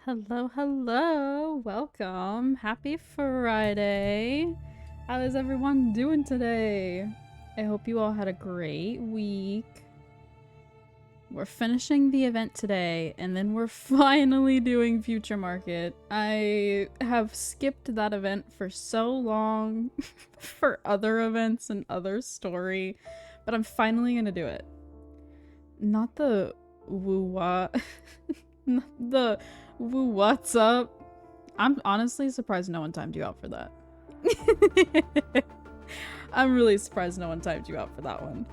Hello, hello. Welcome. Happy Friday. How is everyone doing today? I hope you all had a great week. We're finishing the event today, and then we're finally doing Future Market. I have skipped that event for so long for other events and other story, but I'm finally gonna do it. Not the Wuwa. Not the Woo, what's up? I'm honestly surprised no one timed you out for that. I'm really surprised no one timed you out for that one.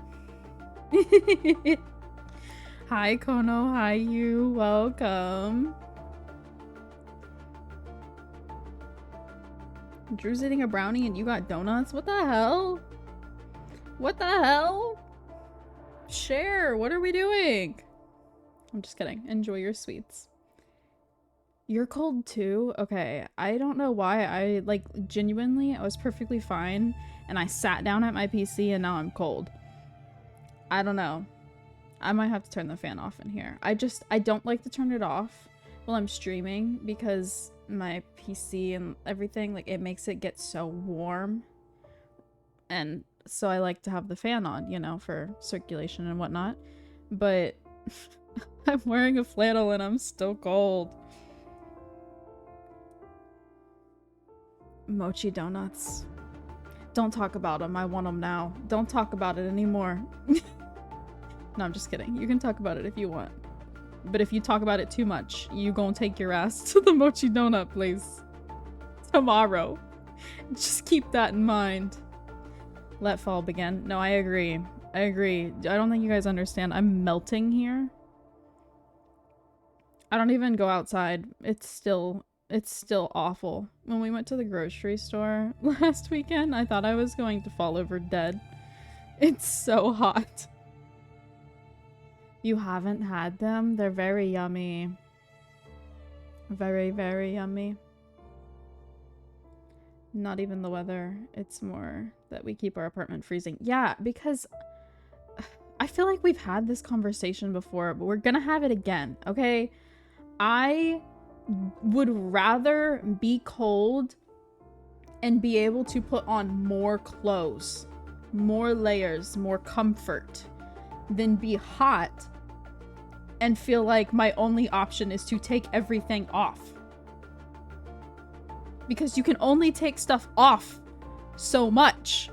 Hi, Kono. Hi, you. Welcome. Drew's eating a brownie and you got donuts? What the hell? What the hell? Share. What are we doing? I'm just kidding. Enjoy your sweets. You're cold too? Okay. I don't know why. I genuinely, I was perfectly fine and I sat down at my PC and now I'm cold. I don't know. I might have to turn the fan off in here. I don't like to turn it off while I'm streaming because my PC and everything, it makes it get so warm. And so I like to have the fan on, you know, for circulation and whatnot. But I'm wearing a flannel and I'm still cold. Mochi donuts. Don't talk about them. I want them now. Don't talk about it anymore. No, I'm just kidding. You can talk about it if you want. But if you talk about it too much, you gonna take your ass to the mochi donut place tomorrow. Just keep that in mind. Let fall begin. No, I agree. I agree. I don't think you guys understand. I'm melting here. I don't even go outside. It's still awful. When we went to the grocery store last weekend, I thought I was going to fall over dead. It's so hot. You haven't had them? They're very yummy. Very, very yummy. Not even the weather. It's more that we keep our apartment freezing. Yeah, because I feel like we've had this conversation before, but we're gonna have it again, okay? I would rather be cold and be able to put on more clothes, more layers, more comfort than be hot and feel like my only option is to take everything off. Because you can only take stuff off so much.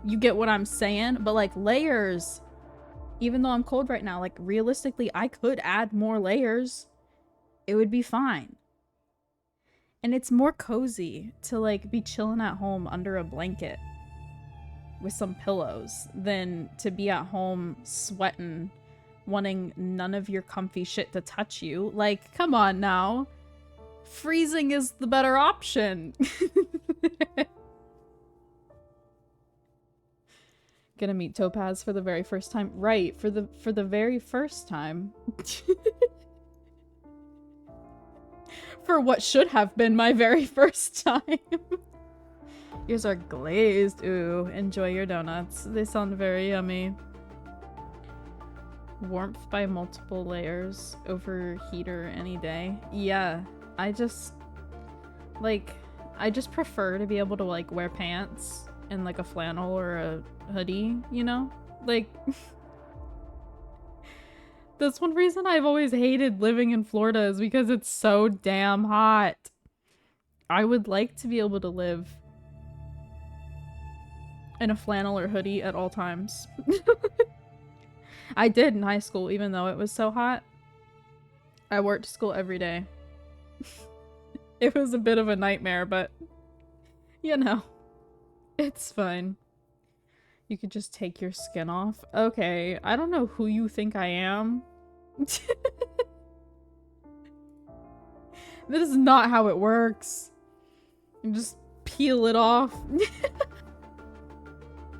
You get what I'm saying? But layers, even though I'm cold right now, realistically, I could add more layers. It would be fine. And it's more cozy to be chilling at home under a blanket with some pillows than to be at home sweating, wanting none of your comfy shit to touch you. Come on now. Freezing is the better option. Gonna meet Topaz for the very first time. Right, for the very first time. For what should have been my very first time. Yours are glazed. Ooh, enjoy your donuts. They sound very yummy. Warmth by multiple layers over heater any day. Yeah, I just prefer to be able to wear pants and a flannel or a hoodie, you know? That's one reason I've always hated living in Florida is because it's so damn hot. I would like to be able to live in a flannel or hoodie at all times. I did in high school, even though it was so hot. I worked to school every day. It was a bit of a nightmare, but you know, it's fine. You could just take your skin off. Okay, I don't know who you think I am. That is not how it works. You just peel it off.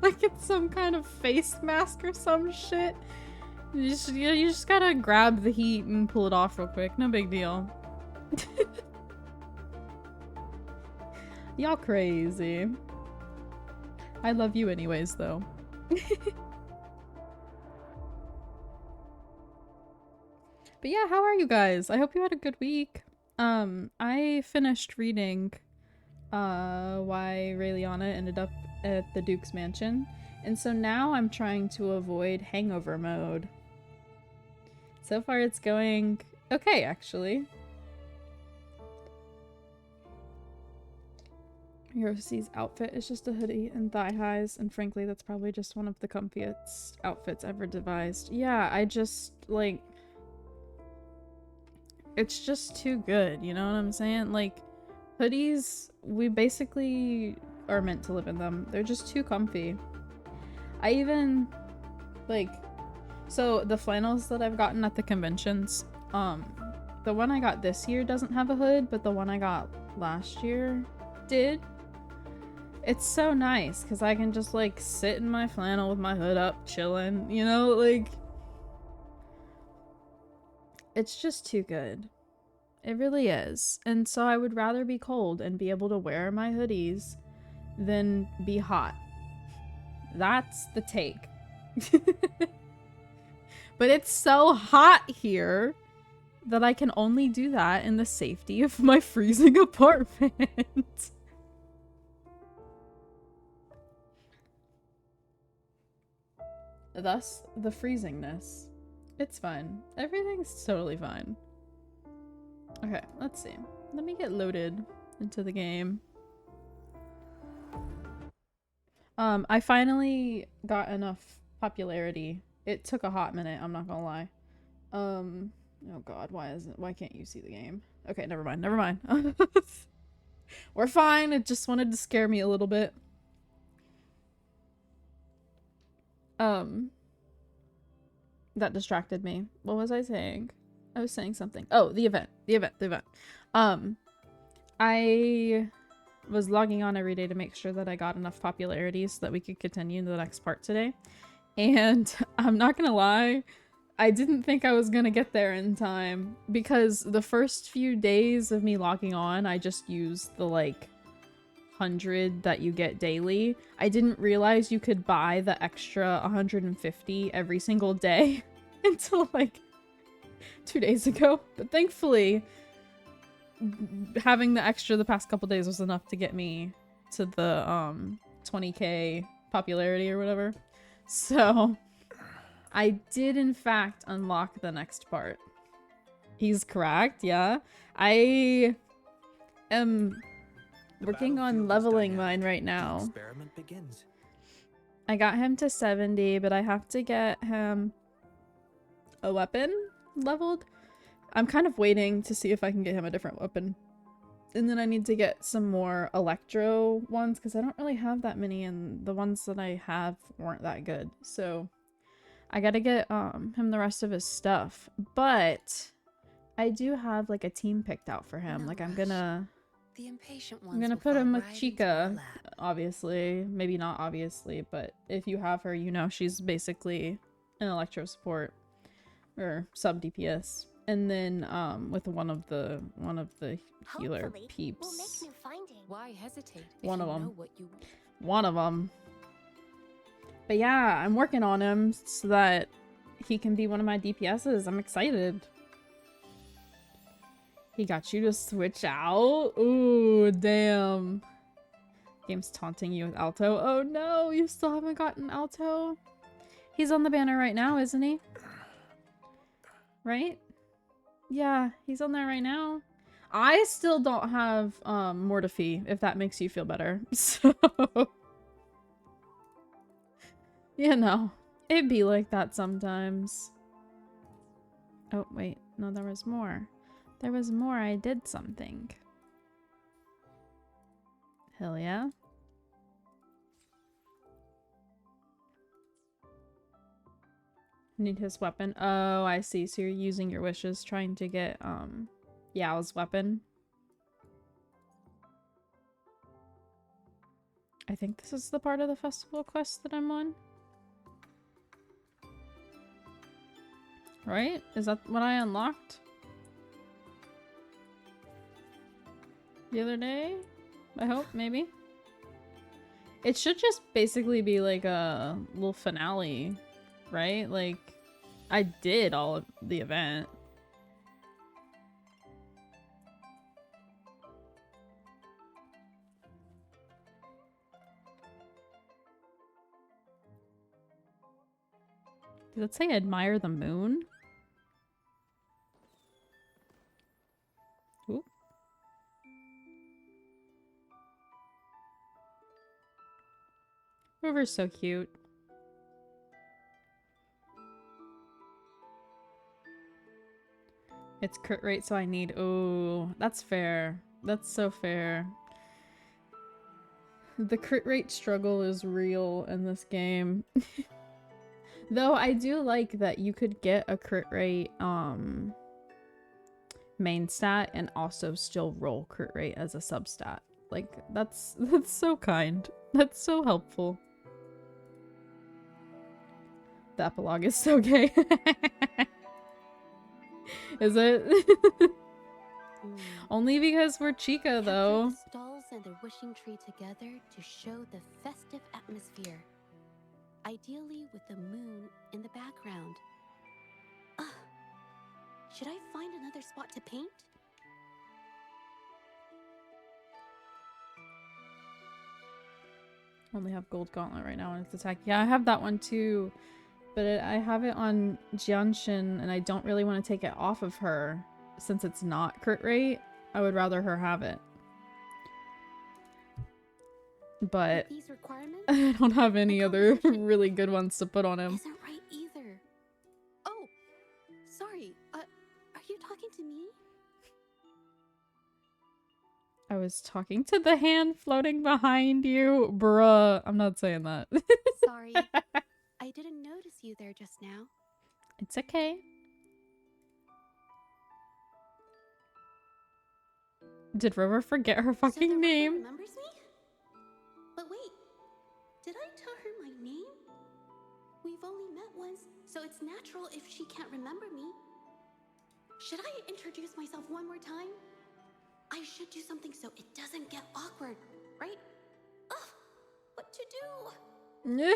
Like it's some kind of face mask or some shit. You just gotta grab the heat and pull it off real quick. No big deal. Y'all crazy. I love you anyways, though. But yeah, how are you guys? I hope you had a good week. I finished reading why Rayliana ended up at the Duke's mansion, and so now I'm trying to avoid hangover mode. So far it's going okay, actually. Yoshi's outfit is just a hoodie and thigh highs, and frankly that's probably just one of the comfiest outfits ever devised. Yeah, I just, like, it's just too good, you know what I'm saying? Like, hoodies, we basically are meant to live in them. They're just too comfy. I even, like, so the flannels that I've gotten at the conventions, the one I got this year doesn't have a hood, but the one I got last year did. It's so nice because I can just, like, sit in my flannel with my hood up, chilling, you know, like, it's just too good. It really is. And so I would rather be cold and be able to wear my hoodies than be hot. That's the take. But it's so hot here that I can only do that in the safety of my freezing apartment. Thus, the freezingness. It's fine. Everything's totally fine. Okay, let's see. Let me get loaded into the game. I finally got enough popularity. It took a hot minute, I'm not gonna lie. Oh god, why can't you see the game? Okay, never mind. We're fine. It just wanted to scare me a little bit. That distracted me. What was I saying? I was saying something. Oh, the event. I was logging on every day to make sure that I got enough popularity so that we could continue the next part today. And I'm not gonna lie, I didn't think I was gonna get there in time because the first few days of me logging on, I just used the, like, 100 that you get daily. I didn't realize you could buy the extra 150 every single day until, like, 2 days ago. But thankfully, having the extra the past couple days was enough to get me to the 20k popularity or whatever. So I did in fact unlock the next part. He's correct, yeah. I am working on leveling mine right now. Experiment begins. I got him to 70, but I have to get him a weapon leveled. I'm kind of waiting to see if I can get him a different weapon. And then I need to get some more electro ones because I don't really have that many, and the ones that I have weren't that good. So I gotta get him the rest of his stuff. But I do have, like, a team picked out for him. No like, I'm rush. gonna The impatient ones I'm gonna will put fall him with right into Chica, our lap. obviously. Maybe not obviously, but if you have her, you know she's basically an electro support or sub DPS. And then with one of the healer Hopefully, peeps. we'll make new findings. Why hesitate if One you of 'em. know what you One of them. But yeah, I'm working on him so that he can be one of my DPSs. I'm excited. He got you to switch out? Ooh, damn. Game's taunting you with Alto. Oh no, you still haven't gotten Alto? He's on the banner right now, isn't he? Right? Yeah, he's on there right now. I still don't have Mortifee, if that makes you feel better. So, you know, it'd be like that sometimes. Oh, wait. No, there was more. There was more. I did something. Hell yeah. Need his weapon. Oh, I see. So you're using your wishes trying to get Yao's weapon. I think this is the part of the festival quest that I'm on. Right? Is that what I unlocked the other day? I hope, maybe. It should just basically be like a little finale, right? Like, I did all of the event. Does it say admire the moon? Ooh. Rover's so cute. It's crit rate, so I need. Oh, that's fair. That's so fair. The crit rate struggle is real in this game. Though I do like that you could get a crit rate main stat and also still roll crit rate as a substat. Like that's so kind. That's so helpful. The epilogue is so gay. Is it? Only because we're Chica, though. The stalls and the wishing tree together to show the festive atmosphere. Ideally with the moon in the background. Should I find another spot to paint? Only have Gold Gauntlet right now on its attack. Yeah, I have that one too. But I have it on Jianshin, and I don't really want to take it off of her. Since it's not crit rate, I would rather her have it. But These requirements? I don't have any other really good ones to put on him. Isn't right either. Oh, sorry. Are you talking to me? I was talking to the hand floating behind you. Bruh, I'm not saying that. Sorry. I didn't notice you there just now. It's okay. Did Rover forget her fucking so name? Remembers me? But wait, did I tell her my name? We've only met once, so it's natural if she can't remember me. Should I introduce myself one more time? I should do something so it doesn't get awkward, right? Ugh, what to do?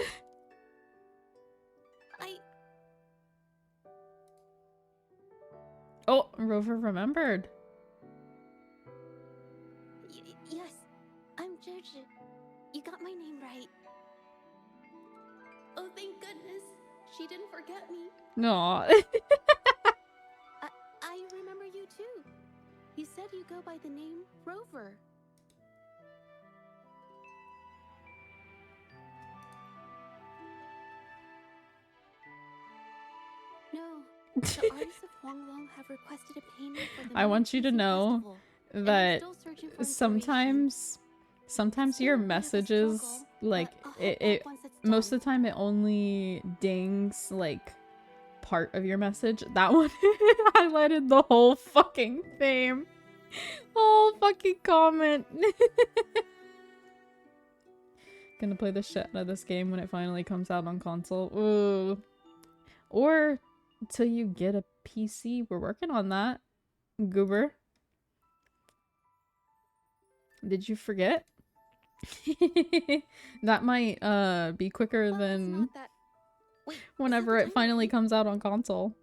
Oh, Rover remembered. Yes, I'm Georgia. You got my name right. Oh, thank goodness. She didn't forget me. No. I remember you too. You said you go by the name Rover. No, the artists of Huanglong have requested a painting for the I want you to know festival, that sometimes your messages, like, it most of the time it only dings, like, part of your message. That one highlighted the whole fucking theme. Whole fucking comment. Gonna play the shit out of this game when it finally comes out on console. Ooh. Or till you get a PC. We're working on that. Goober. Did you forget? That might be quicker than whenever it finally comes out on console.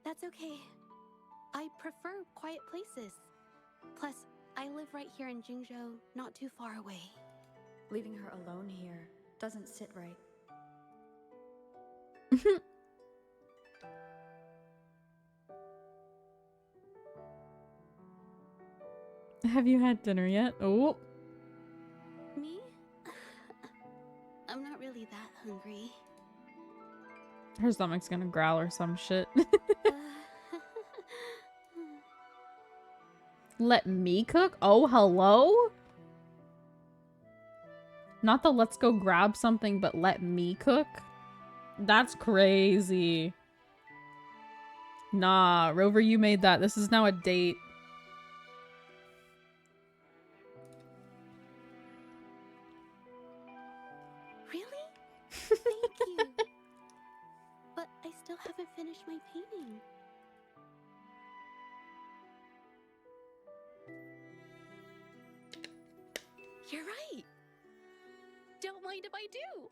That's okay. I prefer quiet places. Plus, I live right here in Jingzhou, not too far away. Leaving her alone here doesn't sit right. Have you had dinner yet? Oh. Me? I'm not really that hungry. Her stomach's gonna growl or some shit. Let me cook? Oh, hello? Not the let's go grab something, but let me cook? That's crazy. Nah, Rover, you made that. This is now a date. Really? Thank you. But I still haven't finished my painting. You're right. Don't mind if I do.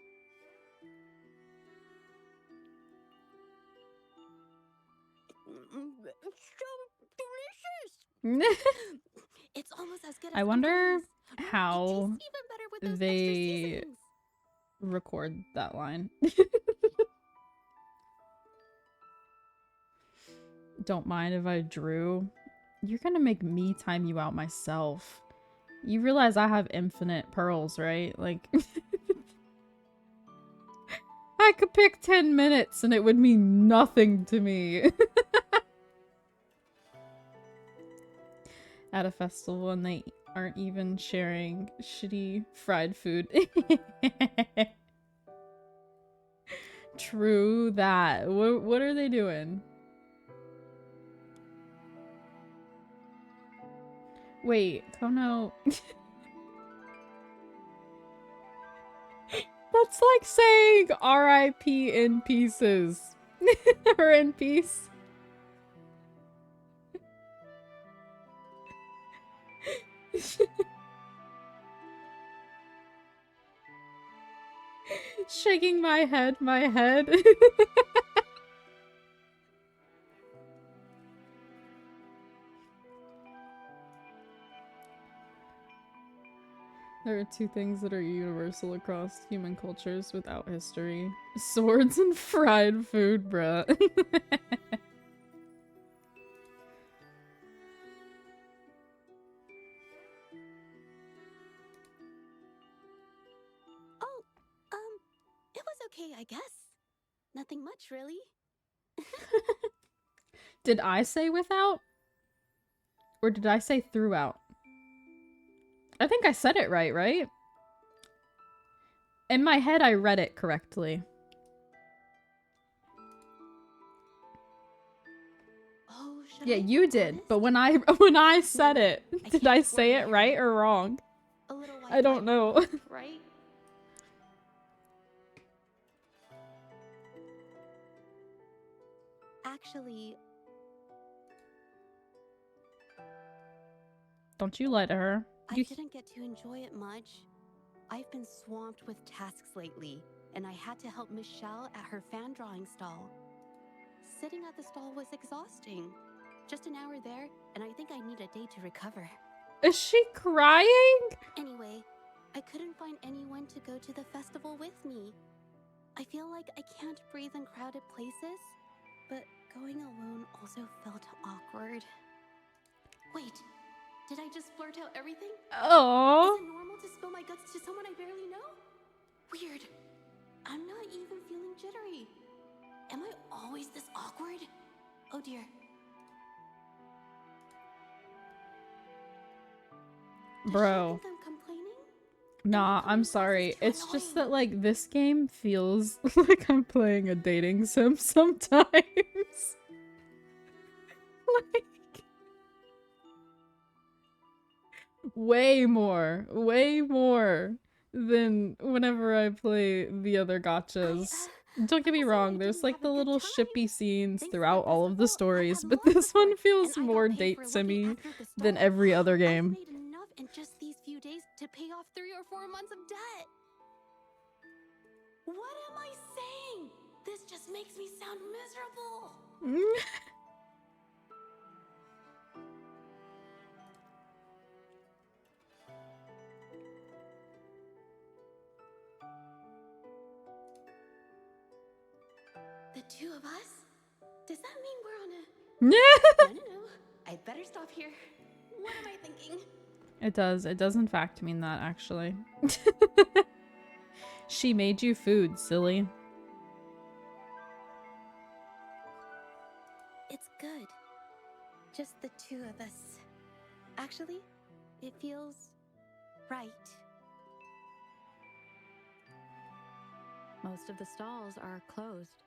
It's so delicious. It's almost as good as I wonder Amani's. It how tastes even better with those they extra seasonings. record that line. Don't mind if I drew. You're gonna make me time you out myself. You realize I have infinite pearls, right? Like, I could pick 10 minutes and it would mean nothing to me. At a festival and they aren't even sharing shitty fried food. True that. What are they doing? Wait, Kono. That's like saying R.I.P. in pieces. Or in peace. Shaking my head, my head. There are two things that are universal across human cultures without history. Swords and fried food, bruh. Oh, it was okay, I guess. Nothing much, really. Did I say without? Or did I say throughout? I think I said it right? In my head, I read it correctly. Oh, should Yeah, I you be did. honest? But when I said it, I did can't I afford say my it hair right yet. or wrong? A little I don't know. Wi-Fi won't hurt, right? Actually, Don't you lie to her. I You didn't get to enjoy it much. I've been swamped with tasks lately, and I had to help Michelle at her fan drawing stall. Sitting at the stall was exhausting. Just an hour there, and I think I need a day to recover. Is she crying? Anyway, I couldn't find anyone to go to the festival with me. I feel like I can't breathe in crowded places, but going alone also felt awkward. Wait, did I just blurt out everything? Oh. Is it normal to spill my guts to someone I barely know? Weird. I'm not even feeling jittery. Am I always this awkward? Oh dear. Does Bro. she think I'm complaining? Nah, I'm sorry. It's just that, like, this game feels like I'm playing a dating sim sometimes. Like, way more than whenever I play the other gachas. Don't get me wrong, there's like the little shippy scenes throughout all of the stories, but this one feels more date simmy than every other game. I've made enough in just these few days to pay off 3 or 4 months of debt. What am I saying? This just makes me sound miserable. The two of us? Does that mean we're on a... No. I'd better stop here. What am I thinking? It does. It does in fact mean that, actually. She made you food, silly. It's good. Just the two of us. Actually, it feels right. Most of the stalls are closed.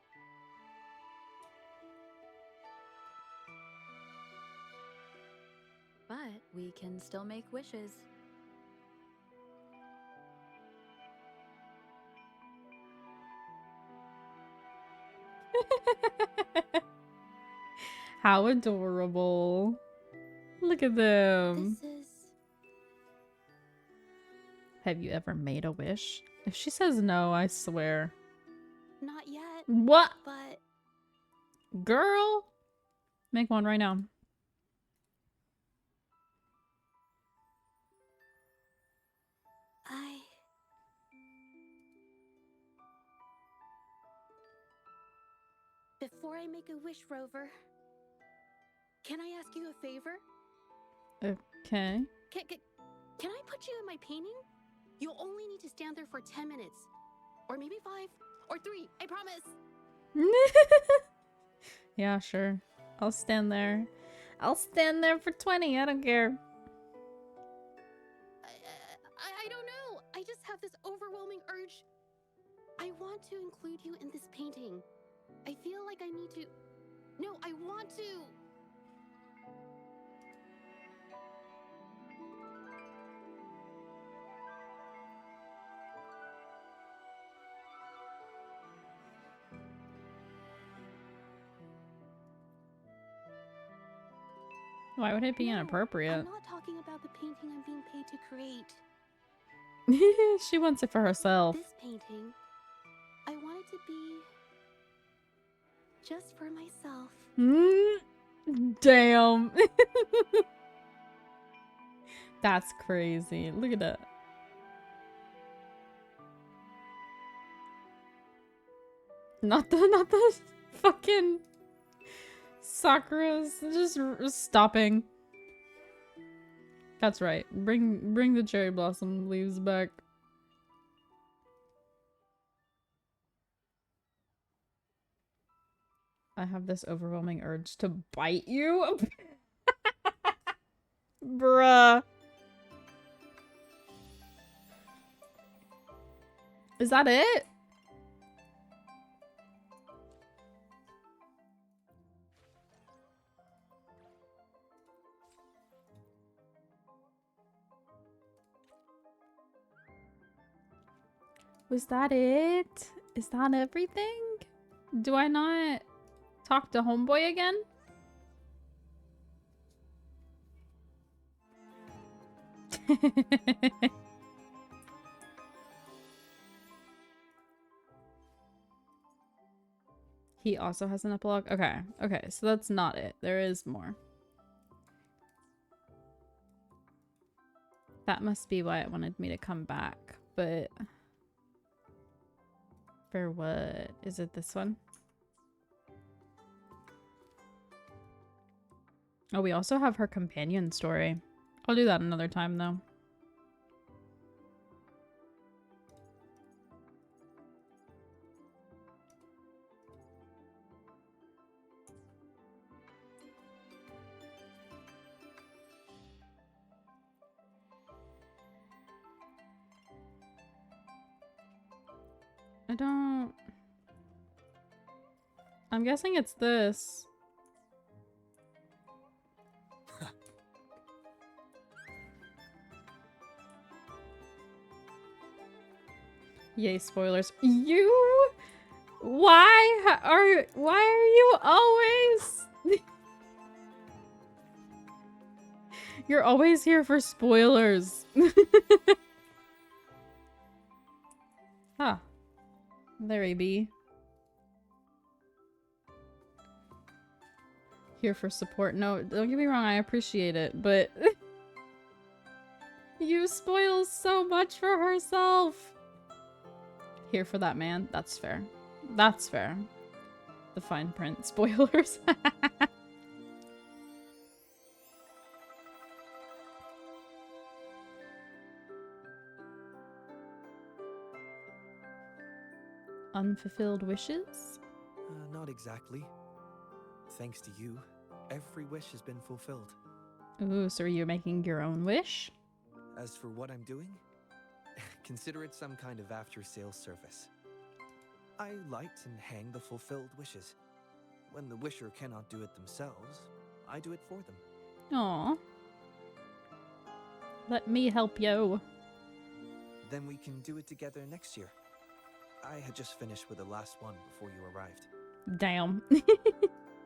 But we can still make wishes. How adorable. Look at them. This is... Have you ever made a wish? If she says no, I swear. not yet, What? but... Girl? Make one right now. before I make a wish, Rover, can I ask you a favor? Okay. Can I put you in my painting? You'll only need to stand there for 10 minutes. Or maybe 5. Or 3. I promise. Yeah, sure. I'll stand there. I'll stand there for 20. I don't care. I don't know. I just have this overwhelming urge. I want to include you in this painting. I feel like I need to... No, I want to... Why would it be No, inappropriate? I'm not talking about the painting I'm being paid to create. She wants it for herself. This painting, I want it to be just for myself. Damn. That's crazy. Look at that. Not the fucking Sakura's just stopping. That's right. Bring the cherry blossom leaves back. I have this overwhelming urge to bite you. Bruh. Is that it? Was that it? Is that everything? Do I not talk to homeboy again? He also has an epilogue? Okay. Okay, so that's not it. There is more. That must be why it wanted me to come back, but... For what? Is it this one? Oh, we also have her companion story. I'll do that another time, though. I don't... I'm guessing it's this. Yay, spoilers. You? Why are you always... You're always here for spoilers. Huh. There he be. Here for support. No, don't get me wrong, I appreciate it, but... You spoil so much for herself! Here for that man. That's fair. That's fair. The fine print spoilers. Unfulfilled wishes? Not exactly. Thanks to you, every wish has been fulfilled. Ooh, so are you making your own wish? As for what I'm doing, consider it some kind of after-sales service. I light and hang the fulfilled wishes. When the wisher cannot do it themselves, I do it for them. Aw. Let me help you. Then we can do it together next year. I had just finished with the last one before you arrived. Damn.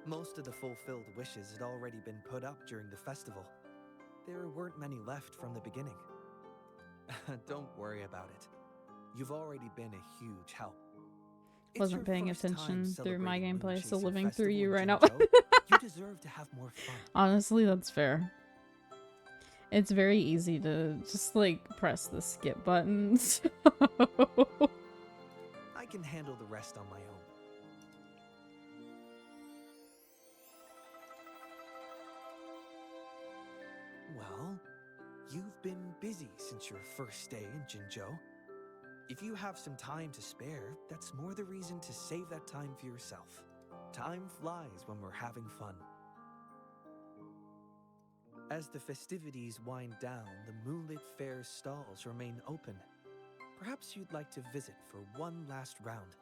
Most of the fulfilled wishes had already been put up during the festival. There weren't many left from the beginning. Don't worry about it. You've already been a huge help. It's Wasn't your paying first time attention through my celebrating gameplay, so Moonchaser living through Festival you in right now. Jinzhou. You deserve to have more fun. Honestly, that's fair. It's very easy to just, like, press the skip button, so... I can handle the rest on my own. You've been busy since your first day in Jinzhou. If you have some time to spare, that's more the reason to save that time for yourself. Time flies when we're having fun. As the festivities wind down, the Moonlit Fair's stalls remain open. Perhaps you'd like to visit for one last round.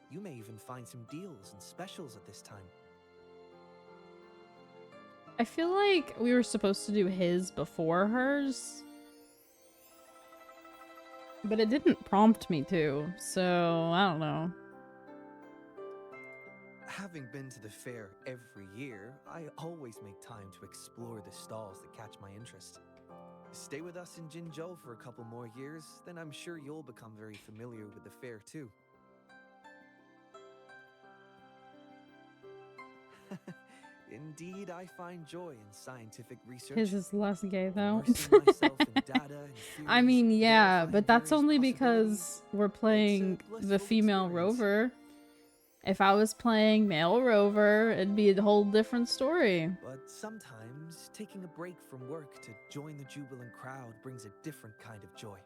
You may even find some deals and specials at this time. I feel like we were supposed to do his before hers. But it didn't prompt me to, so I don't know. Having been to the fair every year, I always make time to explore the stalls that catch my interest. Stay with us in Jinzhou for a couple more years, then I'm sure you'll become very familiar with the fair too. Indeed, I find joy in scientific research. His is less gay though. Immersing myself in data and I mean, theories, yeah, verifying but that's various only possibilities. because we're playing the blissful female experience. rover. If I was playing male rover, it'd be a whole different story. But sometimes, taking a break from work to join the jubilant crowd brings a different kind of joy.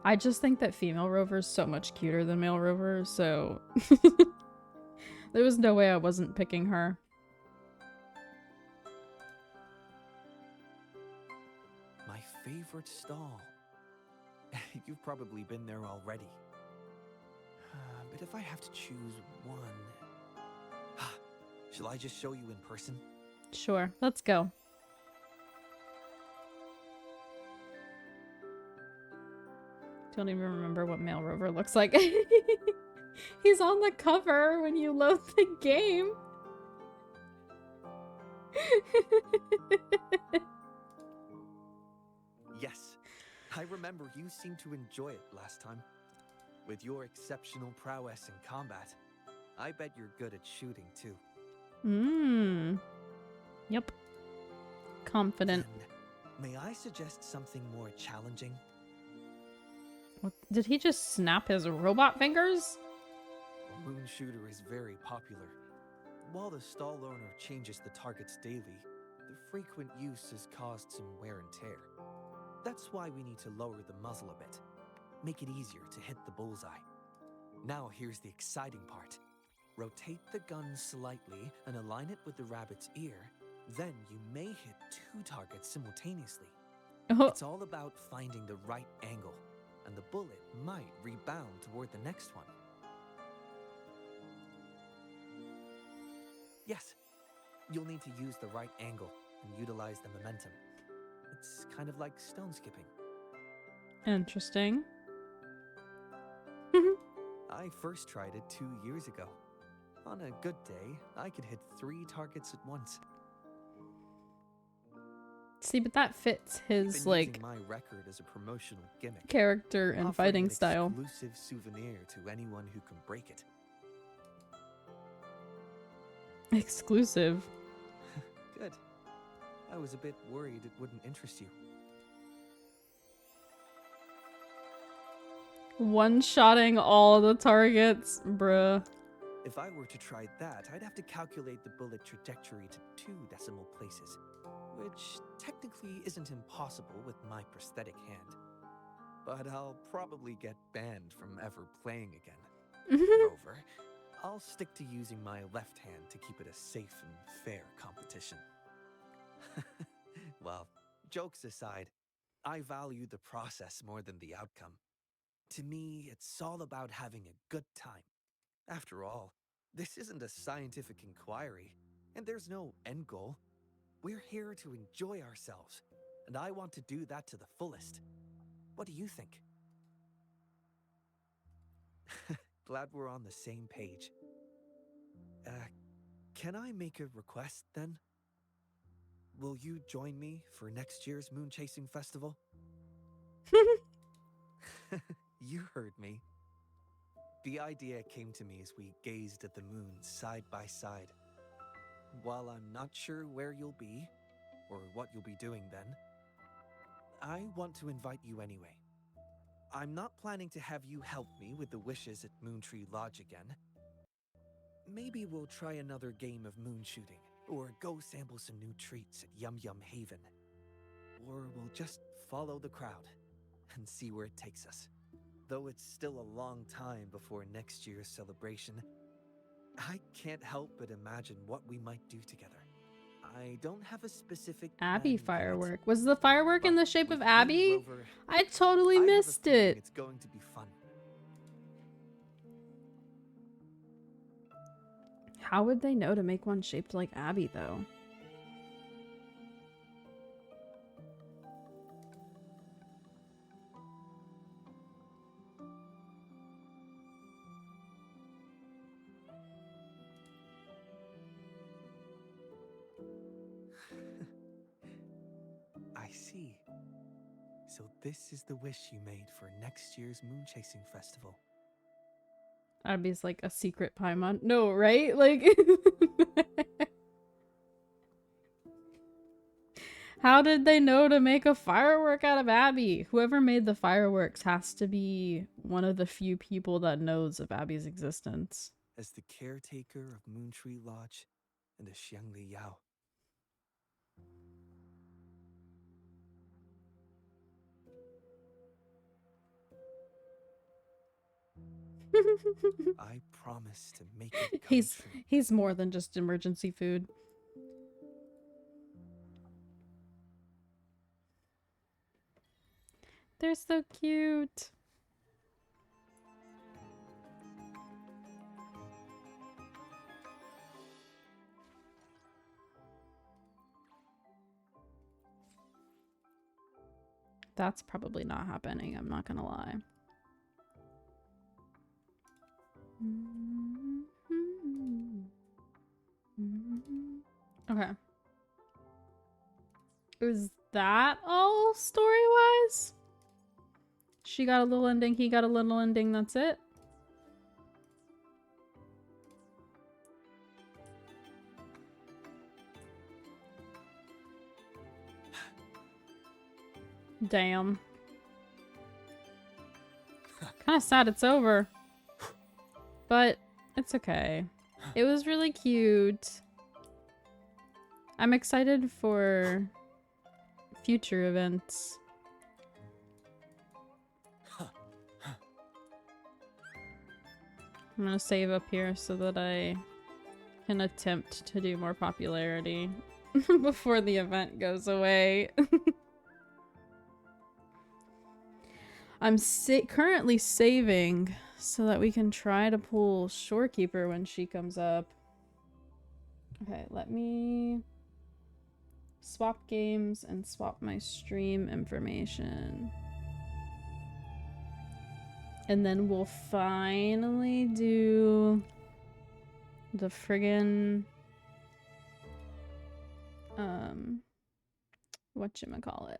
I just think that female rover is so much cuter than male rover, so there was no way I wasn't picking her. My favorite stall. You've probably been there already. But if I have to choose one... Shall I just show you in person? Sure, let's go. Don't even remember what male rover looks like. He's on the cover when you load the game. Yes. I remember you seemed to enjoy it last time. With your exceptional prowess in combat, I bet you're good at shooting too. Yep. Confident. Then, may I suggest something more challenging? What, did he just snap his robot fingers? Moon Shooter is very popular. While the stall owner changes the targets daily, the frequent use has caused some wear and tear. That's why we need to lower the muzzle a bit. Make it easier to hit the bullseye. Now here's the exciting part. Rotate the gun slightly and align it with the rabbit's ear. Then you may hit 2 targets simultaneously. Oh, It's all about finding the right angle, and the bullet might rebound toward the next one. Yes, you'll need to use the right angle and utilize the momentum. It's kind of like stone skipping. interesting. I first tried it 2 years ago. On a good day, I could hit 3 targets at once. See, but that fits I've his, been like, using my record as a promotional gimmick, character and offering fighting an style. exclusive souvenir to anyone who can break it. Exclusive. Good. I was a bit worried it wouldn't interest you. One-shotting all the targets, bruh. If I were to try that, I'd have to calculate the bullet trajectory to 2 decimal places, which technically isn't impossible with my prosthetic hand. But I'll probably get banned from ever playing again. Rover, I'll stick to using my left hand to keep it a safe and fair competition. Well, jokes aside, I value the process more than the outcome. To me, it's all about having a good time. After all, this isn't a scientific inquiry, and there's no end goal. We're here to enjoy ourselves, and I want to do that to the fullest. What do you think? Glad we're on the same page. Can I make a request then? Will you join me for next year's Moon Chasing Festival? You heard me. The idea came to me as we gazed at the moon side by side. While I'm not sure where you'll be, or what you'll be doing then, I want to invite you anyway. I'm not planning to have you help me with the wishes at Moontree Lodge again. Maybe we'll try another game of moon shooting, or go sample some new treats at Yum Yum Haven. Or we'll just follow the crowd and see where it takes us. Though it's still a long time before next year's celebration, I can't help but imagine what we might do together. I don't have a specific Abby plan yet, firework. Was the firework in but the shape with of you, Abby? Rover, I totally I have a missed feeling it. it's going to be fun. How would they know to make one shaped like Abby, though? I see. So this is the wish you made for next year's moon chasing festival. Abby's like a secret Paimon. No, right? Like, how did they know to make a firework out of Abby? Whoever made the fireworks has to be one of the few people that knows of Abby's existence. As the caretaker of Moon Tree Lodge and the Xiangli Yao, I promise to make it come true. He's more than just emergency food. They're so cute. That's probably not happening, I'm not gonna lie. Okay. Is that all story-wise? She got a little ending, he got a little ending, that's it? Damn. Kinda sad it's over. But it's okay. It was really cute. I'm excited for future events. I'm gonna save up here so that I can attempt to do more popularity before the event goes away. I'm currently saving so that we can try to pull Shorekeeper when she comes up. Okay, let me swap games and swap my stream information. And then we'll finally do the friggin' whatchamacallit?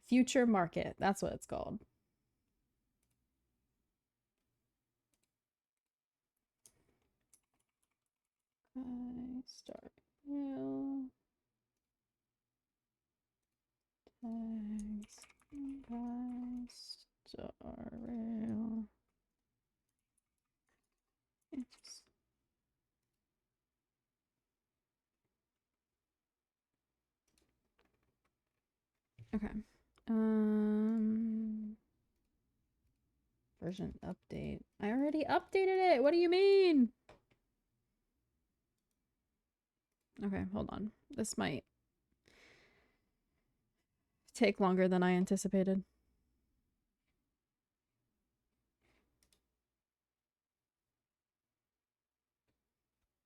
Future Market, that's what it's called. Start rail. Tags. Star rail. It's okay. Version update. I already updated it. What do you mean? Okay, hold on. This might take longer than I anticipated.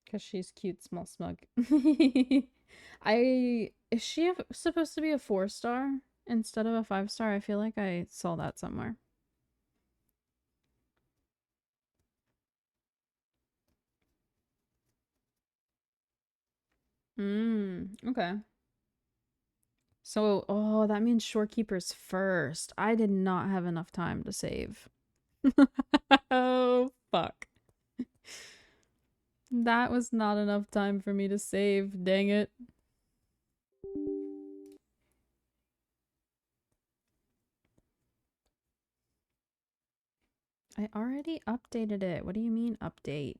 Because she's cute, small, smug. Is she supposed to be a 4-star instead of a 5-star? I feel like I saw that somewhere. Okay. So, oh, that means Shorekeeper's first. I did not have enough time to save. Oh, fuck. That was not enough time for me to save. Dang it. I already updated it. What do you mean update?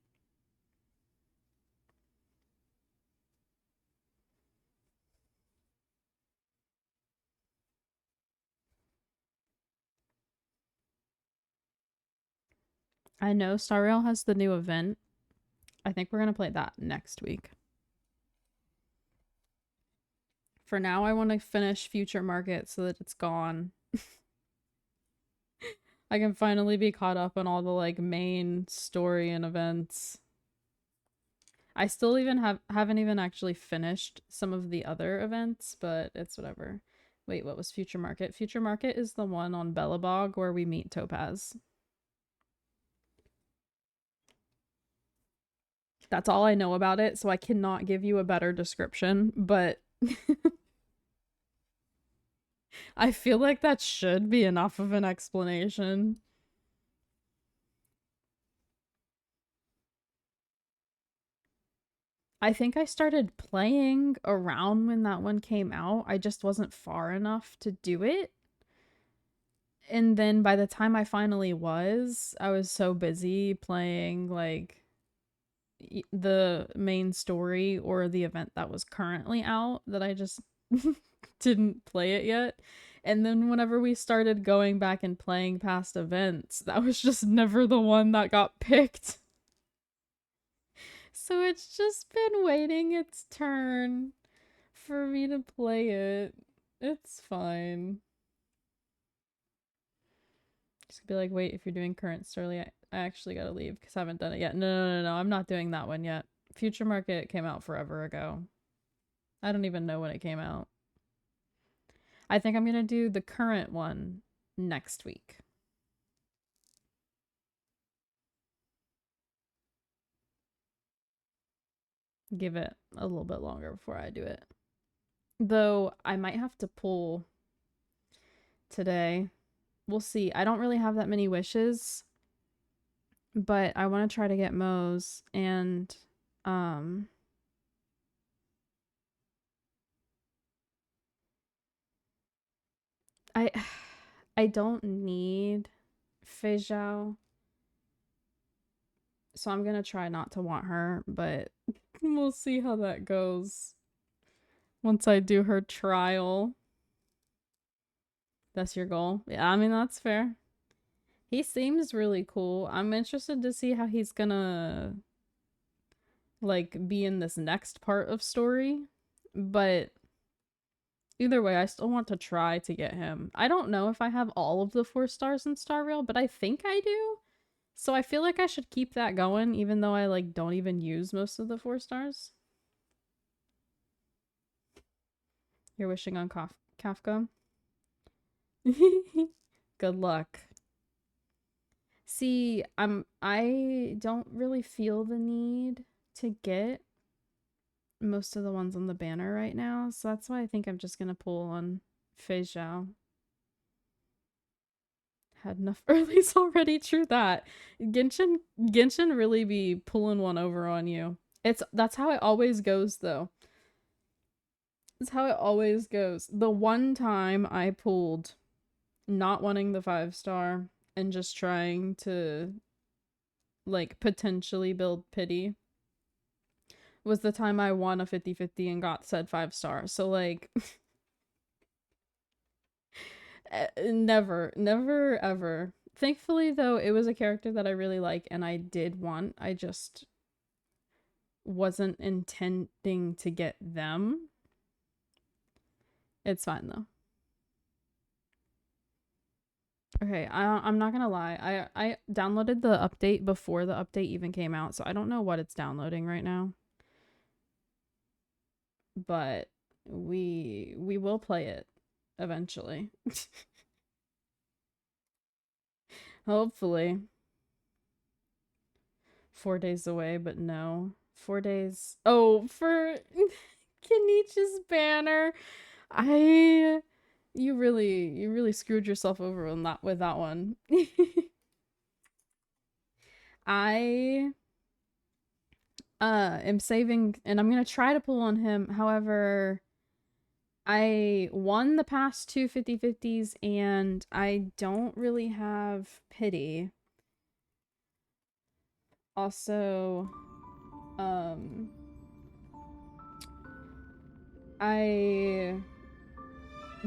I know Star Rail has the new event. I think we're gonna play that next week. For now, I want to finish Future Market so that it's gone. I can finally be caught up on all the like main story and events. I still even haven't even actually finished some of the other events, but it's whatever. Wait, what was Future Market? Future Market is the one on Bellabog where we meet Topaz. That's all I know about it, so I cannot give you a better description, but I feel like that should be enough of an explanation. I think I started playing around when that one came out. I just wasn't far enough to do it. And then by the time I finally was, I was so busy playing like the main story or the event that was currently out that I just didn't play it yet. And then whenever we started going back and playing past events, that was just never the one that got picked. So it's just been waiting its turn for me to play it. It's fine. Just be like, wait, if you're doing current story, I actually gotta leave because I haven't done it yet. No, I'm not doing that one yet. Future Market came out forever ago. I don't even know when it came out. I think I'm gonna do the current one next week. Give it a little bit longer before I do it. Though I might have to pull today. We'll see. I don't really have that many wishes, but I want to try to get Moe's and I I don't need Fei Zhao, so I'm gonna try not to want her, but we'll see how that goes once I do her trial. That's your goal? Yeah, I mean, that's fair. He seems really cool. I'm interested to see how he's gonna like be in this next part of story, but either way, I still want to try to get him. I don't know if I have all of the 4 stars in Star Rail, but I think I do. So I feel like I should keep that going, even though I like don't even use most of the 4 stars. You're wishing on Kafka? Good luck. See, I don't really feel the need to get most of the ones on the banner right now, so that's why I think I'm just gonna pull on Fei Zhao. Had enough earlies already, true that. Genshin really be pulling one over on you. That's how it always goes though. That's how it always goes. The one time I pulled not wanting the 5-star and just trying to like potentially build pity was the time I won a 50-50 and got said 5-star. So like never ever. Thankfully though, it was a character that I really like and I did want. I just wasn't intending to get them. It's fine though. Okay, I'm not gonna lie. I downloaded the update before the update even came out, so I don't know what it's downloading right now. But we will play it eventually. Hopefully. 4 days away, but no. 4 days. Oh, for Kenichi's banner. You really screwed yourself over on that with that one. I am saving and I'm gonna try to pull on him. However, I won the past 2 50-50s and I don't really have pity. Also, I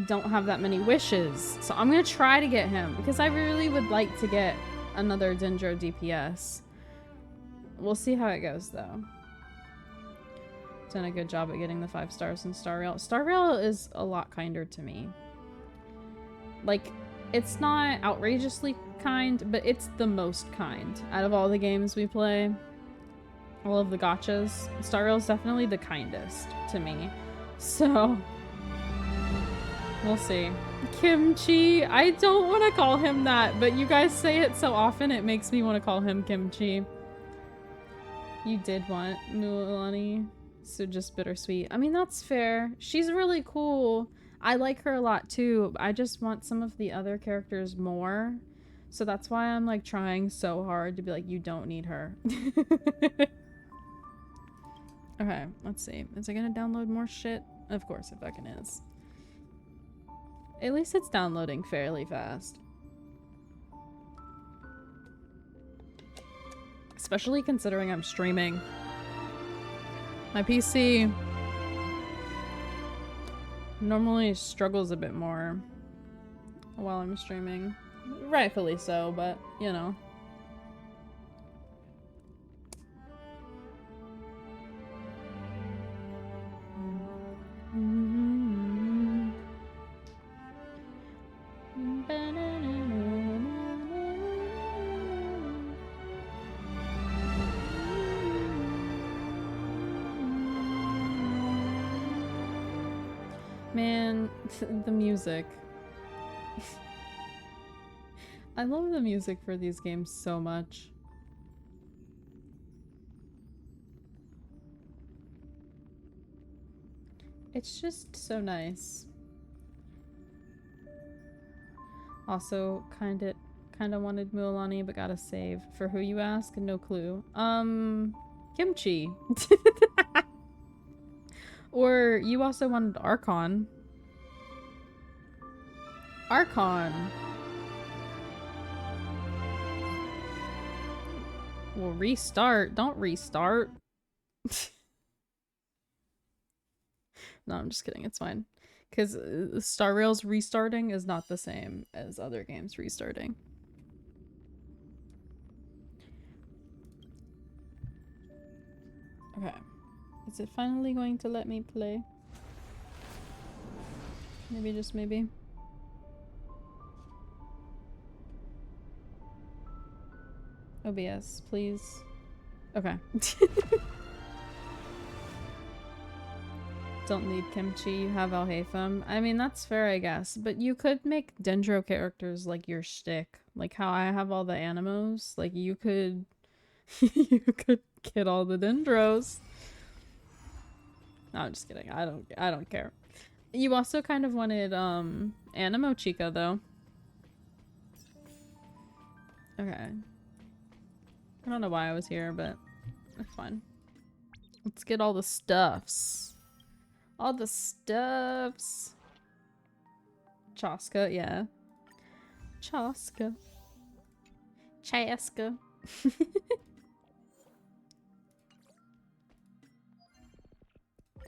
don't have that many wishes. So I'm gonna try to get him because I really would like to get another Dendro DPS. We'll see how it goes though. Done a good job at getting the 5 stars in Star Rail. Star Rail is a lot kinder to me. Like, it's not outrageously kind, but it's the most kind out of all the games we play. All of the gachas. Star Rail is definitely the kindest to me. So, we'll see. Kimchi. I don't want to call him that, but you guys say it so often it makes me want to call him Kimchi. You did want Mulan, so just bittersweet. I mean, that's fair. She's really cool. I like her a lot too. I just want some of the other characters more. So that's why I'm like trying so hard to be like, you don't need her. Okay, let's see. Is it gonna download more shit? Of course it fucking is. At least it's downloading fairly fast. Especially considering I'm streaming. My PC normally struggles a bit more while I'm streaming. Rightfully so, but you know. Man, the music. I love the music for these games so much. It's just so nice. Also, kinda wanted Mualani, but gotta save. For who you ask? No clue. Kimchi. Or you also wanted Archon. Archon. Well, restart. Don't restart. No, I'm just kidding. It's fine. Because Star Rail's restarting is not the same as other games restarting. Okay. Is it finally going to let me play? Maybe, just maybe. OBS, please. Okay. Don't need kimchi, you have Alhaitham. I mean, that's fair, I guess. But you could make Dendro characters like your shtick. Like how I have all the Animos. Like you could... you could get all the Dendros. No, I'm just kidding. I don't care. You also kind of wanted, Animo Chica, though. Okay. I don't know why I was here, but it's fine. Let's get all the stuffs. All the stuffs. Chaska, yeah. Chaska. Chaska.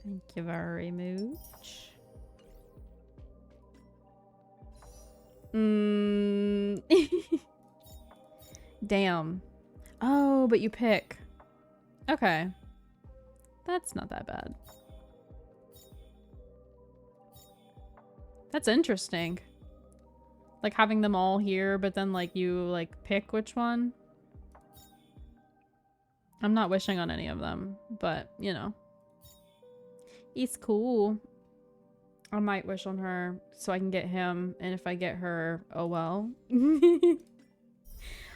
Thank you very much. Damn. Oh, but you pick. Okay. That's not that bad. That's interesting. Like having them all here, but then like you like pick which one. I'm not wishing on any of them, but you know. It's cool. I might wish on her so I can get him, and if I get her, oh well.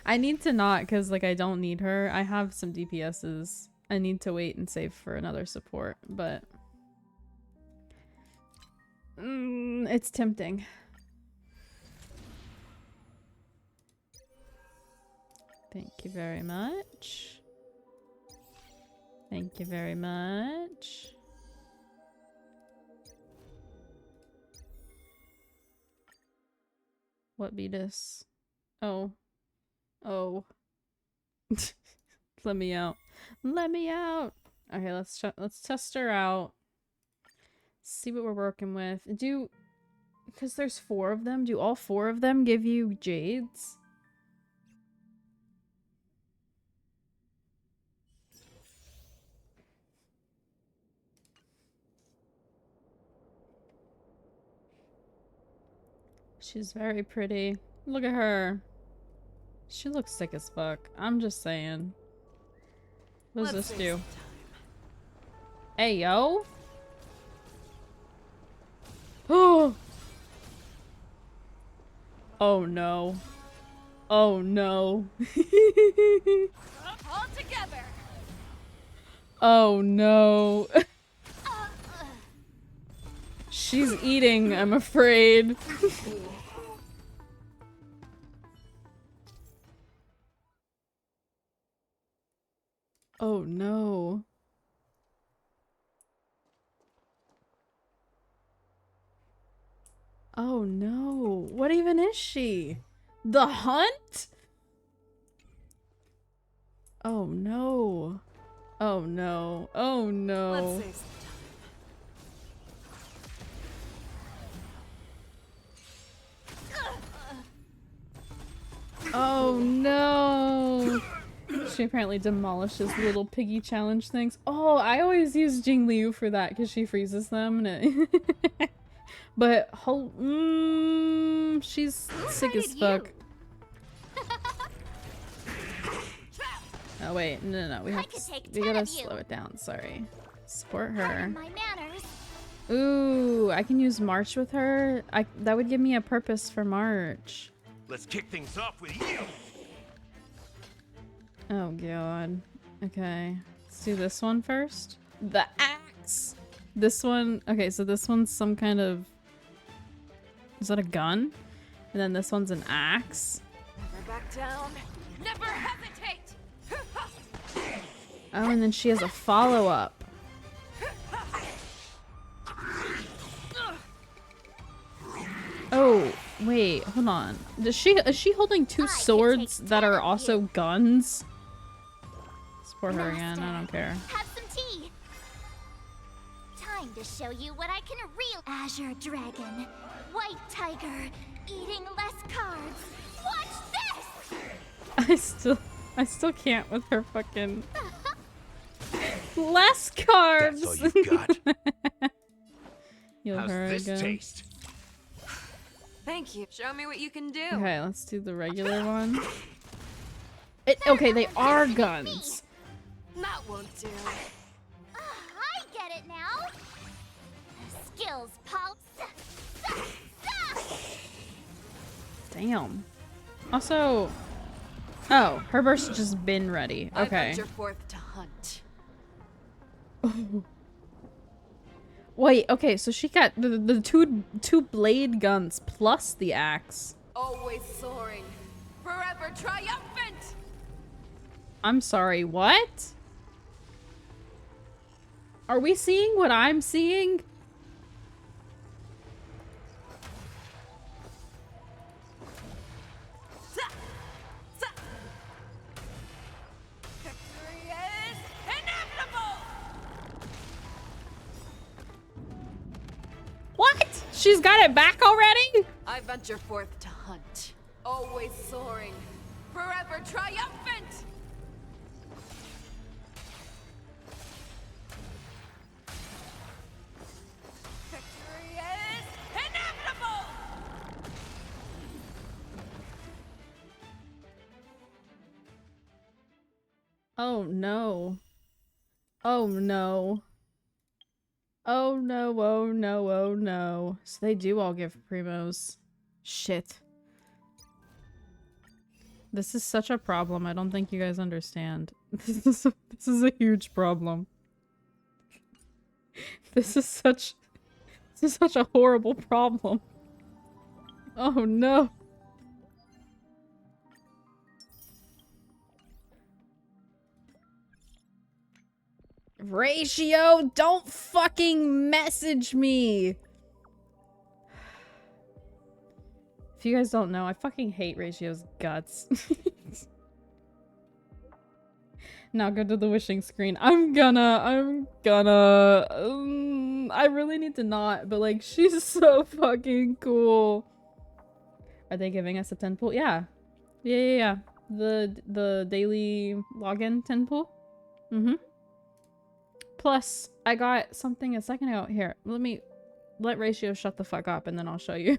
I need to not, because like I don't need her. I have some DPSs. I need to wait and save for another support, but it's tempting. Thank you very much. Thank you very much. What be this? Oh. Oh. Let me out. Let me out. Okay, let's test her out. See what we're working with. Because there's 4 of them. Do all 4 of them give you jades? She's very pretty. Look at her. She looks sick as fuck. I'm just saying. What does this do? Hey, yo. Oh. Oh no. Oh no. All together. Oh no. She's eating, I'm afraid. Oh no. Oh no. What even is she? The hunt? Oh no. Oh no. Oh no. Oh no. She apparently demolishes little piggy challenge things. Oh, I always use Jing Liu for that because she freezes them. And it but she's sick as fuck. Oh wait, no, we gotta slow it down. Sorry, support her. Ooh, I can use March with her. That would give me a purpose for March. Let's kick things off with you. Oh god. Okay, let's do this one first. The axe. This one. Okay, so this one's some kind of. Is that a gun? And then this one's an axe. Never back down. Never hesitate. Oh, and then she has a follow-up. Oh, wait, hold on. Is she holding two swords that are also guns? Support her again, I don't care. Have some tea. Time to show you what I can real Azure Dragon, White Tiger, eating less carbs. Watch this! I still can't with her fucking less carbs. That's all you got. Heal How's her this again. taste? Thank you. Show me what you can do. Okay, let's do the regular one. Okay, they are guns. That won't do. I get it now. Skills pulse. Damn. Also, oh, her burst just been ready. I Okay. venture forth to hunt. Wait, okay, so she got the two blade guns plus the axe. Always soaring. Forever triumphant. I'm sorry, what? Are we seeing what I'm seeing? Victory is inevitable. What? She's got it back already? I venture forth to hunt. Always soaring. Forever triumphant. Victory is inevitable. Oh no. Oh no. Oh no, oh no, oh no. So they do all give primos. Shit. This is such a problem. I don't think you guys understand. This is a huge problem. This is such a horrible problem. Oh no. Ratio, don't fucking message me. If you guys don't know, I fucking hate Ratio's guts. Now go to the wishing screen. I'm gonna, I really need to not, but like, she's so fucking cool. Are they giving us a 10 pool? Yeah. Yeah. The daily login 10 pool. Mm-hmm. Plus, I got something a second ago. Here, let Ratio shut the fuck up and then I'll show you.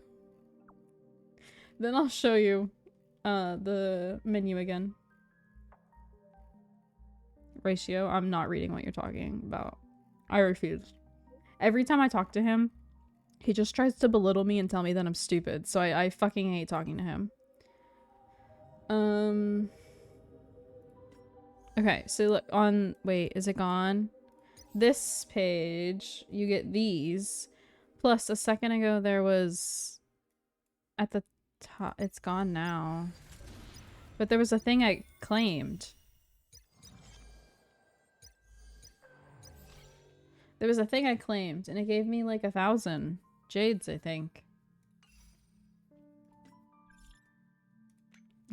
Then I'll show you the menu again. Ratio. I'm not reading what you're talking about. I refuse. Every time I talk to him, he just tries to belittle me and tell me that I'm stupid. So I fucking hate talking to him. Okay, so look on, wait, is it gone? This page, you get these. Plus, a second ago there was at the top. It's gone now. But there was a thing I claimed. There was a thing I claimed, and it gave me like 1,000 jades, I think.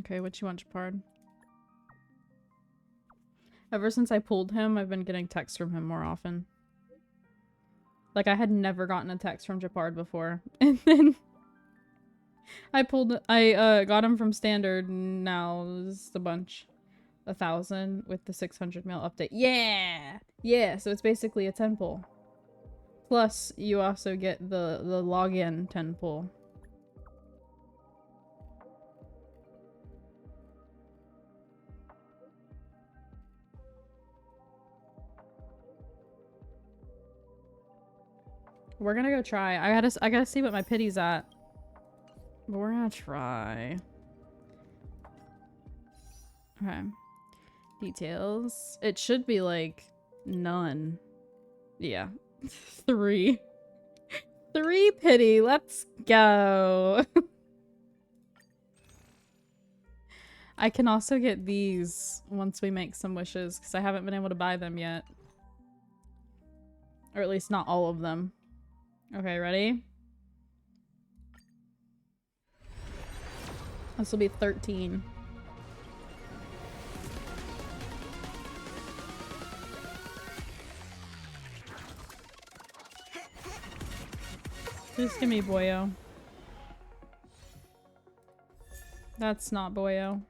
Okay, what you want, Japard? Ever since I pulled him, I've been getting texts from him more often. Like, I had never gotten a text from Japard before. And then I got him from Standard, and now it's a bunch. 1,000 with the 600 mil update. Yeah! Yeah, so it's basically a 10 pull. Plus, you also get the login 10 pull. We're gonna go try. I gotta see what my pity's at. But we're gonna try. Okay. Details. It should be like none. Yeah. 3. 3 pity. Let's go. I can also get these once we make some wishes because I haven't been able to buy them yet. Or at least not all of them. Okay, ready? This will be 13. Just give me Boyo. That's not Boyo.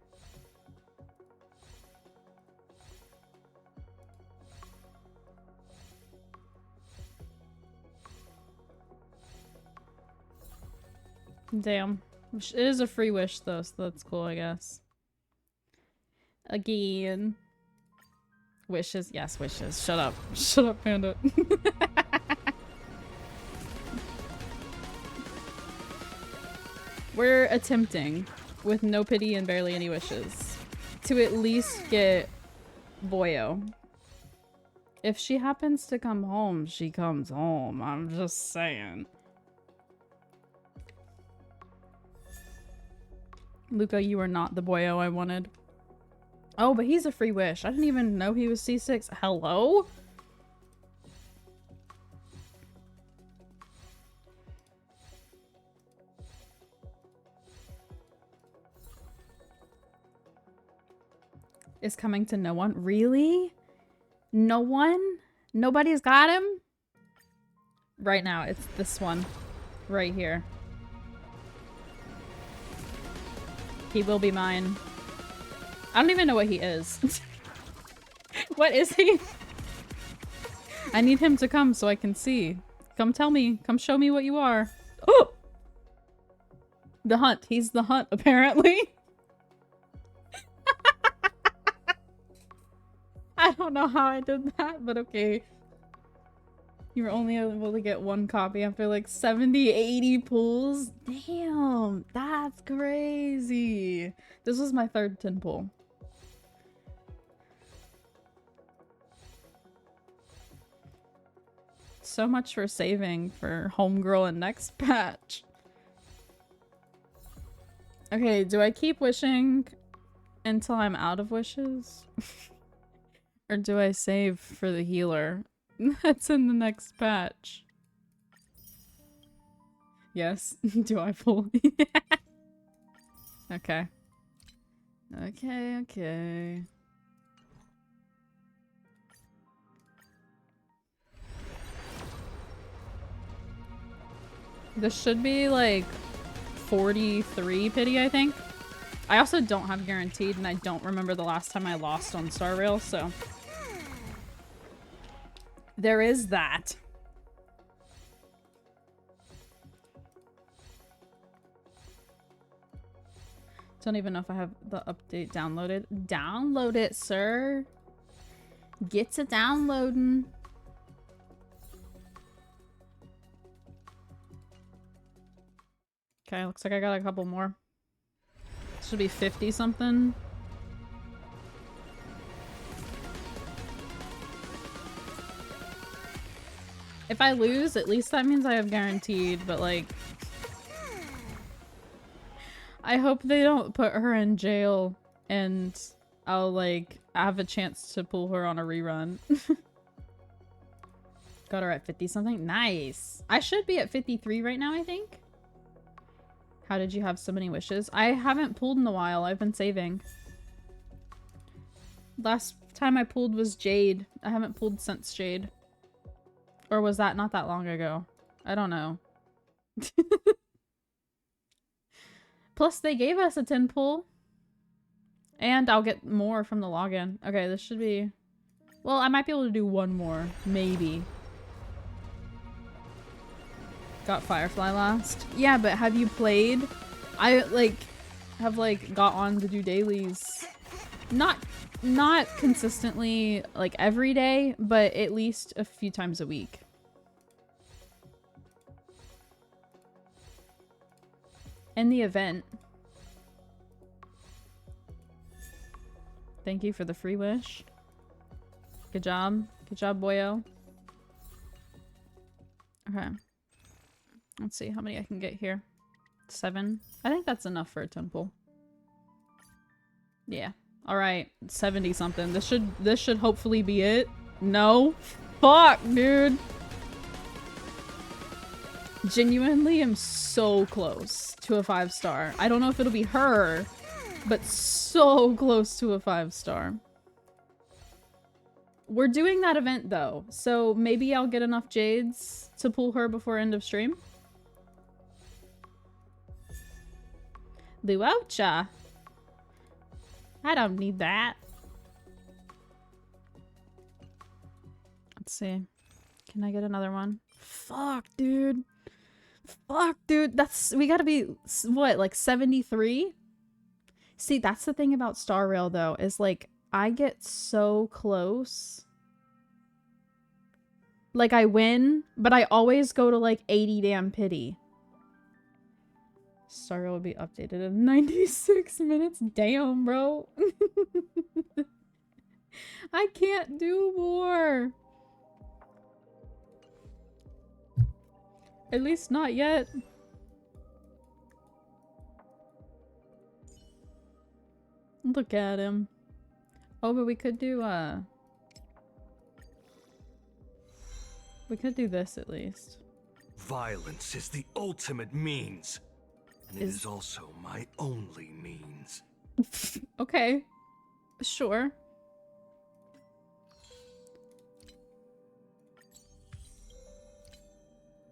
Damn. It is a free wish though, so that's cool, I guess. Again. Wishes. Yes, wishes. Shut up. Shut up, Panda. We're attempting, with no pity and barely any wishes, to at least get Boyo. If she happens to come home, she comes home. I'm just saying. Luca, you are not the Boyo I wanted. Oh, but he's a free wish. I didn't even know he was C6. Hello? Is coming to no one? Really? No one? Nobody's got him? Right now, it's this one. Right here. He will be mine. I don't even know what he is. What is he? I need him to come so I can see. Come tell me. Come show me what you are. Oh! The hunt. He's the hunt, apparently. I don't know how I did that, but okay. You were only able to get one copy after like 70, 80 pulls. Damn, that's crazy. This was my 3rd 10 pull. So much for saving for homegirl and next patch. Okay, do I keep wishing until I'm out of wishes? Or do I save for the healer? That's in the next patch. Yes. Do I pull? Okay. Okay. This should be like 43 pity, I think. I also don't have guaranteed, and I don't remember the last time I lost on Star Rail, so there is that. Don't even know if I have the update downloaded. Download it, sir. Get to downloading. Okay, looks like I got a couple more. Should be 50 something. If I lose, at least that means I have guaranteed, but like... I hope they don't put her in jail and I'll like have a chance to pull her on a rerun. Got her at 50 something. Nice. I should be at 53 right now, I think. How did you have so many wishes? I haven't pulled in a while. I've been saving. Last time I pulled was Jade. I haven't pulled since Jade. Or was that not that long ago? I don't know. Plus, they gave us a 10 pull. And I'll get more from the login. Okay, this should be... Well, I might be able to do one more. Maybe. Got Firefly last. Yeah, but have you played? I, like, have, like, got on to do dailies. Not consistently, like, every day, but at least a few times a week. In the event. Thank you for the free wish. Good job. Good job, boyo. Okay. Let's see how many I can get here. 7. I think that's enough for a temple. Yeah. Alright. 70 something. This should hopefully be it. No. Fuck, dude. Genuinely am so close to a 5-star. I don't know if it'll be her, but so close to a 5-star. We're doing that event though, so maybe I'll get enough Jades to pull her before end of stream. Luocha. I don't need that. Let's see. Can I get another one? Fuck, dude. Fuck, dude. That's... We gotta be... What, like 73? See, that's the thing about Star Rail, though, is, like, I get so close. Like, I win, but I always go to, like, 80 damn pity. Star Rail will be updated in 96 minutes. Damn, bro. I can't do more. At least not yet. Look at him. Oh, but we could do, we could do this at least. Violence is the ultimate means. And it is also my only means. Okay. Sure.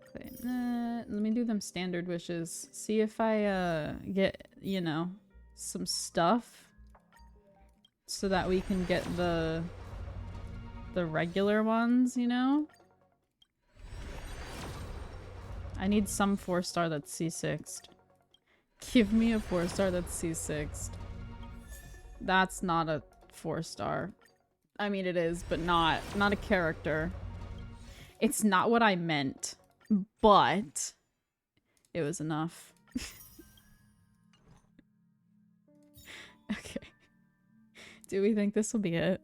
Okay, let me do them standard wishes. See if I, get, you know, some stuff. So that we can get the regular ones, you know? I need some 4-star that's C6'd. Give me a 4-star that's C6'd. That's not a 4-star. I mean, it is, but not a character. It's not what I meant, but it was enough. Okay. Do we think this will be it?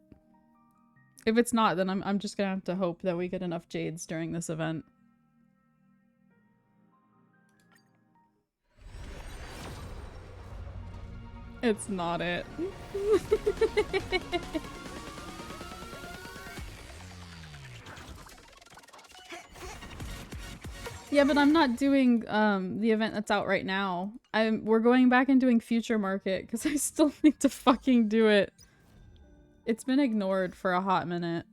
If it's not, then I'm just gonna have to hope that we get enough Jades during this event. It's not it. Yeah, but I'm not doing the event that's out right now. We're going back and doing Future Market because I still need to fucking do it. It's been ignored for a hot minute.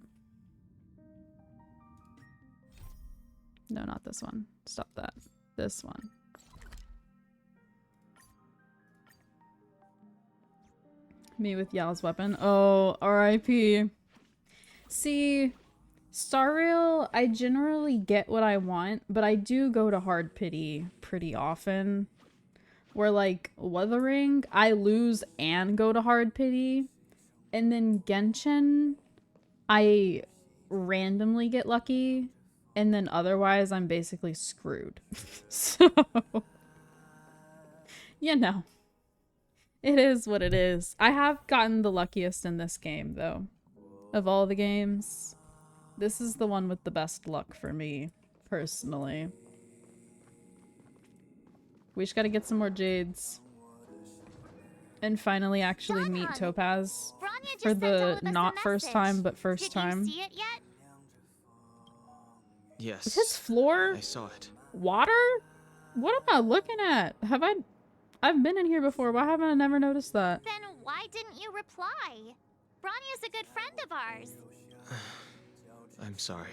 No, not this one. Stop that. This one. Me with Yao's weapon. Oh, RIP. See, Star Rail, I generally get what I want, but I do go to hard pity pretty often. Where like Wuthering, I lose and go to hard pity. And then Genshin, I randomly get lucky. And then otherwise I'm basically screwed. So, you know. It is what it is. I have gotten the luckiest in this game, though. Of all the games, this is the one with the best luck for me, personally. We just gotta get some more Jades. And finally actually meet Topaz. Bronya just For sent all the of us a not first message. time, but first Did time. you see it yet? Yes. Is his floor I saw it. water? What am I looking at? I've been in here before. Why haven't I never noticed that? Then why didn't you reply? Bronya's a good friend of ours. I'm sorry.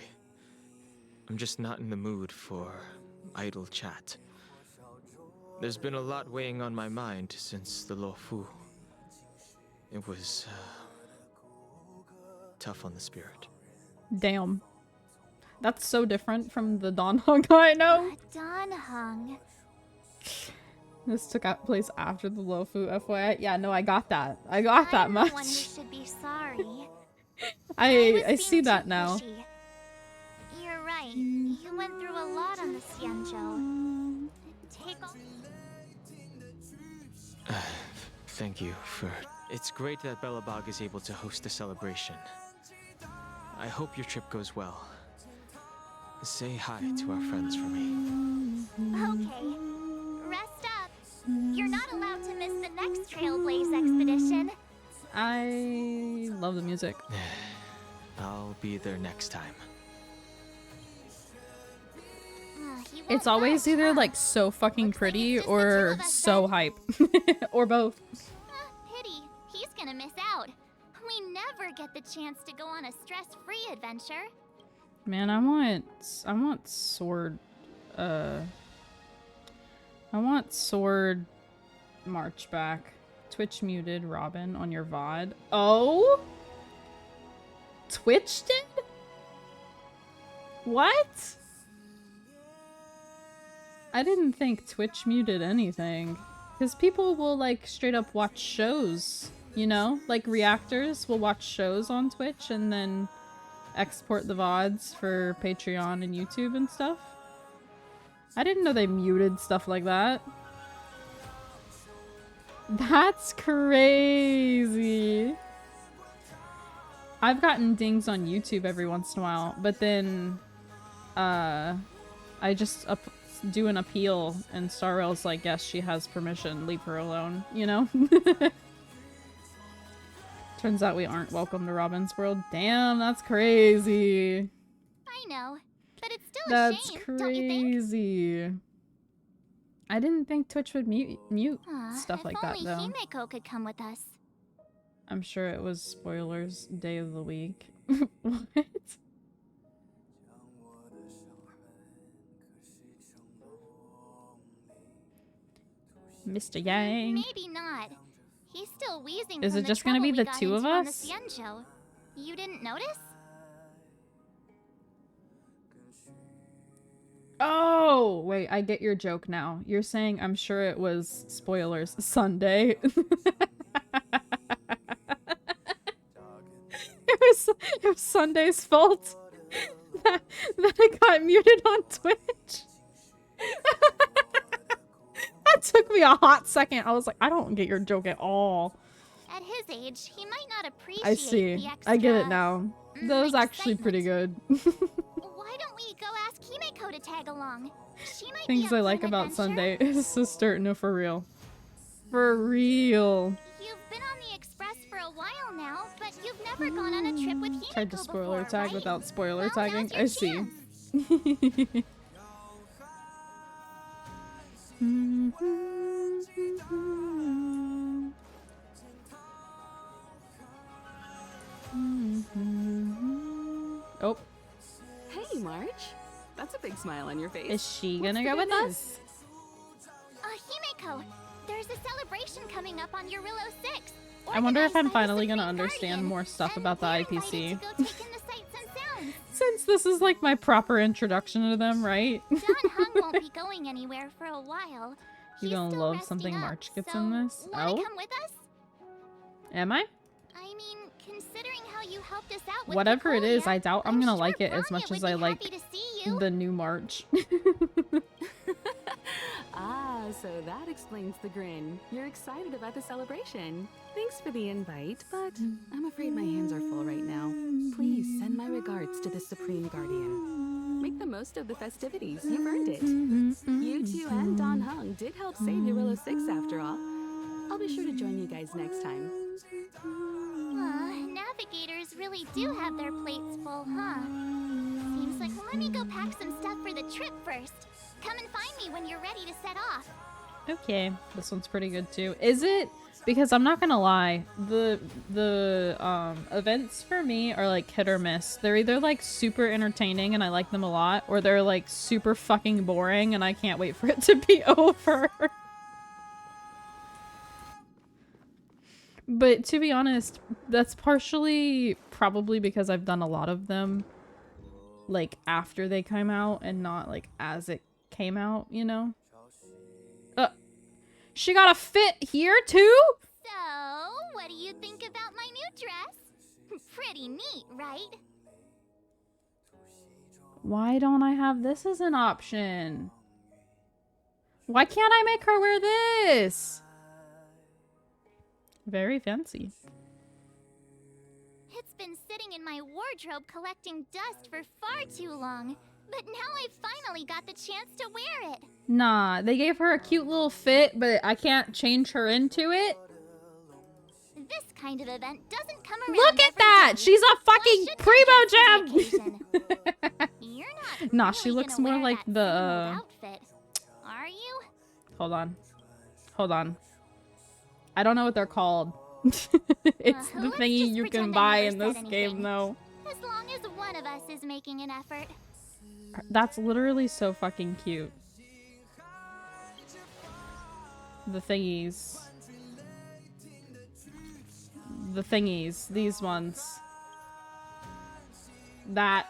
I'm just not in the mood for idle chat. There's been a lot weighing on my mind since the Luofu. It was tough on the spirit. Damn. That's so different from the Dawn Hung I know. Dawn Hung. This took place after the Luofu, FYI. Yeah, no, I got that. I got that much. I'm the one who should be sorry. I see that now. Pushy. You're right. You went through a lot on the Xianzhou. Take all. Thank you for... It's great that Belobog is able to host a celebration. I hope your trip goes well. Say hi to our friends for me. Okay. Rest up. You're not allowed to miss the next Trailblaze expedition. I love the music. I'll be there next time. He won't It's always budge, either huh? like so fucking Looks like pretty it's just the two or of us so then. hype. Or both. Pity. He's gonna miss out. We never get the chance to go on a stress-free adventure. Man, I want sword I want sword march back. Twitch muted Robin on your VOD. Oh? Twitch did? What? I didn't think Twitch muted anything. Because people will like straight up watch shows, you know? Like reactors will watch shows on Twitch and then export the VODs for Patreon and YouTube and stuff. I didn't know they muted stuff like that. That's crazy. I've gotten dings on YouTube every once in a while, but then I just do an appeal and Star Rail's like, yes, she has permission, leave her alone, you know? Turns out we aren't welcome to Robin's world. Damn, that's crazy. I know, but it's still a That's shame, don't you think? crazy. I didn't think Twitch would mute stuff like that, If though. only Himeko could come with us. I'm sure it was spoilers day of the week. What? Mr. Yang. Maybe not. He's still wheezing Is from it the just gonna be trouble we the got two of into on the us? Xianzhou. You didn't notice? Oh, wait, I get your joke now. You're saying I'm sure it was spoilers Sunday. It was Sunday's fault that I got muted on Twitch. That took me a hot second. I was like, I don't get your joke at all. At his age, he might not appreciate I see. the extra, I get it now. That was actually pretty good. Why don't we go ask Himeko to tag along? She might be Things up I for like an about adventure. Sunday is sister. No, for real. For real. You've been on the Express for a while now, but you've never gone on a trip with Himeko Tried to spoiler before, tag right? without spoiler Well, tagging. now's your I see. chance. Oh, Hey, March. That's a big smile on your face. is she What's gonna the go good with news? us? Himeko, there's a celebration coming up on Eurillo 6. I wonder if I'm organized by the finally gonna Supreme understand Guardian, more stuff and about the we're IPC. invited to go take in the sights and sounds. Since this is like my proper introduction to them, right? John Hung won't be going anywhere for a while. You're He's gonna still love resting something up, March gets so in this. wanna Oh, come with us? am I? I mean, considering how you helped us out with Whatever it is, Picolia, I doubt I'm gonna sure like it as Bronya much would as be I happy like to see you. the new March. Ah, so that explains the grin. You're excited about the celebration. Thanks for the invite, but I'm afraid my hands are full right now. Please send my regards to the Supreme Guardian. Make the most of the festivities. You've earned it. You two and Don Hung did help save Eurilo 6 after all. I'll be sure to join you guys next time. Navigators really do have their plates full, huh? Seems like let me go pack some stuff for the trip first. Come and find me when you're ready to set off. Okay, this one's pretty good too. Is it? Because I'm not gonna lie, the events for me are like hit or miss. They're either like super entertaining and I like them a lot, or they're like super fucking boring and I can't wait for it to be over. But to be honest, that's partially probably because I've done a lot of them like after they came out and not like as it came out, you know? She got a fit here too? So, what do you think about my new dress? Pretty neat, right? Why don't I have this as an option? Why can't I make her wear this? Very fancy. It's been sitting in my wardrobe collecting dust for far too long, but now I finally got the chance to wear it. Nah, they gave her a cute little fit, but I can't change her into it. This kind of event doesn't come around. Look at every that! day. She's a fucking Why primo shouldn't I dress for the gem! occasion? You're not Nah, really she looks gonna more wear like that the, same old outfit, are you? Hold on. Hold on. I don't know what they're called. It's the Let's thingy just you can pretend I buy never in this said game, anything. though. As long as one of us is making an effort. That's literally so fucking cute. The thingies. The thingies. These ones. That.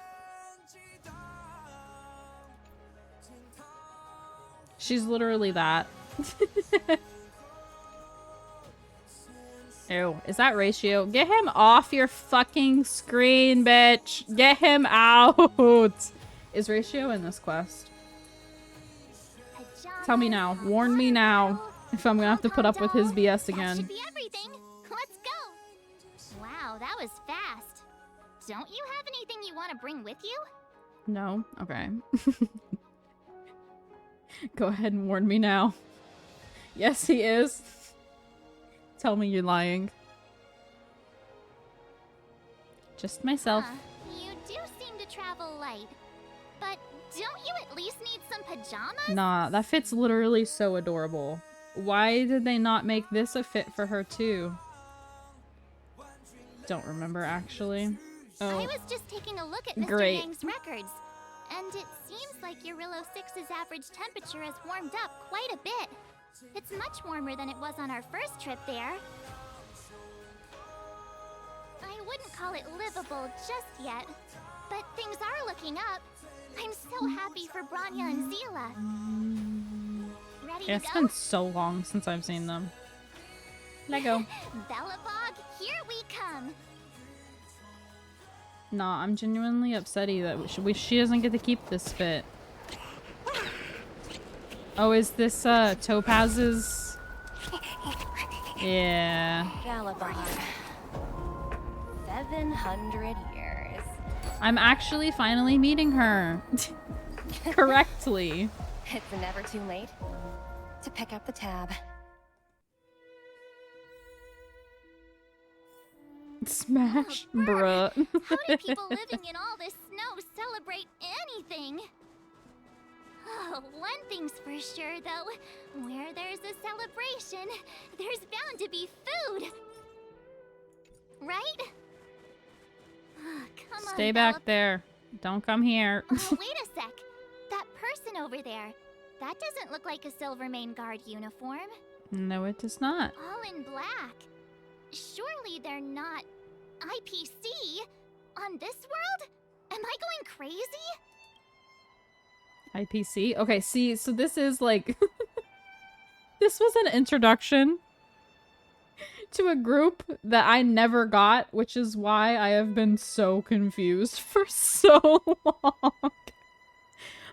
She's literally that. Ew, is that Ratio? Get him off your fucking screen, bitch! Get him out! Is Ratio in this quest? Tell me now. Warn me now if I'm gonna have to put up with his BS That again. should be everything. Let's go. Wow, that was fast. Don't you have anything you want to bring with you? No? Okay. Go ahead and warn me now. Yes, he is. Tell me you're lying. Just myself. You do seem to travel light. But don't you at least need some pajamas? Nah, that fit's literally so adorable. Why did they not make this a fit for her too? Don't remember actually. I Oh, was just taking a look at Mr. Great. Yang's records. And it seems like Eurilo 6's average temperature has warmed up quite a bit. It's much warmer than it was on our first trip there. I wouldn't call it livable just yet, but things are looking up. I'm so happy for Bronya and Zila. Ready yeah, to it's go? been so long since I've seen them. Let go. Bellabog, here we come. Nah, I'm genuinely upsetty that she doesn't get to keep this fit. Oh, is this Topaz's? Yeah. Bellabog. 700 years. I'm actually finally meeting her. Correctly. It's never too late to pick up the tab. Smash, Oh, bruh. How do people living in all this snow celebrate anything? Oh, one thing's for sure, though. Where there's a celebration, there's bound to be food. Right? Oh, come on, Stay back Bella. there. Don't come here. Oh, wait a sec. That person over there. That doesn't look like a Silvermane Guard uniform. No, it does not. All in black. Surely they're not IPC on this world? Am I going crazy? IPC? Okay, see, so this is like... This was an introduction to a group that I never got, which is why I have been so confused for so long.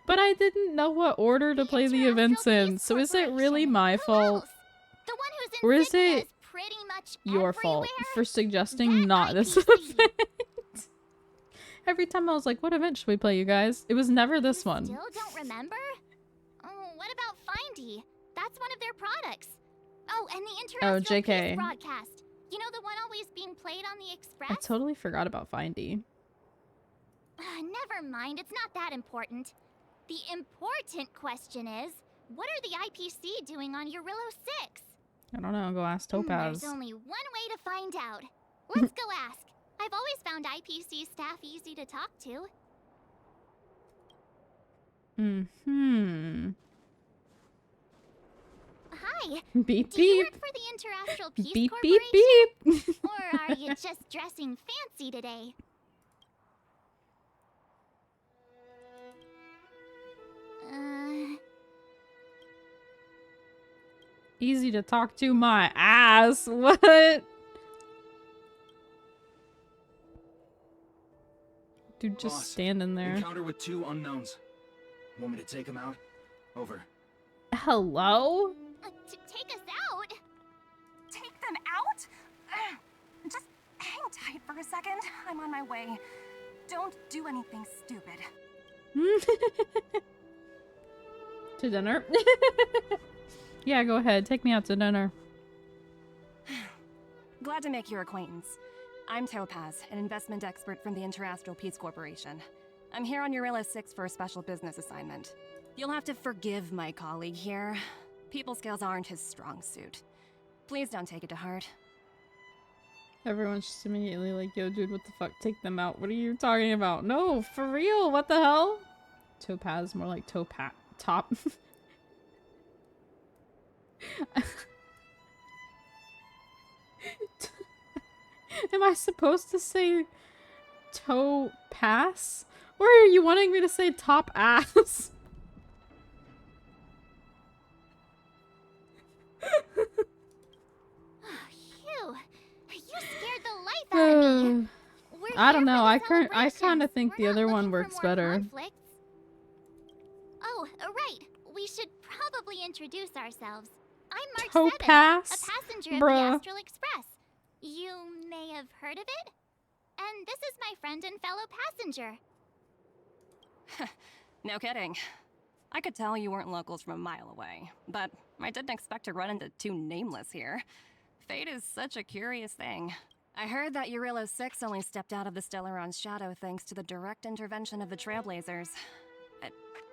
But I didn't know what order to play the events in, so is it really my fault? The one who's Or is insignia it is pretty much your fault everywhere? for suggesting That not this IPC. event? Every time I was like, what event should we play, you guys? It was never this You one. Still don't remember? Oh, what about Findy? That's one of their products. Oh, and the Interastral JK. Peace broadcast. You know the one always being played on the Express? I totally forgot about Findy. Never mind, it's not that important. The important question is, what are the IPC doing on Eurillo 6? I don't know, go ask Topaz. There's only one way to find out. Let's go ask. I've always found IPC staff easy to talk to. Mm-hmm. Hi. Beep, Do you beep. work for the Interastral Peace Beep, Corporation? beep, beep. Or are you just dressing fancy today? Easy to talk to, my ass. What? Dude, just Boss, standing there. Encounter with 2 unknowns. Want me to take them out? Over. Hello? To take us out? Take them out? Just hang tight for a second. I'm on my way. Don't do anything stupid. To dinner? Yeah, go ahead. Take me out to dinner. Glad to make your acquaintance. I'm Topaz, an investment expert from the Interastral Peace Corporation. I'm here on Eurillo 6 for a special business assignment. You'll have to forgive my colleague here. People skills aren't his strong suit. Please don't take it to heart. Everyone's just immediately like, yo, dude, what the fuck? Take them out. What are you talking about? No, for real. What the hell? Topaz, more like top. Am I supposed to say toe pass? Or are you wanting me to say top ass? Phew. You scared the life out of me. We're I don't here know. for I the kind of celebrations. think the We're other not one looking for works more better. conflicts. Oh, right. We should probably introduce ourselves. I'm March 7, a Topaz? passenger of Bruh. the Astral Express. You may have heard of it? And this is my friend and fellow passenger. No kidding. I could tell you weren't locals from a mile away, but I didn't expect to run into 2 nameless here. Fate is such a curious thing. I heard that Eurillo 6 only stepped out of the Stellaron's shadow thanks to the direct intervention of the Trailblazers.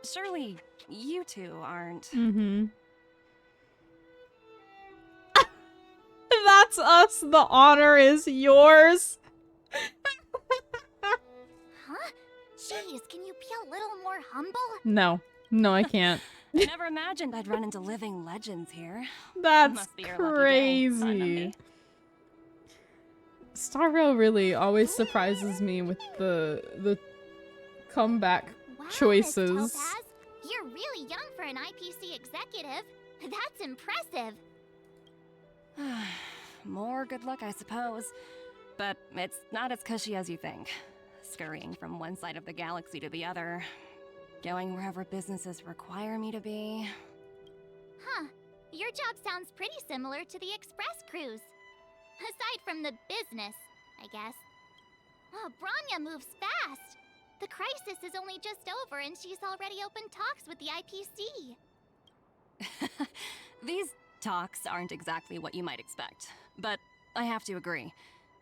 Surely you two aren't... Mm-hmm. That's us. The honor is yours. Huh? Jeez, can you be a little more humble? No. No, I can't. I never imagined I'd run into living legends here. That's Must be your lucky day, son of crazy. me. Star Rail really always surprises me with the comeback Wow, choices. Miss Topaz, you're really young for an IPC executive. That's impressive. More good luck, I suppose. But it's not as cushy as you think. Scurrying from one side of the galaxy to the other. Going wherever businesses require me to be. Huh. Your job sounds pretty similar to the Express cruise. Aside from the business, I guess. Oh, Branya moves fast. The crisis is only just over and she's already opened talks with the IPC. These talks aren't exactly what you might expect. But I have to agree.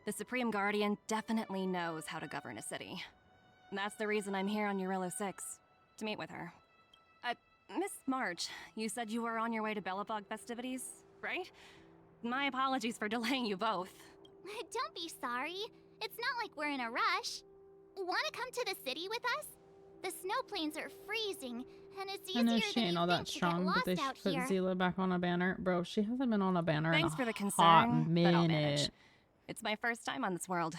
The Supreme Guardian definitely knows how to govern a city. That's the reason I'm here on Eurillo 6. To meet with her. Miss March, you said you were on your way to Belobog festivities, right? My apologies for delaying you both. Don't be sorry. It's not like we're in a rush. Want to come to the city with us? The snow plains are freezing, and it's I know easier she than ain't you all think that to get strong, but they lost should out put here. Zila back on a banner. Bro, she hasn't been on a banner Thanks in for a the hot concern, but I'll manage. minute. It's my first time on this world.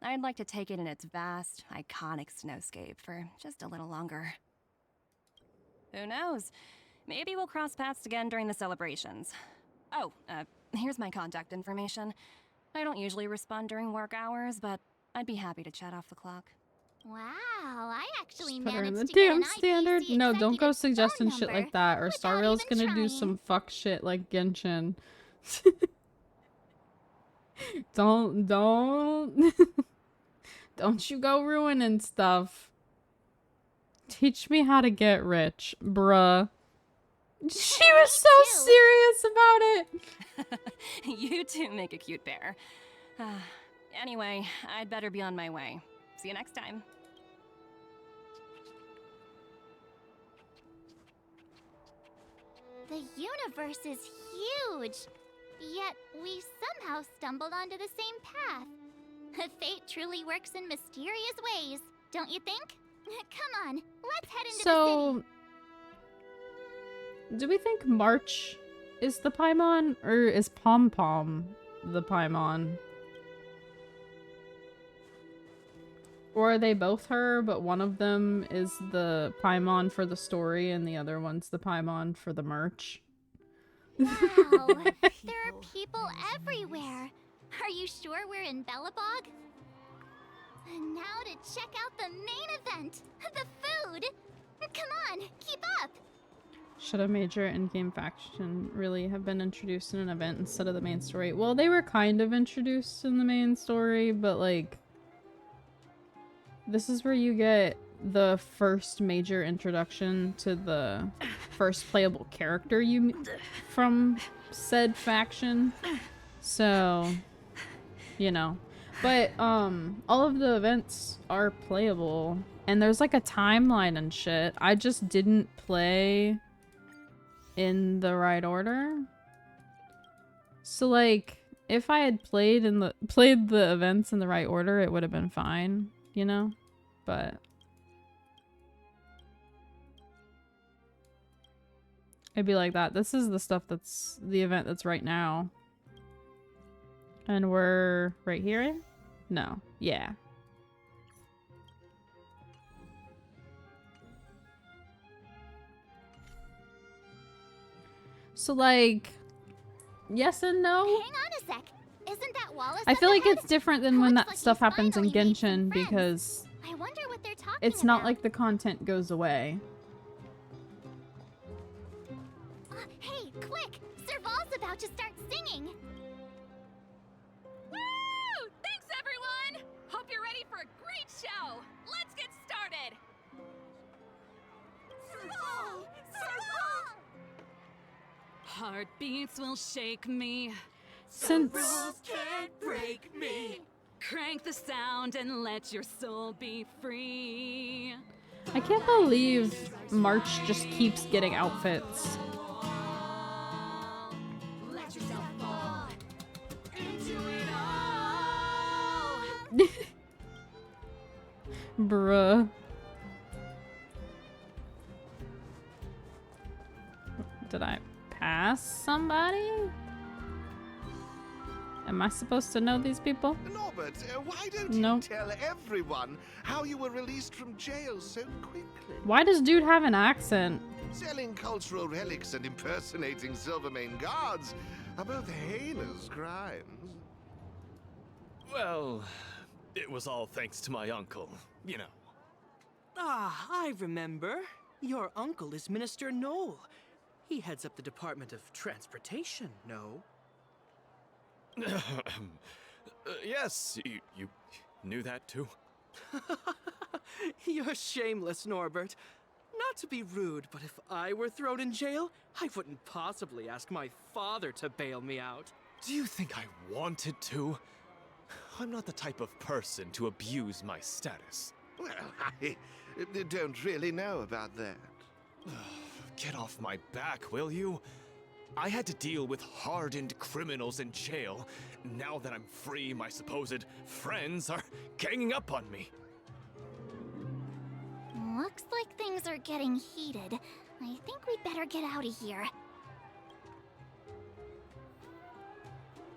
I'd like to take it in its vast, iconic snowscape for just a little longer. Who knows? Maybe we'll cross paths again during the celebrations. Oh, here's my contact information. I don't usually respond during work hours, but I'd be happy to chat off the clock. Wow, I actually Put her in managed the to get damn an standard. IPC No, don't go executive's suggesting phone shit number like that, or Star without Rail's even gonna do trying. some fuck shit like Genshin. don't don't you go ruining stuff. Teach me how to get rich, bruh. She was so serious about it. You two make a cute pair. Anyway, I'd better be on my way. See you next time. The universe is huge, yet we somehow stumbled onto the same path. Fate truly works in mysterious ways, don't you think? Come on, let's head into the city. Do we think March is the Paimon, or is Pom Pom the Paimon? Or are they both her, but one of them is the Paimon for the story and the other one's the Paimon for the merch? Wow, there are people everywhere. Are you sure we're in Bellabog? And now to check out the main event, the food. Come on, keep up. Should a major in-game faction really have been introduced in an event instead of the main story? Well, they were kind of introduced in the main story, but like, this is where you get the first major introduction to the first playable character from said faction. So, you know. But all of the events are playable, and there's like a timeline and shit. I just didn't play in the right order. So like, if I had played the events in the right order, it would have been fine, you know? But it'd be like that. This is the stuff that's the event that's right now. And we're right here? No. Yeah. So like, yes and no? Hang on a sec. Isn't that Wallace? I feel like ahead? it's different than when Looks that like stuff he's happens in finally made some Genshin friends. because I wonder what they're talking it's not about. like the content goes away. Hey, quick! Serval's about to start singing. Woo! Thanks, everyone! Hope you're ready for a great show. Let's get started. Serval! Serval! Heartbeats will shake me. Since Can't break me. Crank the sound and let your soul be free. I can't believe March just keeps getting outfits. Let yourself fall into it all. Bruh. Did I pass somebody? Am I supposed to know these people? Norbert, why don't Nope. you tell everyone how you were released from jail so quickly? Why does dude have an accent? Selling cultural relics and impersonating Silvermane guards are both heinous crimes. Well, it was all thanks to my uncle, you know. Ah, I remember. Your uncle is Minister Knoll. He heads up the Department of Transportation, no? Yes, you knew that too? You're shameless, Norbert. Not to be rude, but if I were thrown in jail, I wouldn't possibly ask my father to bail me out. Do you think I wanted to? I'm not the type of person to abuse my status. Well, I don't really know about that. Get off my back, will you? I had to deal with hardened criminals in jail. Now that I'm free, my supposed friends are ganging up on me. Looks like things are getting heated. I think we'd better get out of here.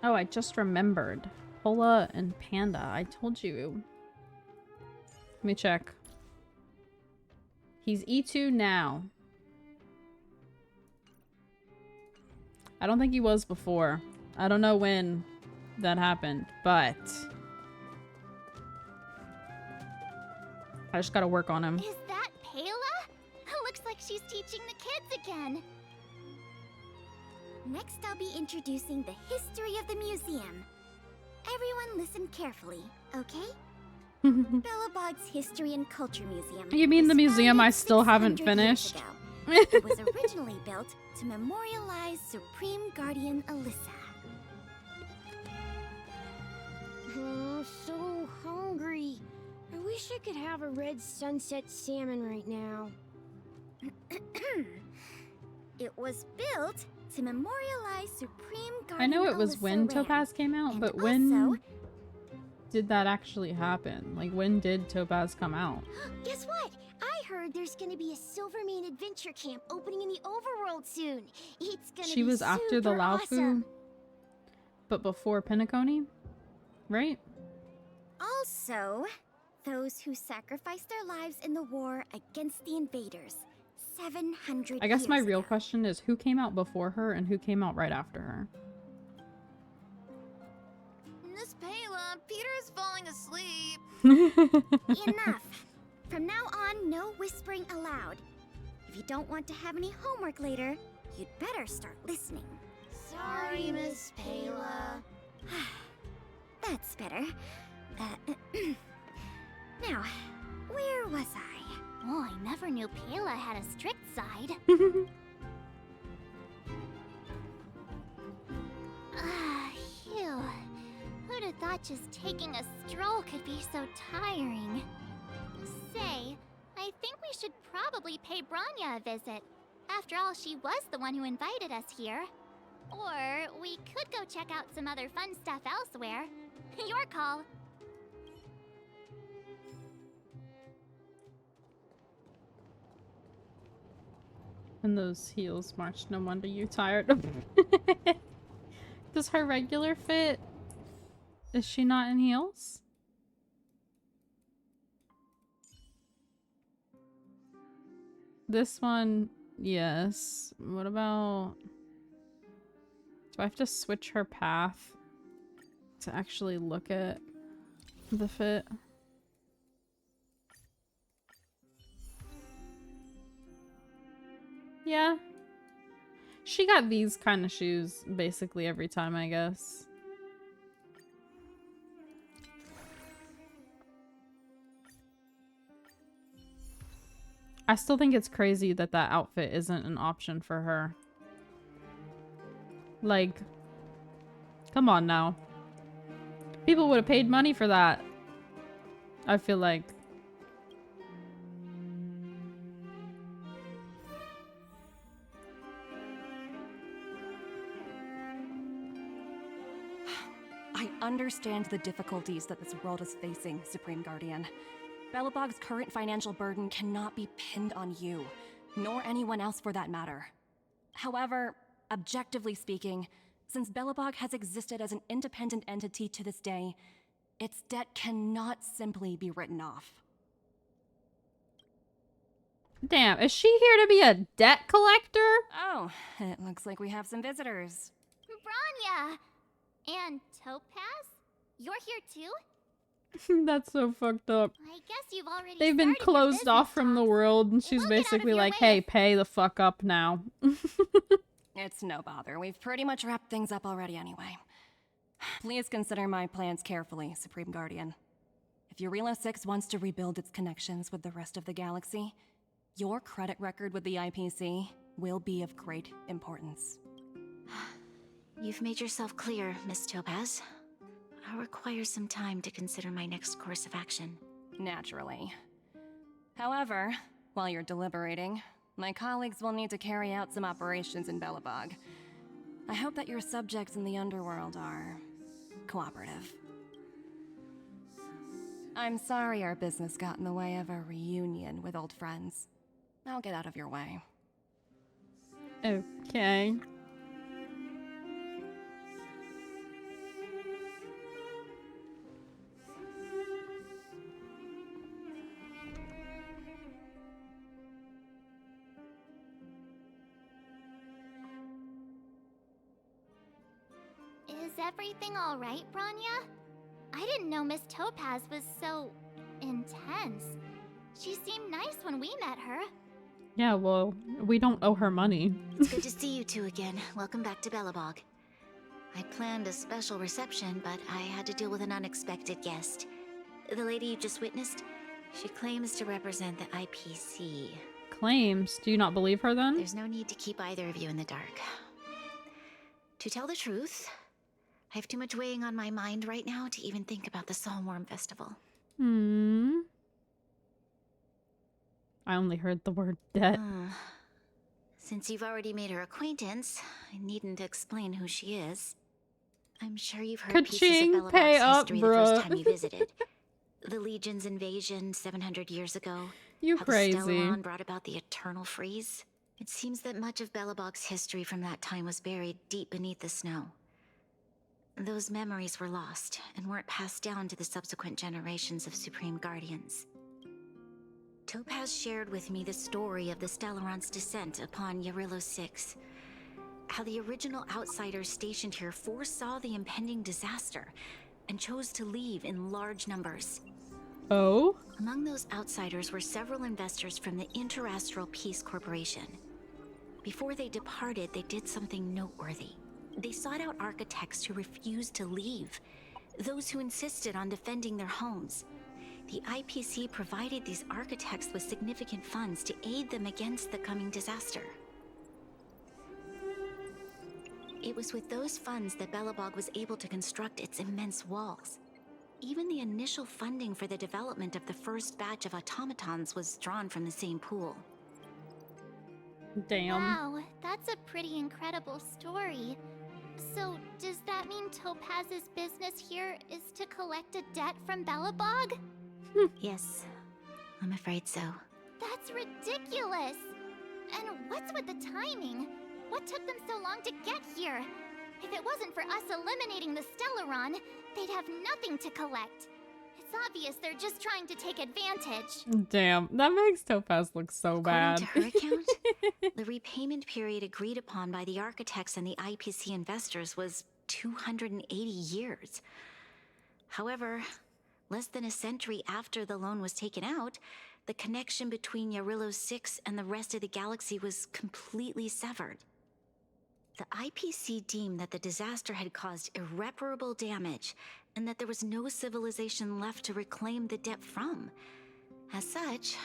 Oh, I just remembered. Pola and Panda. I told you. Let me check. He's E2 now. I don't think he was before. I don't know when that happened, but I just gotta work on him. Is that Pela? Looks like she's teaching the kids again. Next, I'll be introducing the history of the museum. Everyone listen carefully, okay? Bellabog's History and Culture Museum. You mean the museum I still haven't finished? It was originally built to memorialize Supreme Guardian Alyssa. I'm so hungry. I wish I could have a red sunset salmon right now. It was built to memorialize Supreme Guardian I know it was Alyssa when Ram. Topaz came out, And but also, when did that actually happen? Like, when did Topaz come out? Guess what? I heard there's gonna be a Silvermane adventure camp opening in the overworld soon. It's gonna She be was after the super Lao awesome. Fu, but before Penacony, right? Also, those who sacrificed their lives in the war against the invaders 700 I guess my years real ago. question is who came out before her and who came out right after her? Miss Pela, Peter's falling asleep. Enough. From now on, no whispering aloud. If you don't want to have any homework later, you'd better start listening. Sorry, Miss Pela. That's better. Now, where was I? Oh, I never knew Pela had a strict side. Phew. Who'd have thought just taking a stroll could be so tiring? Say, I think we should probably pay Branya a visit. After all, she was the one who invited us here. Or we could go check out some other fun stuff elsewhere. Your call. And those heels march. No wonder you're tired. Does her regular fit? Is she not in heels? This one, yes. What about... Do I have to switch her path to actually look at the fit? Yeah. She got these kind of shoes basically every time, I guess. I still think it's crazy that that outfit isn't an option for her. Like, come on now. People would have paid money for that. I feel like. I understand the difficulties that this world is facing, Supreme Guardian. Belobog's current financial burden cannot be pinned on you, nor anyone else for that matter. However, objectively speaking, since Belobog has existed as an independent entity to this day, its debt cannot simply be written off. Damn, is she here to be a debt collector? Oh, it looks like we have some visitors. Branya! And Topaz? You're here too? That's so fucked up. I guess you've already They've been started your closed off from the world, and she's We'll get out of basically your like, way hey, pay the fuck up now. It's no bother. We've pretty much wrapped things up already anyway. Please consider my plans carefully, Supreme Guardian. If Eurela 6 wants to rebuild its connections with the rest of the galaxy, your credit record with the IPC will be of great importance. You've made yourself clear, Miss Topaz. I'll require some time to consider my next course of action. Naturally. However, while you're deliberating, my colleagues will need to carry out some operations in Belobog. I hope that your subjects in the underworld are cooperative. I'm sorry our business got in the way of a reunion with old friends. I'll get out of your way. Okay. everything alright, Branya? I didn't know Miss Topaz was so intense. She seemed nice when we met her. Yeah, well, we don't owe her money. It's good to see you two again. Welcome back to Belobog. I planned a special reception, but I had to deal with an unexpected guest. The lady you just witnessed, she claims to represent the IPC. Claims? Do you not believe her then? There's no need to keep either of you in the dark. To tell the truth, I have too much weighing on my mind right now to even think about the Saltworm Festival. I only heard the word debt. Since you've already made her acquaintance, I needn't explain who she is. I'm sure you've heard pieces of Belobog's history the first time you visited. The Legion's invasion 700 years ago. You how crazy. the Stellaron brought about the Eternal Freeze. It seems that much of Belobog's history from that time was buried deep beneath the snow. Those memories were lost and weren't passed down to the subsequent generations of Supreme Guardians. Topaz shared with me the story of the Stellaron's descent upon Yarillo 6. How the original outsiders stationed here foresaw the impending disaster and chose to leave in large numbers. Oh? Among those outsiders were several investors from the Interastral Peace Corporation. Before they departed, they did something noteworthy. They sought out architects who refused to leave, those who insisted on defending their homes. The IPC provided these architects with significant funds to aid them against the coming disaster. It was with those funds that Belobog was able to construct its immense walls. Even the initial funding for the development of the first batch of automatons was drawn from the same pool. Damn. Wow, that's a pretty incredible story. So, does that mean Topaz's business here is to collect a debt from Belobog? Yes, I'm afraid so. That's ridiculous! And what's with the timing? What took them so long to get here? If it wasn't for us eliminating the Stellaron, they'd have nothing to collect. It's obvious they're just trying to take advantage. Damn, that makes Topaz look so bad. According to her account, the repayment period agreed upon by the architects and the IPC investors was 280 years. However, less than a century after the loan was taken out, the connection between Yarillo 6 and the rest of the galaxy was completely severed. The IPC deemed that the disaster had caused irreparable damage and that there was no civilization left to reclaim the debt from. As such,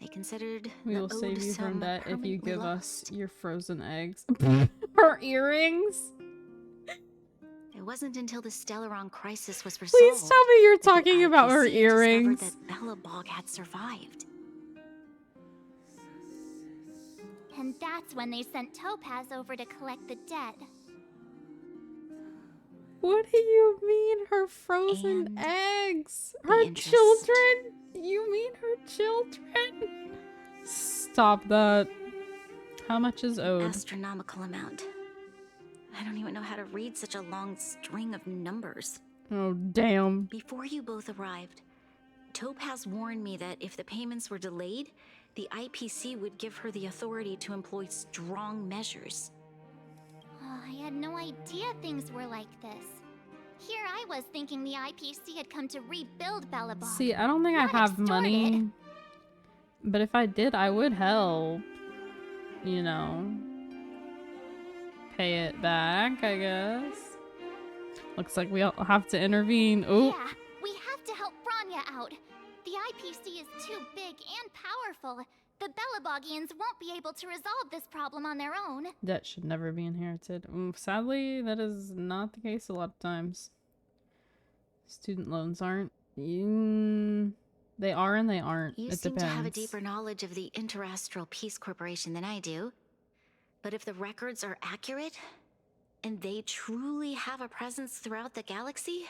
they considered We will the save owed you sum from that if you permanently give lost. us your frozen eggs. Her earrings? It wasn't until the Stellaron crisis was resolved. Please tell me you're that the talking about her IPC earrings. discovered that Belobog had survived. And that's when they sent Topaz over to collect the debt. What do you mean her frozen And eggs? the Her interest. children? You mean her children? Stop that. How much is owed? Astronomical amount. I don't even know how to read such a long string of numbers. Oh, damn. Before you both arrived, Topaz warned me that if the payments were delayed, the IPC would give her the authority to employ strong measures. Oh, I had no idea things were like this. Here I was thinking the IPC had come to rebuild Belobog. See, I don't think I have money. But if I did, I would help. You know. Pay it back, I guess. Looks like we all have to intervene. Oh. Yeah, we have to help Branya out. The IPC is too big and powerful. The Belobogians won't be able to resolve this problem on their own. Debt should never be inherited. Sadly, that is not the case a lot of times. Student loans aren't. They are and they aren't. You It seem depends. to have a deeper knowledge of the Interastral Peace Corporation than I do. But if the records are accurate, and they truly have a presence throughout the galaxy,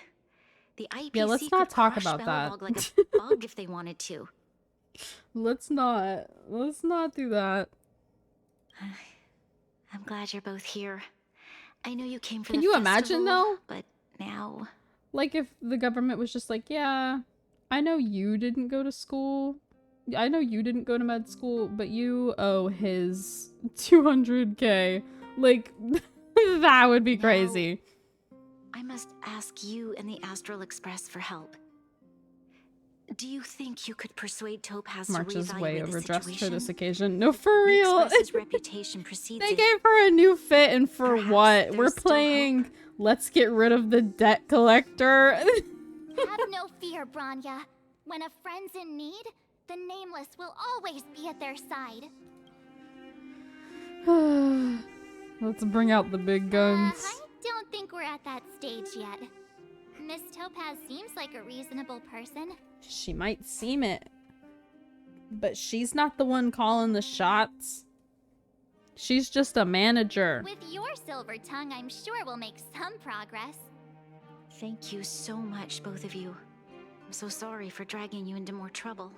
the IPC Yeah, let's could not talk crush about that. Belobog like a bug if they wanted to. Let's not do that. I'm glad you're both here. I know you came for Can the you festival, imagine though? But now, Like if the government was just like, yeah, I know you didn't go to school. I know you didn't go to med school, but you owe his 200K. Like, that would be crazy. I must ask you and the Astral Express for help. Do you think you could persuade Topaz March to is way reevaluate the overdressed for situation? this occasion. No, for The real. Express's reputation precedes They it. gave her a new fit, and for Perhaps what? We're there's still playing Let's Get Rid of the Debt Collector. Have no fear, Branya. When a friend's in need, the Nameless will always be at their side. Let's bring out the big guns. I don't think we're at that stage yet. Miss Topaz seems like a reasonable person. She might seem it, but she's not the one calling the shots. She's just a manager. With your silver tongue, I'm sure we'll make some progress. Thank you so much, both of you. I'm so sorry for dragging you into more trouble.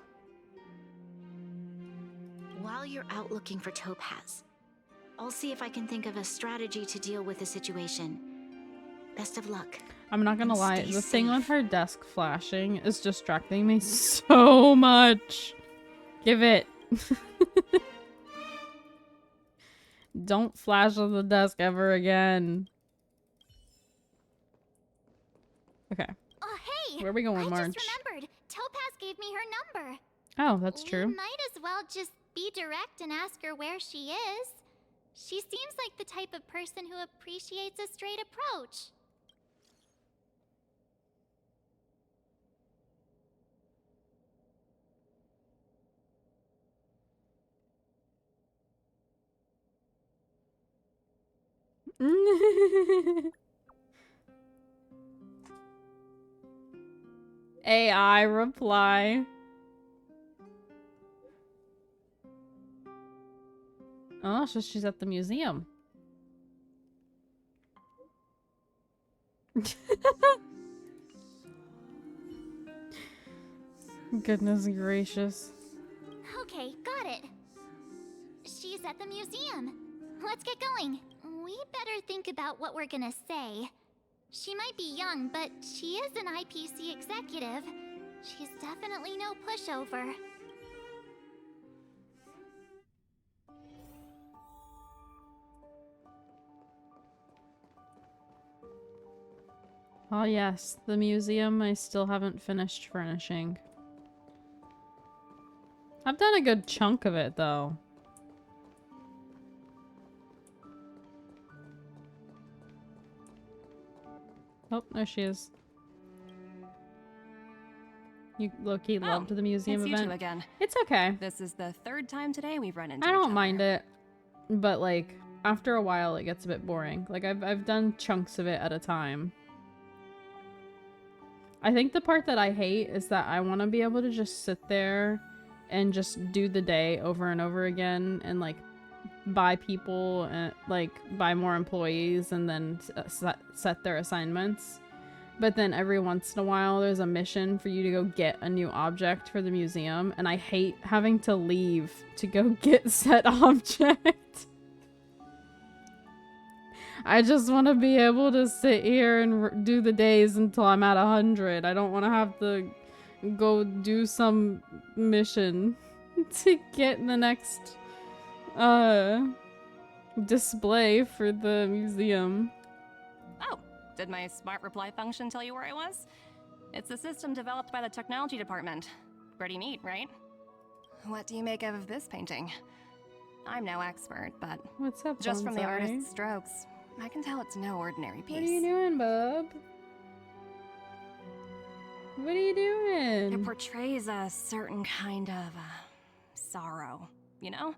While you're out looking for Topaz, I'll see if I can think of a strategy to deal with the situation. Best of luck. I'm not gonna And lie, stay the thing on safe. her desk flashing is distracting me so much. Give it. Don't flash on the desk ever again. Okay. Oh, hey! Where are we going, March? I just remembered. Topaz gave me her number. Oh, that's true. We might as well just be direct and ask her where she is. She seems like the type of person who appreciates a straight approach. AI reply. Oh, so she's at the museum. Goodness gracious. Okay, got it. She's at the museum. Let's get going. We better think about what we're gonna say. She might be young, but she is an IPC executive. She's definitely no pushover. Oh yes, the museum I still haven't finished furnishing. I've done a good chunk of it though. Oh, there she is. You low-key loved the museum it's you event. two again. It's okay. This is the third time today we've run into I each don't other. mind it, but like after a while it gets a bit boring. Like I've done chunks of it at a time. I think the part that I hate is that I want to be able to just sit there and just do the day over and over again and like buy people and like buy more employees and then set their assignments. But then every once in a while there's a mission for you to go get a new object for the museum, and I hate having to leave to go get said object. I just want to be able to sit here and do the days until I'm at 100. I don't want to have to go do some mission to get the next display for the museum. Oh, did my smart reply function tell you where I was? It's a system developed by the technology department. Pretty neat, right? What do you make of this painting? I'm no expert, but what's up, just from the Bonsai? artist's strokes, I can tell it's no ordinary piece. What are you doing, bub? What are you doing? It portrays a certain kind of sorrow, you know?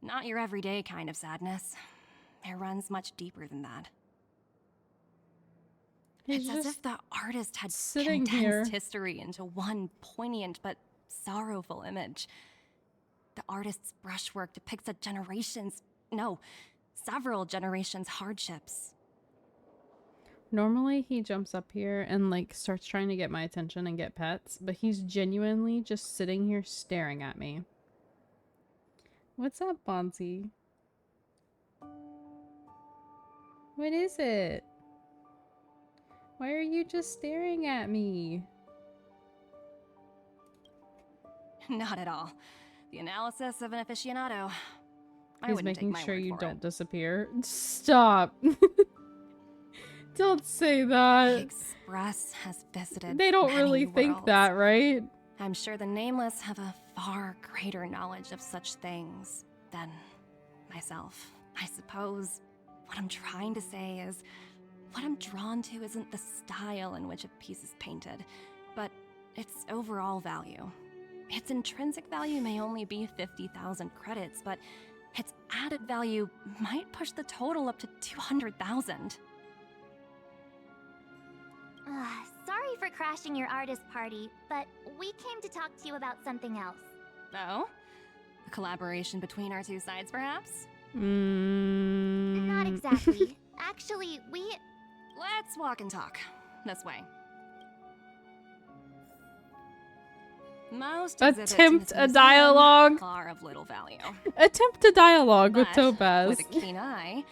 Not your everyday kind of sadness. It runs much deeper than that. He's It's as just if the artist had sitting condensed here. history into one poignant but sorrowful image. The artist's brushwork depicts a several generations' hardships. Normally he jumps up here and like starts trying to get my attention and get pets, but he's genuinely just sitting here staring at me. What's up, Bonzi? What is it? Why are you just staring at me? Not at all. The analysis of an aficionado. I He's wouldn't take making my sure word you for don't it. disappear. Stop. Don't say The that. Express has visited They don't many really think worlds. that, right? I'm sure the Nameless have a far greater knowledge of such things than myself. I suppose what I'm trying to say is, what I'm drawn to isn't the style in which a piece is painted, but its overall value. Its intrinsic value may only be 50,000 credits, but its added value might push the total up to 200,000. Sorry for crashing your artist party, but we came to talk to you about something else. Oh? A collaboration between our two sides, perhaps? Not exactly. Actually, we... Let's walk and talk. This way. Most exhibits in Attempt this a museum dialogue. are of little value. Attempt a dialogue with But Topaz. with a keen eye,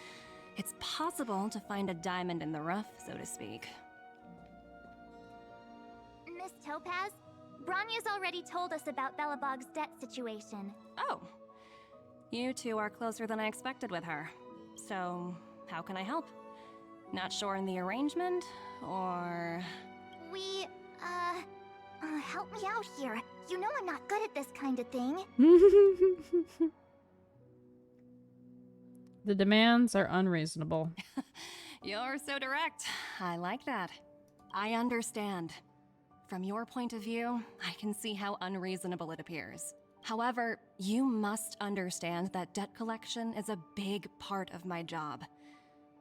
it's possible to find a diamond in the rough, so to speak. Miss Topaz, Bronya's already told us about Belobog's debt situation. Oh. You two are closer than I expected with her. So, how can I help? Not sure in the arrangement, or... We, help me out here. You know I'm not good at this kind of thing. The demands are unreasonable. You're so direct. I like that. I understand. From your point of view, I can see how unreasonable it appears. However, you must understand that debt collection is a big part of my job.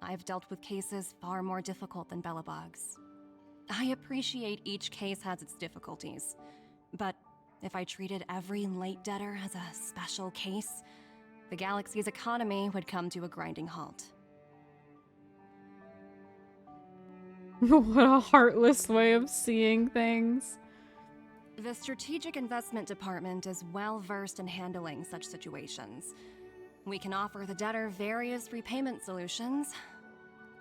I've dealt with cases far more difficult than Belobog's. I appreciate each case has its difficulties, but if I treated every late debtor as a special case, the galaxy's economy would come to a grinding halt. What a heartless way of seeing things. The Strategic Investment Department is well versed in handling such situations. We can offer the debtor various repayment solutions,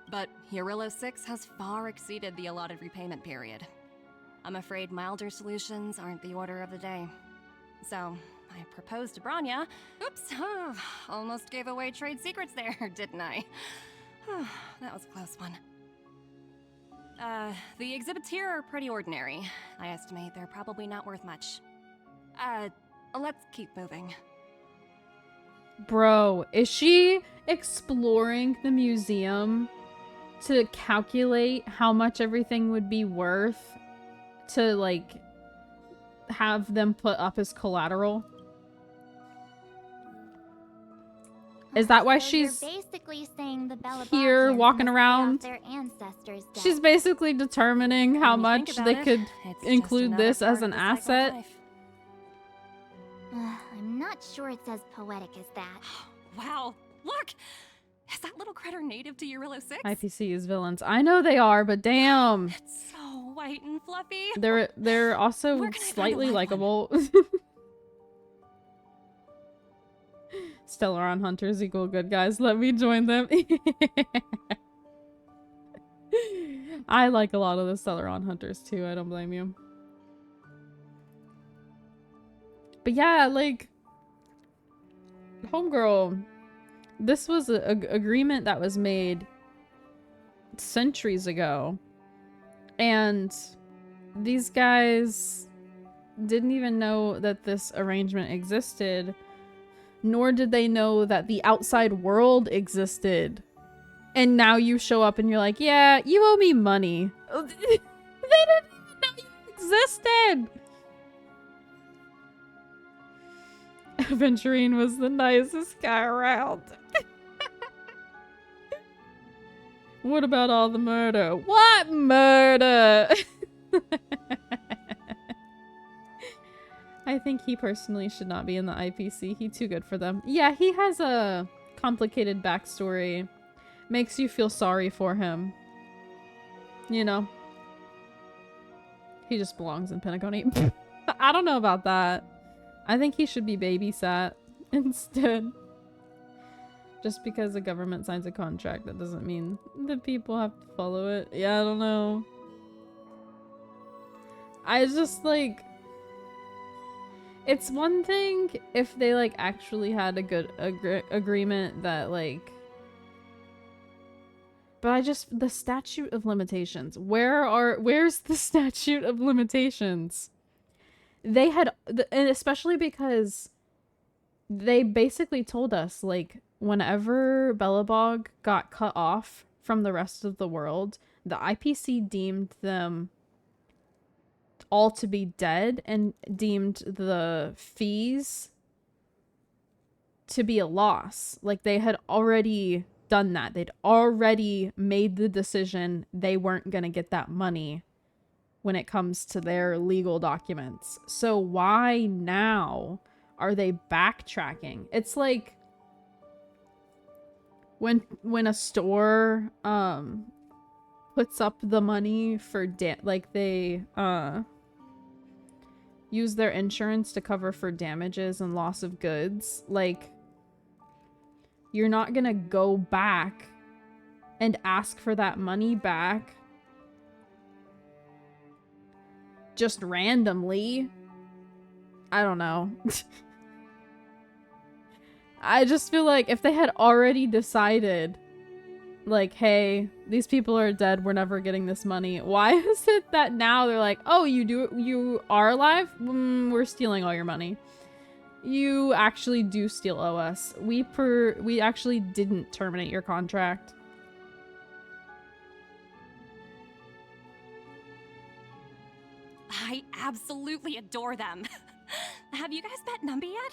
but Eurillo 6 has far exceeded the allotted repayment period. I'm afraid milder solutions aren't the order of the day. So, I proposed to Bronya. Oops, almost gave away trade secrets there, didn't I? That was a close one. The exhibits here are pretty ordinary. I estimate they're probably not worth much. Let's keep moving. Bro, is she exploring the museum to calculate how much everything would be worth to, like, have them put up as collateral? Is that why she's You're basically saying the here Belobogians walking must pay around? off their ancestors' debt. She's basically determining how When you think much about they it, could it's just include another this part as of an the cycle of asset. life. I'm not sure it's as poetic as that. Wow, look! Is that little critter native to Eurillo 6? IPC is villains. I know they are, but damn. It's so white and fluffy. They're also Where can I find a slightly live likable. Stellaron hunters equal good guys. Let me join them. I like a lot of the Stellaron hunters too. I don't blame you. But yeah, like, homegirl, this was an agreement that was made centuries ago. And these guys didn't even know that this arrangement existed, nor did they know that the outside world existed. And now you show up and you're like, yeah, you owe me money. They didn't even know you existed! Aventurine was the nicest guy around. What about all the murder? What murder? I think he personally should not be in the IPC. He's too good for them. Yeah, he has a complicated backstory. Makes you feel sorry for him. You know? He just belongs in Pentaconi. I don't know about that. I think he should be babysat instead. Just because the government signs a contract, that doesn't mean the people have to follow it. Yeah, I don't know. I just, like... It's one thing if they, like, actually had a good agreement that, like... But the statute of limitations. Where's the statute of limitations? They had, and especially because they basically told us, like, whenever Belobog got cut off from the rest of the world, the IPC deemed them all to be dead and deemed the fees to be a loss. Like, they had already done that. They'd already made the decision they weren't going to get that money when it comes to their legal documents. So why now are they backtracking? It's like when a store puts up the money for like they use their insurance to cover for damages and loss of goods. Like, you're not gonna go back and ask for that money back just randomly. I don't know. I just feel like if they had already decided, like, hey, these people are dead, we're never getting this money, why is it that now they're like, oh, you are alive? We're stealing all your money. You actually do still owe us. We actually didn't terminate your contract. I absolutely adore them. Have you guys met Numby yet?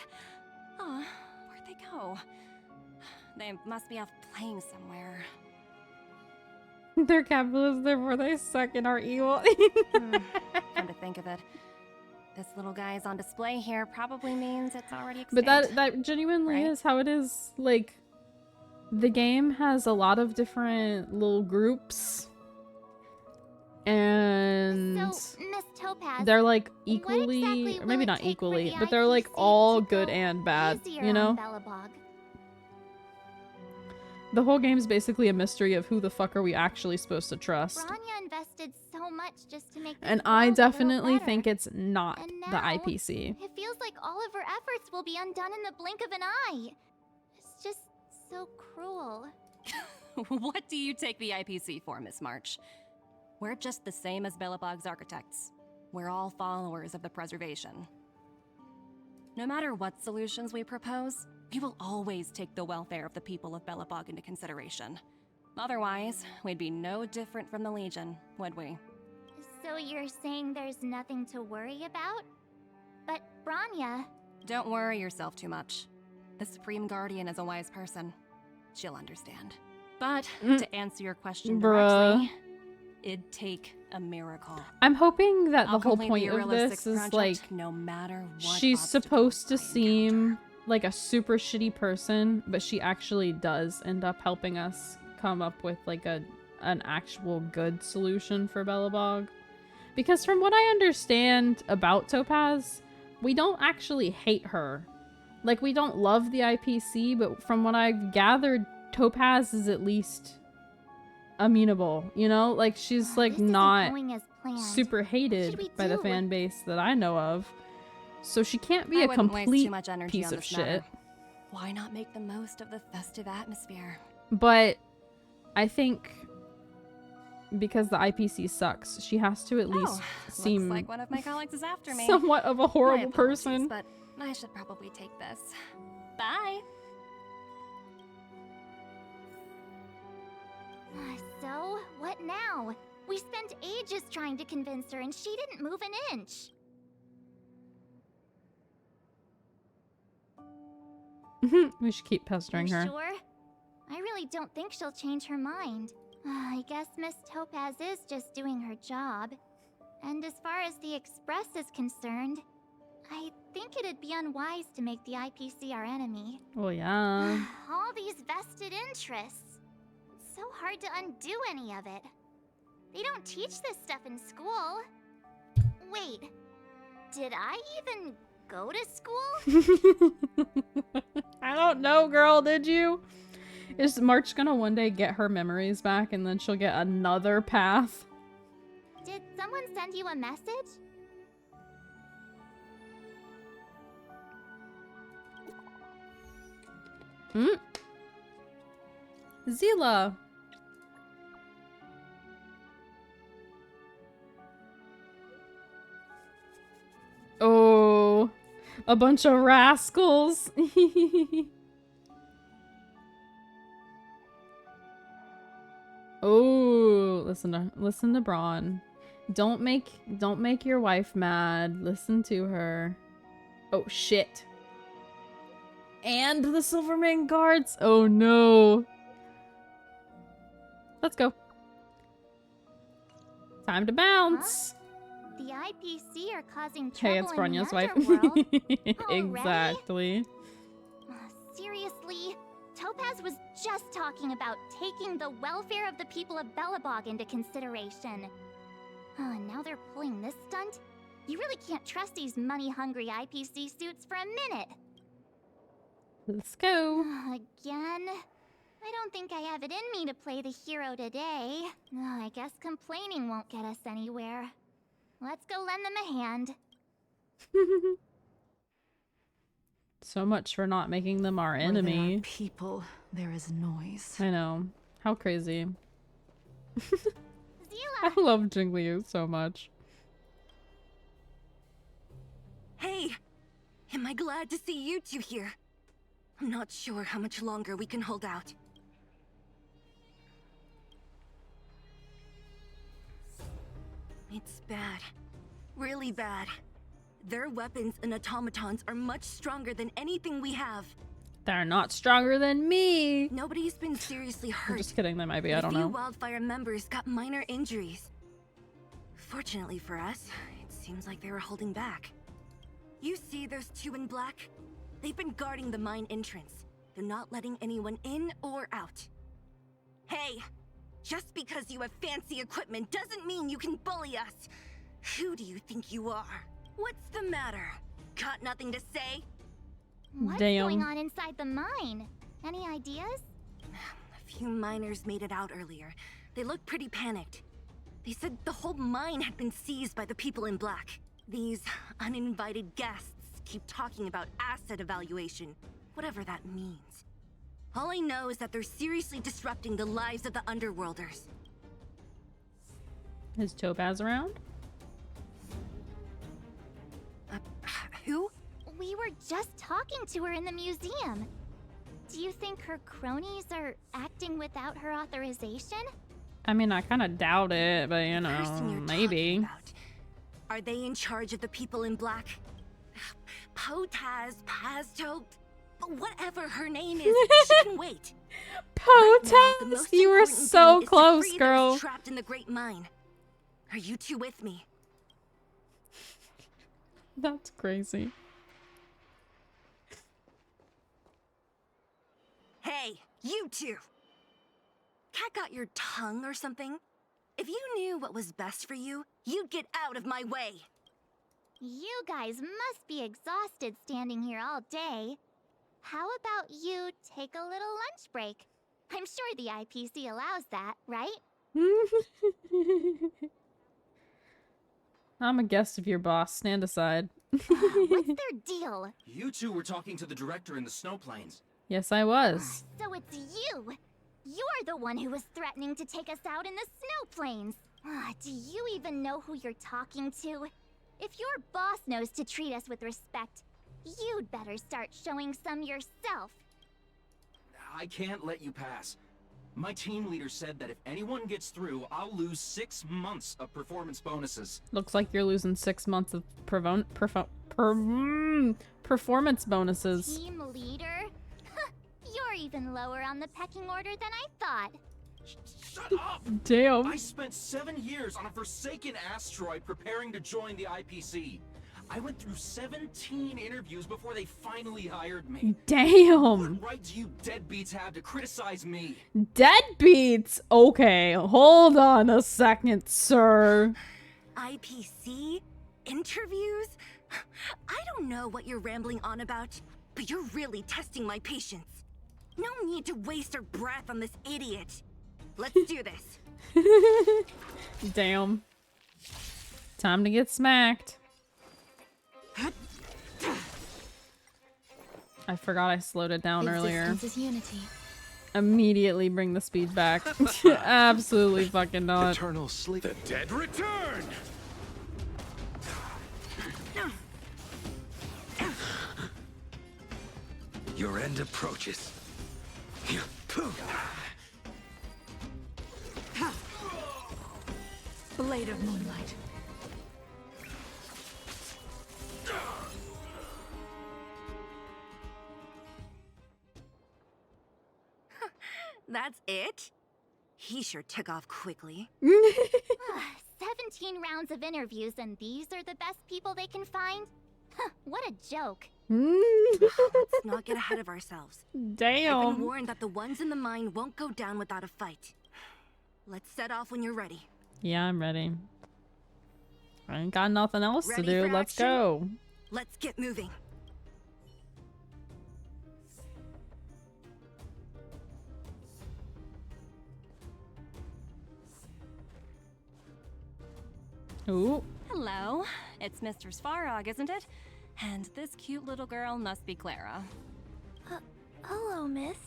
Oh, where'd they go? They must be off playing somewhere. They're capitalists, therefore they suck and are evil. Come to think of it, this little guy is on display here probably means it's already But extinct. that genuinely right? is how it is. Like, the game has a lot of different little groups. And So, Miss Topaz, they're like what equally, exactly or maybe will not it take for equally, the but they're like IPC all to good go and bad, easier you know? on Belobog? The whole game's basically a mystery of who the fuck are we actually supposed to trust. Branya invested so much just to make this And I world a little definitely better. think it's not And the now, IPC. It feels like all of her efforts will be undone in the blink of an eye. It's just so cruel. What do you take the IPC for, Miss March? We're just the same as Belobog's architects. We're all followers of the preservation. No matter what solutions we propose, we will always take the welfare of the people of Belobog into consideration. Otherwise, we'd be no different from the Legion, would we? So you're saying there's nothing to worry about? But Branya... Don't worry yourself too much. The Supreme Guardian is a wise person. She'll understand. But, to answer your question directly, it'd take a miracle. I'm hoping that I'll the whole complete point the of Arilla this 6 is project like, no matter what she's supposed to seem like a super shitty person, but she actually does end up helping us come up with like an actual good solution for Belobog. Because from what I understand about Topaz, we don't actually hate her. Like, we don't love the IPC, but from what I've gathered, Topaz is at least amenable, you know? Like, she's like not super hated by the fan base that I know of. So she can't be I a wouldn't waste complete too much energy piece on of this shit. matter. Why not make the most of the festive atmosphere? But I think because the IPC sucks, she has to at least seem Looks like one of my colleagues is after me. somewhat of a horrible My apologies, person. But I should probably take this. Bye. So, what now? We spent ages trying to convince her and she didn't move an inch. We should keep pestering her. Sure? I really don't think she'll change her mind. I guess Miss Topaz is just doing her job. And as far as the Express is concerned, I think it'd be unwise to make the IPC our enemy. Oh yeah. All these vested interests. It's so hard to undo any of it. They don't teach this stuff in school. Wait, did I even go to school? I don't know, girl, did you? Is March gonna one day get her memories back and then she'll get another path? Did someone send you a message? Zila. A bunch of rascals. Oh, listen to Braun. Don't make your wife mad. Listen to her. Oh shit. And the Silvermane guards. Oh no. Let's go. Time to bounce. Huh? The IPC are causing trouble Hey, it's in the Bronya's wife. underworld. Exactly. Seriously? Topaz was just talking about taking the welfare of the people of Belobog into consideration. Now they're pulling this stunt? You really can't trust these money-hungry IPC suits for a minute. Let's go. Again? I don't think I have it in me to play the hero today. I guess complaining won't get us anywhere. Let's go lend them a hand. So much for not making them our enemy. Where there are people, there is noise. I know. How crazy. I love Jingliu so much. Hey! Am I glad to see you two here? I'm not sure how much longer we can hold out. It's bad. Really bad. Their weapons and automatons are much stronger than anything we have. They're not stronger than me. Nobody's been seriously hurt. I'm just kidding, they might be, I don't know. A few Wildfire members got minor injuries. Fortunately for us, it seems like they were holding back. You see those two in black? They've been guarding the mine entrance. They're not letting anyone in or out. Hey! Just because you have fancy equipment doesn't mean you can bully us! Who do you think you are? What's the matter? Got nothing to say? What's going on inside the mine? Any ideas? A few miners made it out earlier. They looked pretty panicked. They said the whole mine had been seized by the people in black. These uninvited guests keep talking about asset evaluation, whatever that means. All I know is that they're seriously disrupting the lives of the Underworlders. Is Topaz around? Who? We were just talking to her in the museum. Do you think her cronies are acting without her authorization? I mean, I kind of doubt it, but you know, maybe. Are they in charge of the people in black? Potaz, Pazto, whatever her name is, she can wait. Potaz, you were so close, girl. Trapped in the Great Mine. Are you two with me? That's crazy. Hey, you two! Cat got your tongue or something? If you knew what was best for you, you'd get out of my way. You guys must be exhausted standing here all day. How about you take a little lunch break? I'm sure the IPC allows that, right? I'm a guest of your boss. Stand aside. What's their deal? You two were talking to the director in the snow plains. Yes, I was. So it's you! You're the one who was threatening to take us out in the snow plains! Do you even know who you're talking to? If your boss knows to treat us with respect, you'd better start showing some yourself. I can't let you pass. My team leader said that if anyone gets through, I'll lose 6 months of performance bonuses. Looks like you're losing 6 months of performance bonuses. Team leader? You're even lower on the pecking order than I thought. Shut up! Damn. I spent 7 years on a forsaken asteroid preparing to join the IPC. I went through 17 interviews before they finally hired me. Damn. What right do you deadbeats have to criticize me? Deadbeats? Okay, hold on a second, sir. IPC? Interviews? I don't know what you're rambling on about, but you're really testing my patience. No need to waste our breath on this idiot. Let's do this. Damn. Time to get smacked. I forgot I slowed it down earlier. Existence is unity. Immediately bring the speed back. Absolutely fucking not. Eternal sleep. The dead return! Your end approaches. Blade of moonlight. That's it? He sure took off quickly. 17 rounds of interviews and these are the best people they can find? What a joke. Let's not get ahead of ourselves. Damn. I've been warned that the ones in the mine won't go down without a fight. Let's set off when you're ready. Yeah, I'm ready. I ain't got nothing else Ready to do. for Let's action? go. Let's get moving. Ooh. Hello, it's Mr. Svarog, isn't it? And this cute little girl must be Clara. Hello, miss.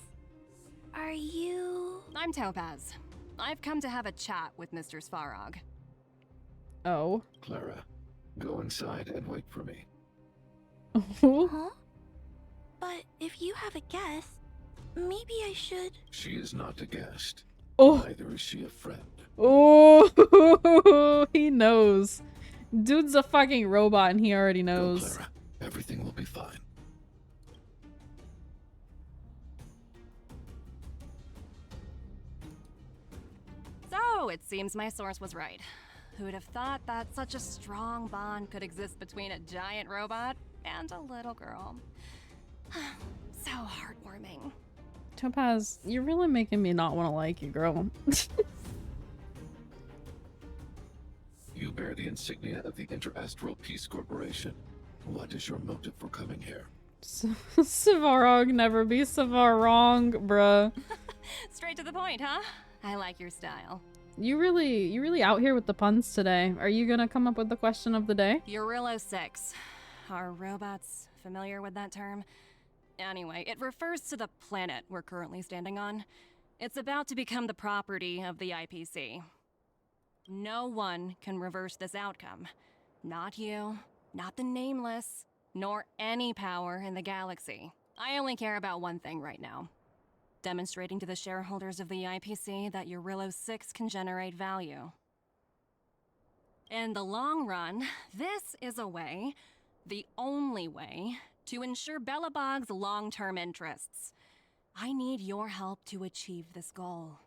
Are you... I'm Topaz. I've come to have a chat with Mr. Svarog. Oh. Clara, go inside and wait for me. Huh? But if you have a guest, maybe I should... She is not a guest. Oh. Neither is she a friend. Oh, he knows. Dude's a fucking robot and he already knows. Go, Clara. Everything will be fine. So, it seems my source was right. Who'd have thought that such a strong bond could exist between a giant robot and a little girl? So heartwarming. Topaz, you're really making me not want to like you, girl. You bear the insignia of the Interastral Peace Corporation. What is your motive for coming here? Svarog never be Svarog, bruh. Straight to the point, huh? I like your style. You really out here with the puns today. Are you gonna come up with the question of the day? Eurillo 6. Are robots familiar with that term? Anyway, it refers to the planet we're currently standing on. It's about to become the property of the IPC. No one can reverse this outcome. Not you, not the Nameless, nor any power in the galaxy. I only care about one thing right now. Demonstrating to the shareholders of the IPC that Eurillo 6 can generate value. In the long run, this is a way, the only way, to ensure Belobog's long-term interests. I need your help to achieve this goal.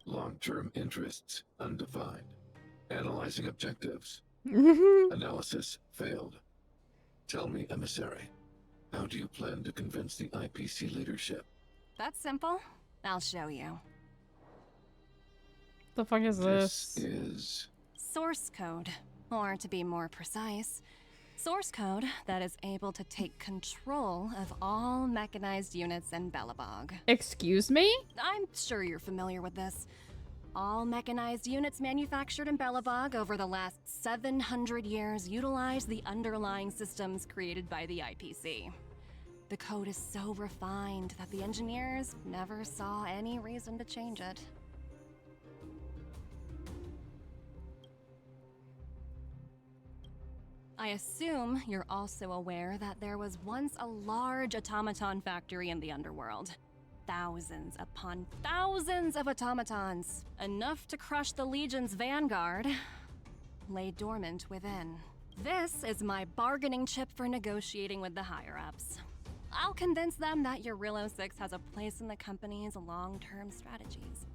Long-term interests undefined. Analyzing objectives. Analysis failed. Tell me, emissary, how do you plan to convince the IPC leadership? That's simple. I'll show you. The fuck is this? This is... Source code. Or to be more precise, source code that is able to take control of all mechanized units in Belobog. Excuse me? I'm sure you're familiar with this. All mechanized units manufactured in Belobog over the last 700 years utilize the underlying systems created by the IPC. The code is so refined that the engineers never saw any reason to change it. I assume you're also aware that there was once a large automaton factory in the underworld. Thousands upon thousands of automatons, enough to crush the Legion's vanguard, lay dormant within. This is my bargaining chip for negotiating with the higher-ups. I'll convince them that Eurillo 6 has a place in the company's long-term strategies.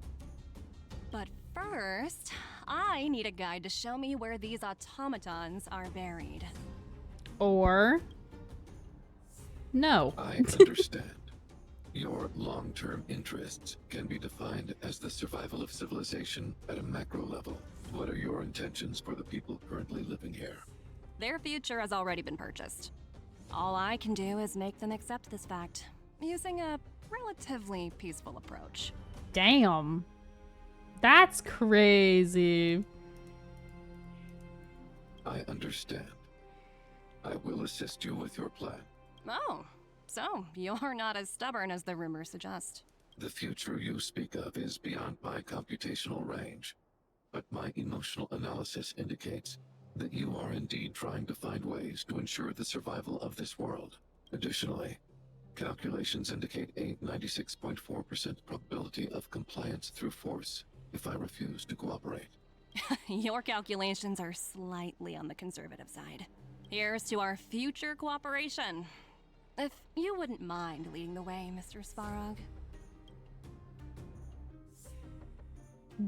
But first, I need a guide to show me where these automatons are buried. Or... no. I understand. Your long-term interests can be defined as the survival of civilization at a macro level. What are your intentions for the people currently living here? Their future has already been purchased. All I can do is make them accept this fact, using a relatively peaceful approach. Damn. That's crazy. I understand. I will assist you with your plan. Oh, so you're not as stubborn as the rumors suggest. The future you speak of is beyond my computational range, but my emotional analysis indicates that you are indeed trying to find ways to ensure the survival of this world. Additionally, Calculations indicate a 96.4% probability of compliance through force if I refuse to cooperate. Your calculations are slightly on the conservative side. Here's to our future cooperation. If you wouldn't mind leading the way, Mr. Svarog.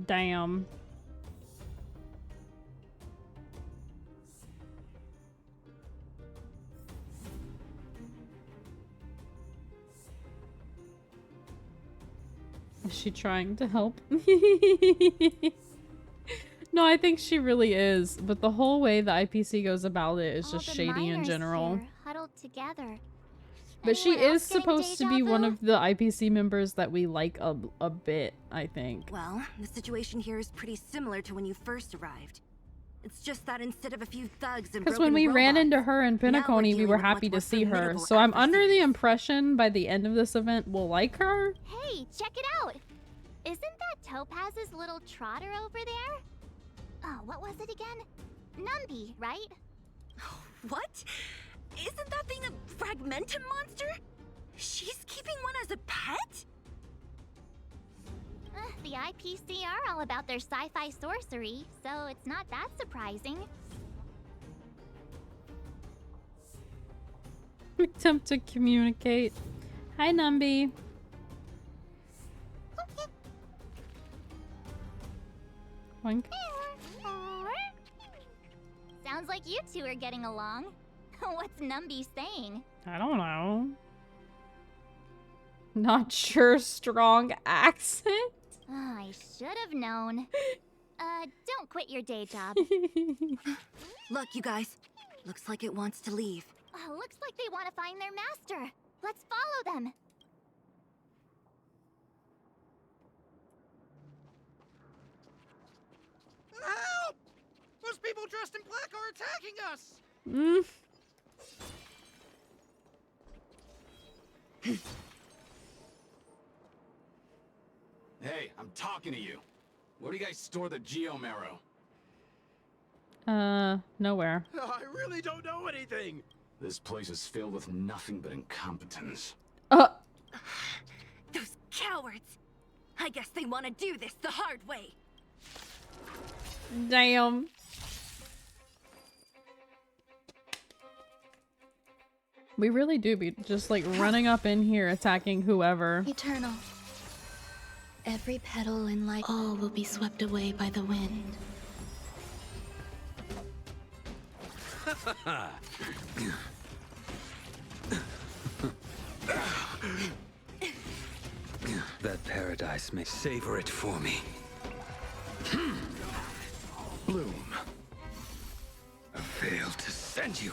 Damn. Is she trying to help? No, I think she really is. But the whole way the IPC goes about it is just shady in general. Here, huddled together. But she Anyone is else getting supposed to be deja one vu? of the IPC members that we like a bit, I think. Well, the situation here is pretty similar to when you first arrived. It's just that instead of a few thugs and Because when we ran into her in Pinnaconny, we were happy to see her. So I'm under the impression by the end of this event we'll like her. Hey, check it out! Isn't that Topaz's little trotter over there? Oh, what was it again? Numby, right? What? Isn't that thing a fragmentum monster? She's keeping one as a pet? The IPC are all about their sci-fi sorcery, so it's not that surprising. Attempt to communicate. Hi, Numby. Oink. Sounds like you two are getting along. What's Numby saying? I don't know. Not sure. Strong accent. I should have known. Don't quit your day job. Look, you guys. Looks like it wants to leave. Looks like they want to find their master. Let's follow them. Help! Those people dressed in black are attacking us! Hey, I'm talking to you. Where do you guys store the Geomarrow? Nowhere. I really don't know anything! This place is filled with nothing but incompetence. Those cowards! I guess they want to do this the hard way. Damn. We really do be just like running up in here attacking whoever. Eternal. Every petal in life, all will be swept away by the wind. That paradise may savor it for me. Bloom. I failed to send you.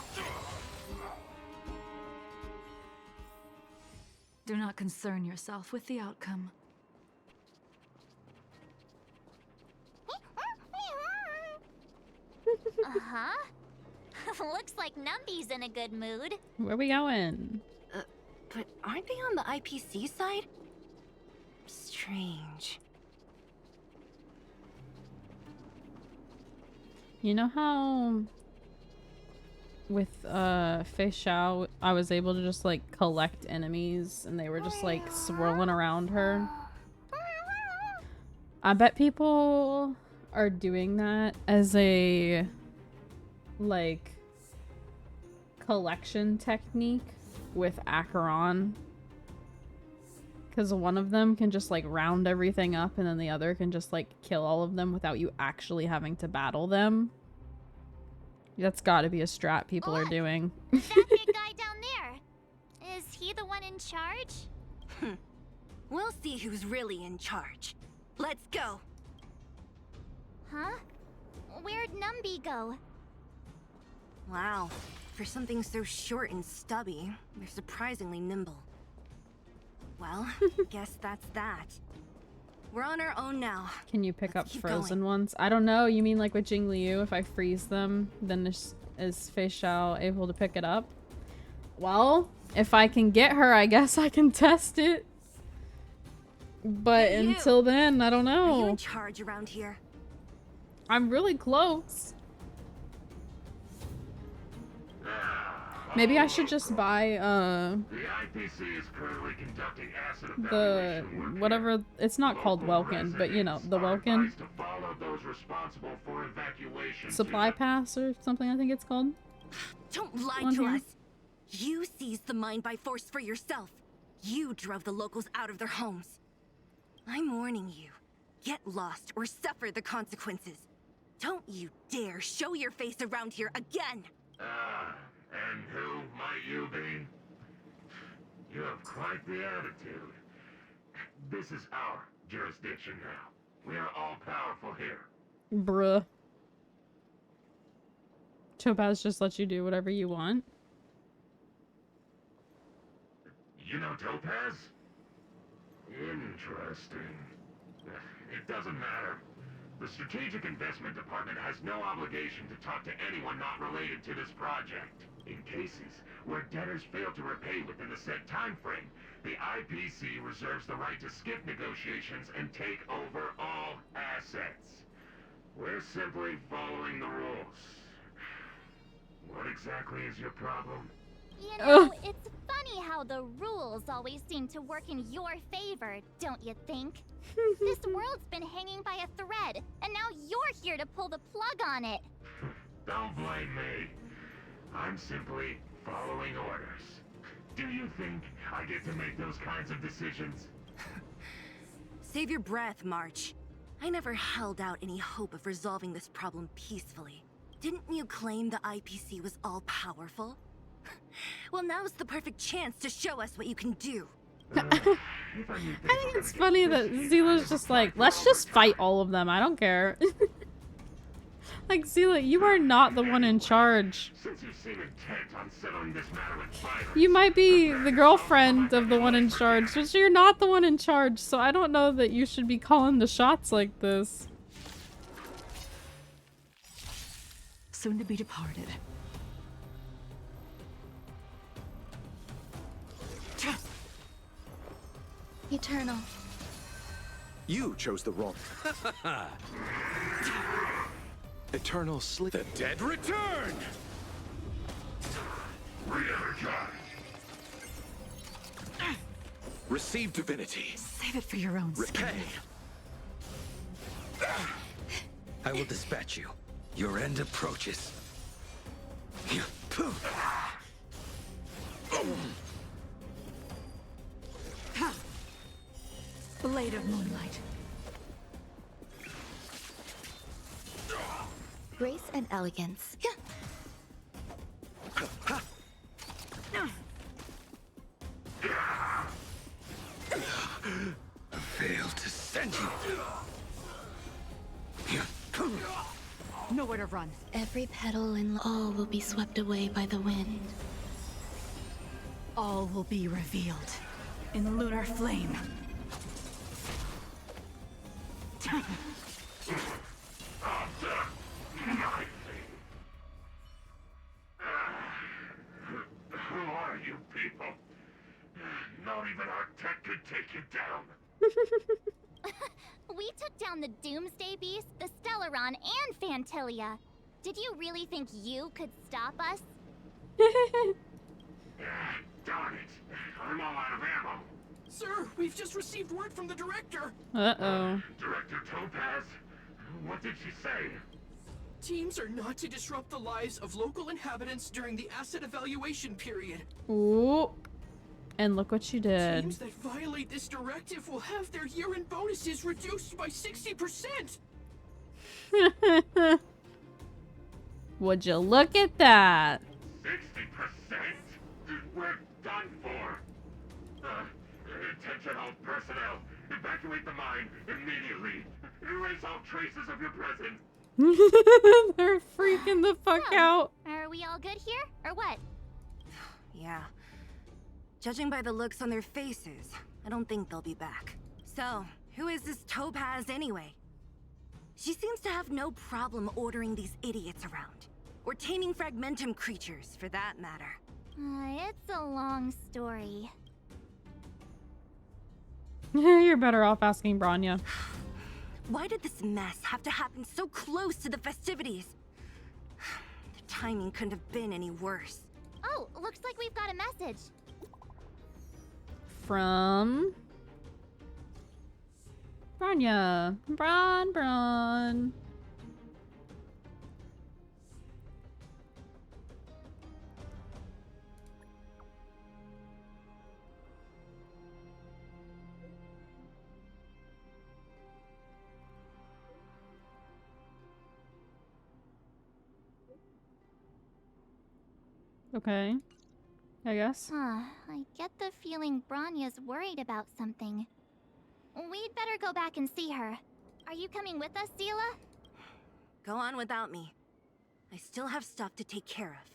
Do not concern yourself with the outcome. Uh-huh. Looks like Numby's in a good mood. Where we going? But aren't they on the IPC side? Strange. You know how with Fei Xiao I was able to just like collect enemies and they were just like swirling around her? I bet people are doing that as a like collection technique with Acheron. Because one of them can just like round everything up and then the other can just like kill all of them without you actually having to battle them. That's gotta be a strat people are doing. That big guy down there. Is he the one in charge? We'll see who's really in charge. Let's go. Huh? Where'd Numby go? Wow. For something so short and stubby, they're surprisingly nimble. Well, guess that's that. We're on our own now. Can you pick up keep frozen ones? I don't know. You mean like with Jingliu, if I freeze them, then is Fei Xiao able to pick it up? Well, if I can get her, I guess I can test it. But Hey, you. until then, I don't Are you know. in charge around here? I'm really close. Maybe I should just buy The IPC is currently conducting acid the whatever it's not called Welkin, but you know, the Welkin to follow those responsible for evacuation. supply pass or something I think it's called. Don't lie On to here. us. You seized the mine by force for yourself. You drove the locals out of their homes. I'm warning you. Get lost or suffer the consequences. Don't you dare show your face around here again! And who might you be? You have quite the attitude. This is our jurisdiction now. We are all powerful here. Bruh. Topaz just lets you do whatever you want. You know Topaz? Interesting. It doesn't matter. The Strategic Investment Department has no obligation to talk to anyone not related to this project. In cases where debtors fail to repay within the set time frame, the IPC reserves the right to skip negotiations and take over all assets. We're simply following the rules. What exactly is your problem? You know, it's funny how the rules always seem to work in your favor, don't you think? This world's been hanging by a thread, and now you're here to pull the plug on it. Don't blame me. I'm simply following orders. Do you think I get to make those kinds of decisions? Save your breath, March. I never held out any hope of resolving this problem peacefully. Didn't you claim the IPC was all-powerful? Well, now's the perfect chance to show us what you can do. I think it's funny that Zila's just like, let's just fight all of them. I don't care. Like, Zila, you are not the one in charge. Since you seem intent on settling this matter with violence, You might be the girlfriend of the one in charge, but you're not the one in charge, so I don't know that you should be calling the shots like this. Soon to be departed. Eternal. You chose the wrong. Eternal sleep. The dead return! re-energize. Receive divinity. Save it for your own skin. Repay. I will dispatch you. Your end approaches. Blade of moonlight. Grace and elegance. I failed to send you. Nowhere to run. Every petal and all will be swept away by the wind. All will be revealed in lunar flame. Who are you people? Not even our tech could take you down. We took down the Doomsday Beast, the Stellaron, and Fantilia. Did you really think you could stop us? Darn it. I'm all out of ammo. Sir, we've just received word from the director. Uh-oh. Director Topaz? What did she say? Teams are not to disrupt the lives of local inhabitants during the asset evaluation period. Ooh. And look what you did. Teams that violate this directive will have their year-end bonuses reduced by 60%. Would you look at that? 60%? We're done for. Attention all personnel. Evacuate the mine immediately. Erase all traces of your presence. They're freaking the fuck out. Are we all good here, or what? Yeah. Judging by the looks on their faces, I don't think they'll be back. So, who is this Topaz anyway? She seems to have no problem ordering these idiots around. Or taming fragmentum creatures, for that matter. It's a long story. You're better off asking Branya. Why did this mess have to happen so close to the festivities? The timing couldn't have been any worse. Oh, Oh, looks like we've got a message. From Branya. Bron. Okay. I guess. Huh, I get the feeling Branya's worried about something. We'd better go back and see her. Are you coming with us, Zila? Go on without me. I still have stuff to take care of.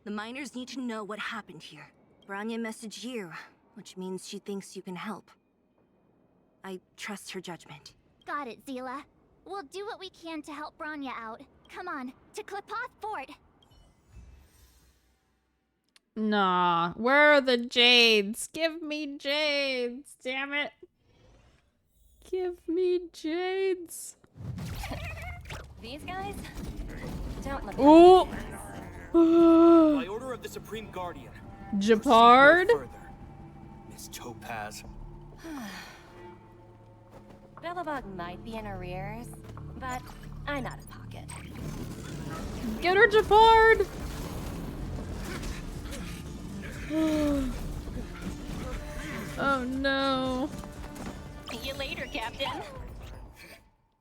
The miners need to know what happened here. Branya messaged you, which means she thinks you can help. I trust her judgment. Got it, Zila. We'll do what we can to help Branya out. Come on, to Klipoth Fort. Nah. Where are the jades? Give me jades. Damn it. Give me jades. These guys don't look. Ooh. By order of the Supreme Guardian. Japard. No further. Miss Topaz. Bellabog might be in arrears, but I'm out of pocket. Get her, Japard. Oh no. See you later, Captain.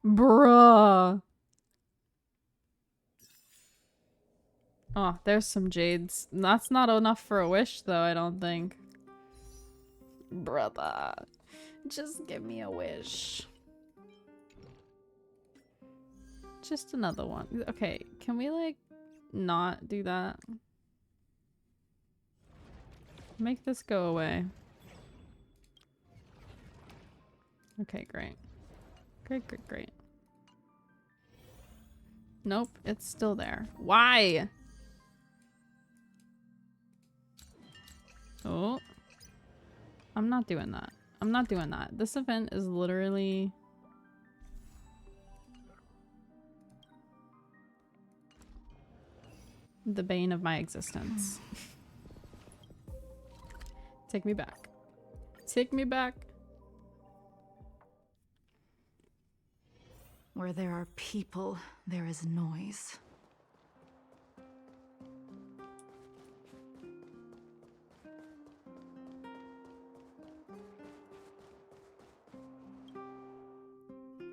Bruh. Oh, there's some jades. That's not enough for a wish, though, I don't think. Brother. Just give me a wish. Just another one. Okay, can we, like, not do that? Make this go away. Okay, great. Great. Nope, it's still there. Why? Oh. I'm not doing that. I'm not doing that. This event is literally... the bane of my existence. Take me back. Take me back. Where there are people, there is noise.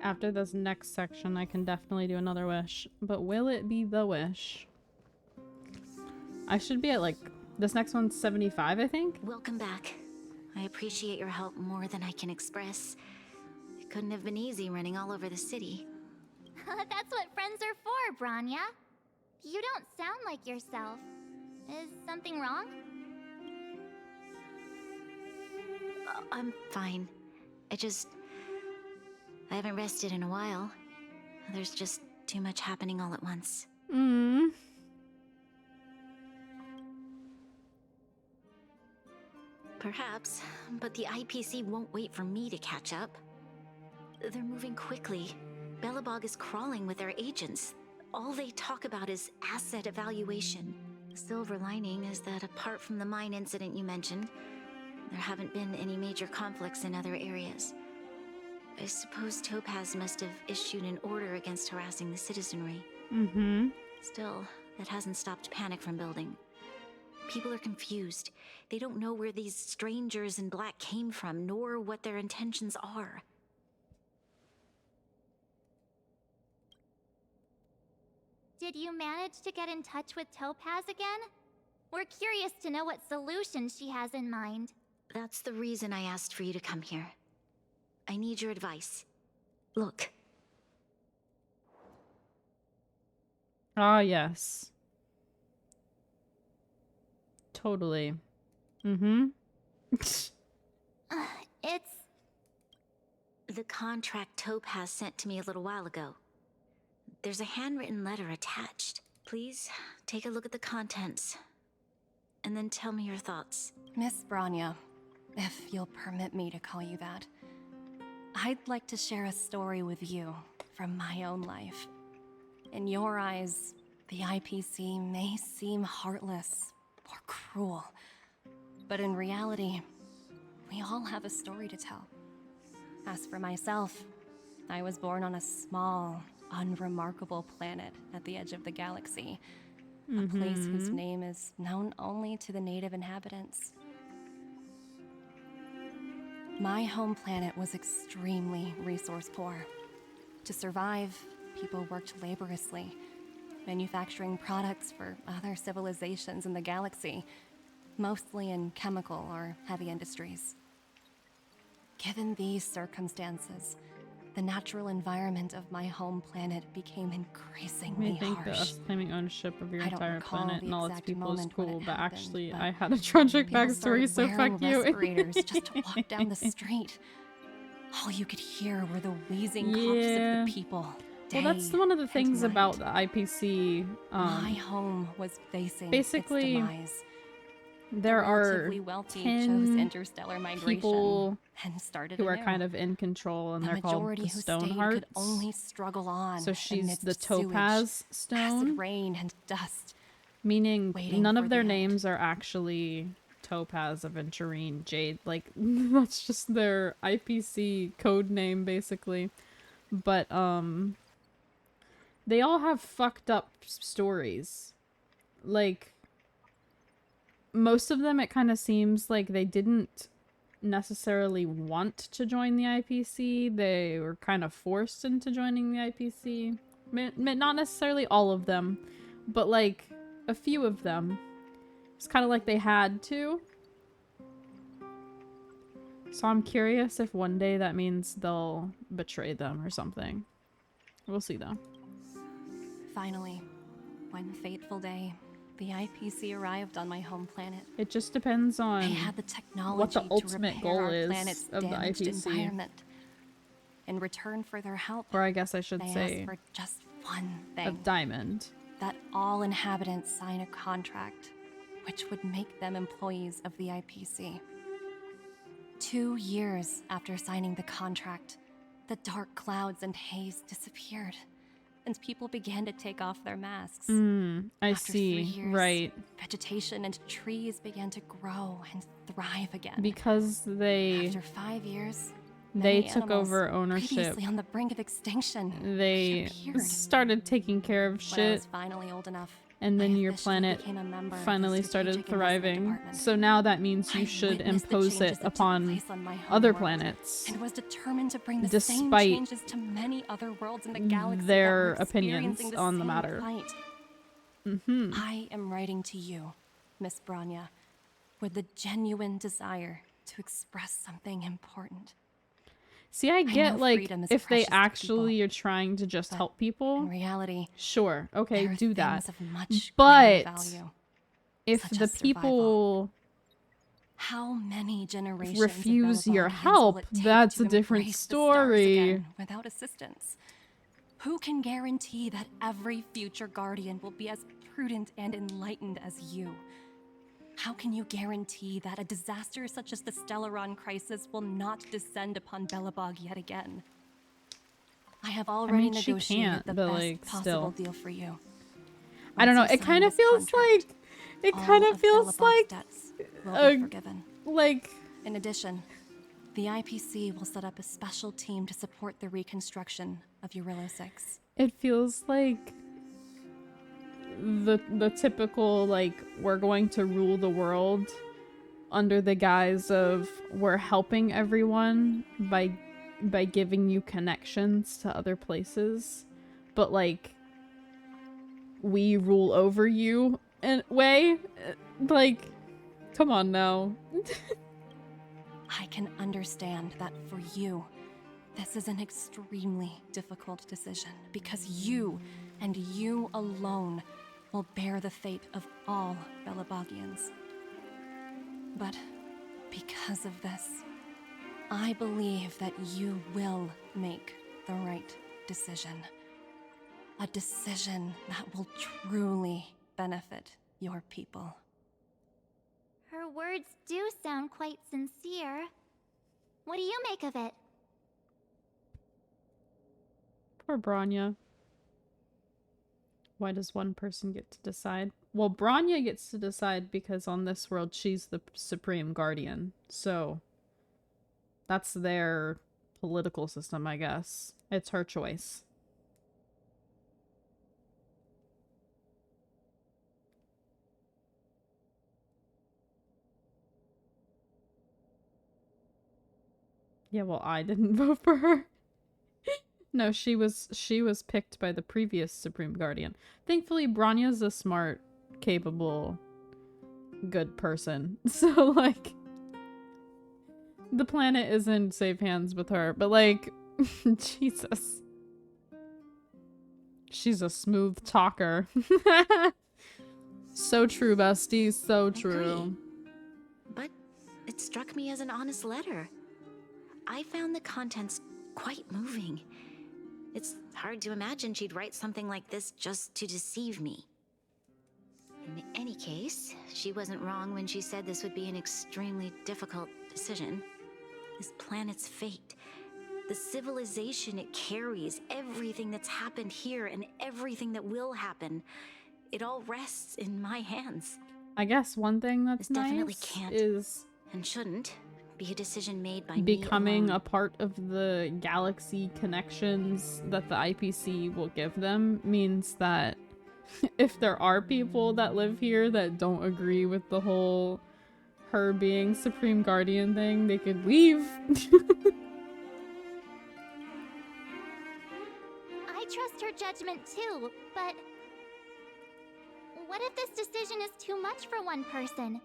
After this next section, I can definitely do another wish. But will it be the wish? I should be at, like, this next one's 75, I think? Welcome back. I appreciate your help more than I can express. It couldn't have been easy running all over the city. That's what friends are for, Branya. You don't sound like yourself. Is something wrong? I'm fine. I haven't rested in a while. There's just too much happening all at once. Perhaps, but the IPC won't wait for me to catch up. They're moving quickly. Bellabog is crawling with their agents. All they talk about is asset evaluation. The silver lining is that apart from the mine incident you mentioned, there haven't been any major conflicts in other areas. I suppose Topaz must have issued an order against harassing the citizenry. Still, that hasn't stopped panic from building. People are confused. They don't know where these strangers in black came from, nor what their intentions are. Did you manage to get in touch with Topaz again? We're curious to know what solution she has in mind. That's the reason I asked for you to come here. I need your advice. Look. Ah, yes. Totally. It's... The contract Topaz sent to me a little while ago. There's a handwritten letter attached. Please, take a look at the contents. And then tell me your thoughts. Miss Branya, if you'll permit me to call you that, I'd like to share a story with you from my own life. In your eyes, the IPC may seem heartless or cruel. But in reality, we all have a story to tell. As for myself, I was born on a small, unremarkable planet at the edge of the galaxy. A place whose name is known only to the native inhabitants. My home planet was extremely resource poor. To survive, people worked laboriously, manufacturing products for other civilizations in the galaxy, mostly in chemical or heavy industries. Given these circumstances, the natural environment of my home planet became increasingly I think harsh. that us claiming ownership of your I don't entire recall planet the and all its exact people is moment when cool, it but happened, actually but I had a tragic people backstory, started so wearing fuck you. respirators just to walk down the street. All you could hear were the wheezing coughs of the people. Well, that's one of the things about the IPC. My home was facing basically, its demise. there The are relatively wealthy 10 chose interstellar migration people and started who are anew. kind of in control, and The they're called majority the who stayed could Stonehearts. only struggle on. So she's amidst the Topaz sewage, Stone, acid rain, and dust. meaning waiting none for of their the end. names are actually Topaz, Aventurine, Jade. Like that's just their IPC code name, basically. But they all have fucked up stories. Like, most of them, it kind of seems like they didn't necessarily want to join the IPC. They were kind of forced into joining the IPC. Not necessarily all of them, but like a few of them. It's kind of like they had to. So I'm curious if one day that means they'll betray them or something. We'll see though. Finally, one fateful day, the IPC arrived on my home planet. It just depends on They had the technology what the to ultimate repair goal our is planet's of the damaged IPC. environment. In return for their help, Or I guess I should they say asked for just one a thing. diamond. That all inhabitants sign a contract, which would make them employees of the IPC. 2 years after signing the contract, the dark clouds and haze disappeared, and people began to take off their masks. I After see. 3 years, Right. vegetation and trees began to grow and thrive again. Because they After 5 years, they many took animals over ownership. previously on the brink of extinction They reappeared. started taking care of When I shit. was finally old enough, And then I your officially planet became a member of the finally started Strategic Investment thriving. Department. So now that means you I should witnessed the impose changes it that took upon place on my home other world, planets. and was determined to bring the same Despite changes to many other worlds in the galaxy their that were opinions experiencing on the same matter. plight. Mm-hmm. I am writing to you, Miss Branya, with the genuine desire to express something important. See, I get know like freedom is if they precious to actually are trying to just help people. In reality, sure, okay, there are do that. things of much But greater value, if such the as survival. people How many generations refuse of your Belabogians help, will it take that's to a different embrace the stars story. again without assistance? Who can guarantee that every future guardian will be as prudent and enlightened as you? How can you guarantee that a disaster such as the Stellaron crisis will not descend upon Belobog yet again? I have already she negotiated can't, the but, best like, possible still. deal for you. I don't know. Once you It kind sign of this feels contract, like it all kind of of feels Belobog's like debts will be forgiven. like In addition, the IPC will set up a special team to support the reconstruction of Eurillo 6. it feels like the typical like we're going to rule the world under the guise of we're helping everyone by giving you connections to other places, but like we rule over you in a way. Like, come on now. I can understand that for you, this is an extremely difficult decision because you and you alone will bear the fate of all Belabogians. But because of this, I believe that you will make the right decision. A decision that will truly benefit your people. Her words do sound quite sincere. What do you make of it? Poor Branya. Why does one person get to decide? Well, Bronya gets to decide because on this world she's the Supreme Guardian. So that's their political system, I guess. It's her choice. Yeah, well, I didn't vote for her. No, she was picked by the previous Supreme Guardian. Thankfully, Bronya's a smart, capable, good person. So, like, the planet is in safe hands with her. But, like, Jesus. She's a smooth talker. So true, bestie. So true. But it struck me as an honest letter. I found the contents quite moving. It's hard to imagine she'd write something like this just to deceive me. In any case, she wasn't wrong when she said this would be an extremely difficult decision. This planet's fate, the civilization it carries, everything that's happened here and everything that will happen, it all rests in my hands. I guess one thing that's This definitely nice can't is and shouldn't be a decision made by becoming me alone. a part of the galaxy connections that the IPC will give them means that if there are people that live here that don't agree with the whole her being Supreme Guardian thing, they could leave. I trust her judgment too, but what if this decision is too much for one person?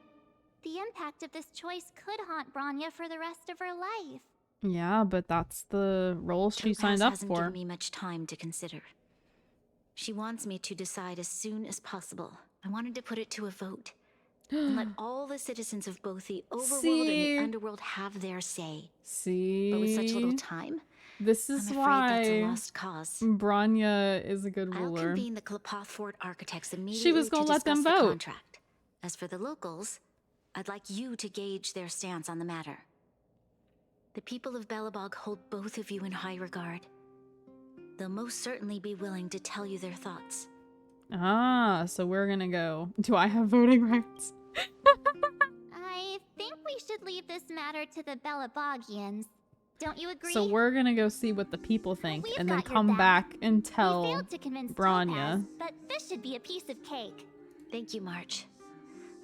The impact of this choice could haunt Bronya for the rest of her life. Yeah, but that's the role she signed up hasn't for. given me much time to consider. She wants me to decide as soon as possible. I wanted to put it to a vote. And let all the citizens of both the overworld and the underworld have their say. See? But with such little time, this is I'm afraid that's a why lost cause. Bronya is a good I'll ruler. convene the Klapoth Fort architects immediately She was gonna to let them discuss the vote. contract. As for the locals, I'd like you to gauge their stance on the matter. The people of Belobog hold both of you in high regard. They'll most certainly be willing to tell you their thoughts. Ah, so we're gonna go. Do I have voting rights? I think we should leave this matter to the Belabogians. Don't you agree? So we're gonna go see what the people think We've and then got your come back. back and We tell failed to convince Bronya. Topaz, but this should be a piece of cake. Thank you, March.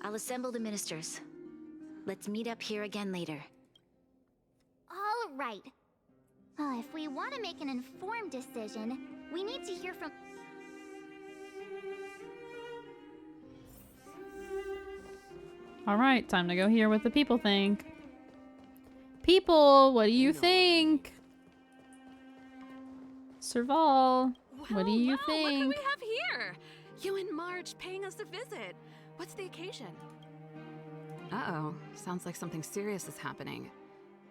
I'll assemble the ministers. Let's meet up here again later. All right. If we want to make an informed decision, we need to hear from... Alright, time to go hear what the people think. People, what do you think? Serval, what do you think? What do we have here? You and Marge paying us a visit. What's the occasion? Uh-oh. Sounds like something serious is happening.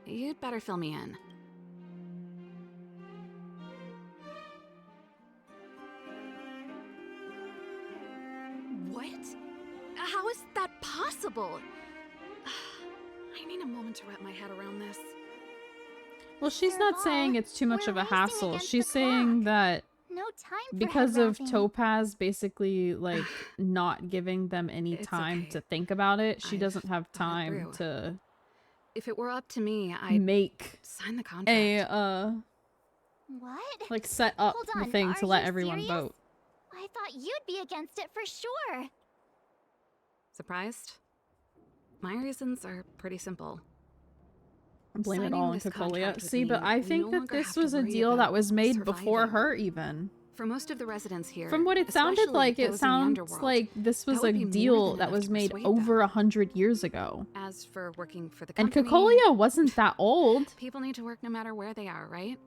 You'd better fill me in. What? How is that possible? I need a moment to wrap my head around this. Well, she's not saying it's too much of a hassle. She's saying that No time for because of head-wrapping. Topaz basically like not giving them any time to think about it, she doesn't have time to If it were up to me, I'd make sign the contract. a What? like set up Hold the on, thing are to let you everyone serious? vote. I thought you'd be against it for sure. Surprised? My reasons are pretty simple. Blame it Signing all on this Cocolia. contract with See, but me, I we think no that longer this have to was a worry deal that about was made before surviving. her even. For most of the residents here, From what it sounded especially like, it those in the sounds underworld, like this was that a would be more deal than that enough was to made persuade over 100 years ago. As for working for the And company, Cocolia wasn't that old. people need to work no matter where they are, right?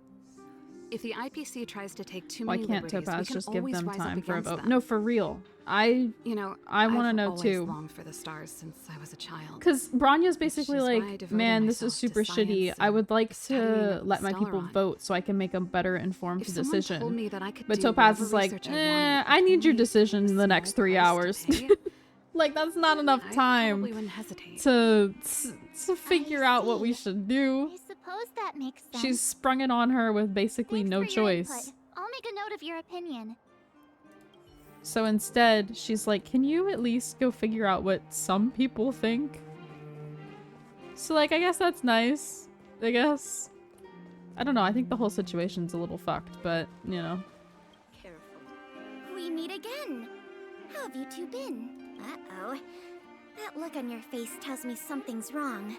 If the IPC tries to take too Why many can't liberties, Topaz we can just give always them rise up time for a against vote? them. No, for real. I want to I've know always too. longed for the stars since I was a child. Because Bronya's basically Which is why I like, devoted man, this is myself to super shitty. science I would like studying to of let my people Stellaron. vote so I can make a better informed If someone decision. told me that I could But do Topaz whatever is like, research I wanted, I need your decision in the next 3 hours. pay, Like, that's not enough I time probably wouldn't hesitate. to figure out what we should do. I suppose that makes sense. She's sprung it on her with basically no For your choice. input. I'll make a note of your opinion. So instead, she's like, can you at least go figure out what some people think? So, like, I guess that's nice. I guess. I don't know, I think the whole situation's a little fucked, but, you know. Careful. We meet again. How have you two been? Uh-oh. That look on your face tells me something's wrong.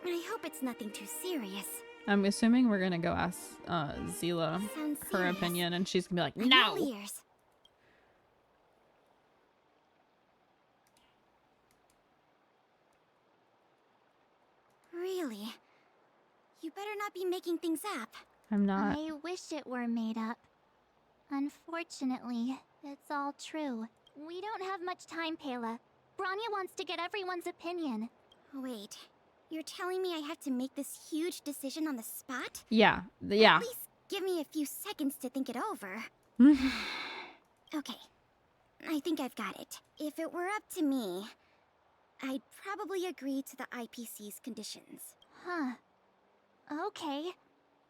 I hope it's nothing too serious. I'm assuming we're gonna go ask Zila Sounds her serious. opinion, and she's gonna be like, I'm no! all ears. Really? You better not be making things up. I'm not. I wish it were made up. Unfortunately, it's all true. We don't have much time, Pela. Branya wants to get everyone's opinion. Wait, you're telling me I have to make this huge decision on the spot? Yeah, yeah. At least give me a few seconds to think it over. Okay, I think I've got it. If it were up to me, I'd probably agree to the IPC's conditions. Huh. Okay.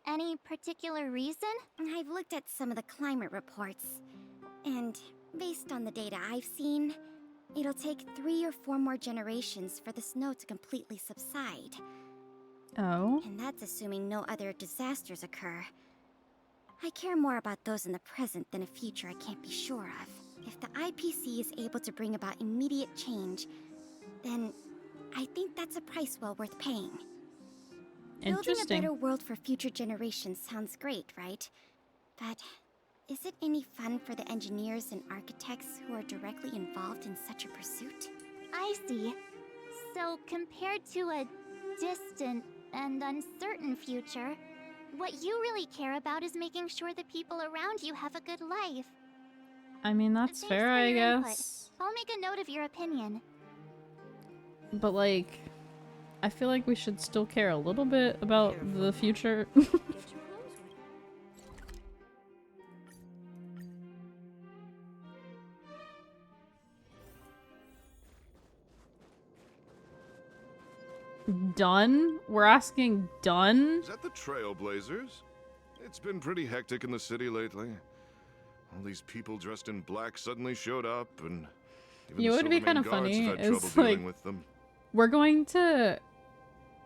Any particular reason? I've looked at some of the climate reports, and based on the data I've seen, it'll take 3 or 4 more generations for the snow to completely subside. Oh? And that's assuming no other disasters occur. I care more about those in the present than a future I can't be sure of. If the IPC is able to bring about immediate change, then I think that's a price well worth paying. Building a Interesting. better world for future generations sounds great, right? But is it any fun for the engineers and architects who are directly involved in such a pursuit? I see. So, compared to a distant and uncertain future, what you really care about is making sure the people around you have a good life. I mean, that's Thanks fair, for I your input. guess. I'll make a note of your opinion. But, like, I feel like we should still care a little bit about the future. Done? We're asking done? Is that the Trailblazers? It's been pretty hectic in the city lately. All these people dressed in black suddenly showed up, and even You know the what would be Silvermane kind of guards funny have had trouble is, dealing like, with them. we're going to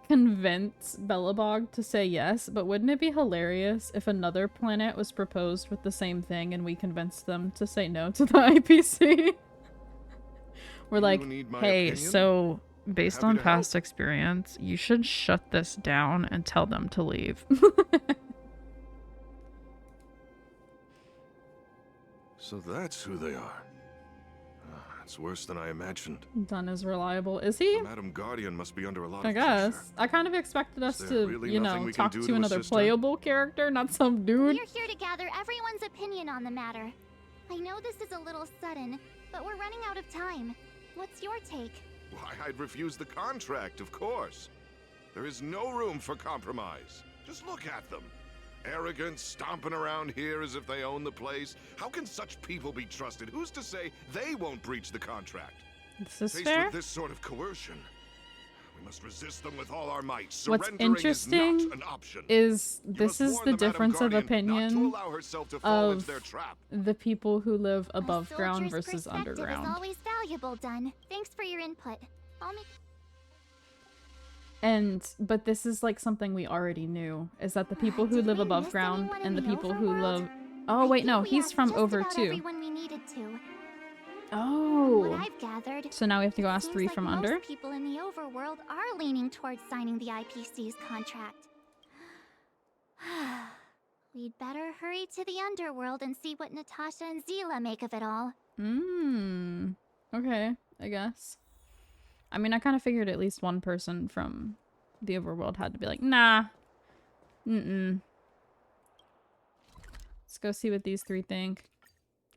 convince Bellabog to say yes, but wouldn't it be hilarious if another planet was proposed with the same thing and we convinced them to say no to the IPC? We're like, need my hey, opinion? so based Happy on to help." past experience, you should shut this down and tell them to leave. So that's who they are. It's worse than I imagined. Done is reliable. Is he? Madam Guardian must be under a lot I of pressure. guess. I kind of expected us there to, really you nothing know, we can talk do to to another assist her? playable character, not some dude. We're here to gather everyone's opinion on the matter. I know this is a little sudden, but we're running out of time. What's your take? Why, I'd refuse the contract, of course. There is no room for compromise. Just look at them. Arrogant, stomping around here as if they own the place. How can such people be trusted? Who's to say they won't breach the contract? This is Faced fair. with this sort of coercion, we must resist them with all our might. What's Surrendering interesting is not an option. is You this must is warn the the Madam difference of Guardian not to opinion allow herself to fall into of their trap. the people who live above A ground soldier's versus perspective underground. is always valuable, Dun. Thanks for your input. I'll make... But this is like something we already knew, is that the people who live above ground and the people who live... Oh wait, no, he's from over too. Everyone we needed to. Oh. What I've gathered, So now we have to go ask seems 3 like from most under? people in the overworld are leaning towards signing the IPC's contract. We'd better hurry to the underworld and see what Natasha and Zila make of it all. Okay, I guess. I mean, I kind of figured at least one person from the overworld had to be like, nah. Let's go see what these 3 think.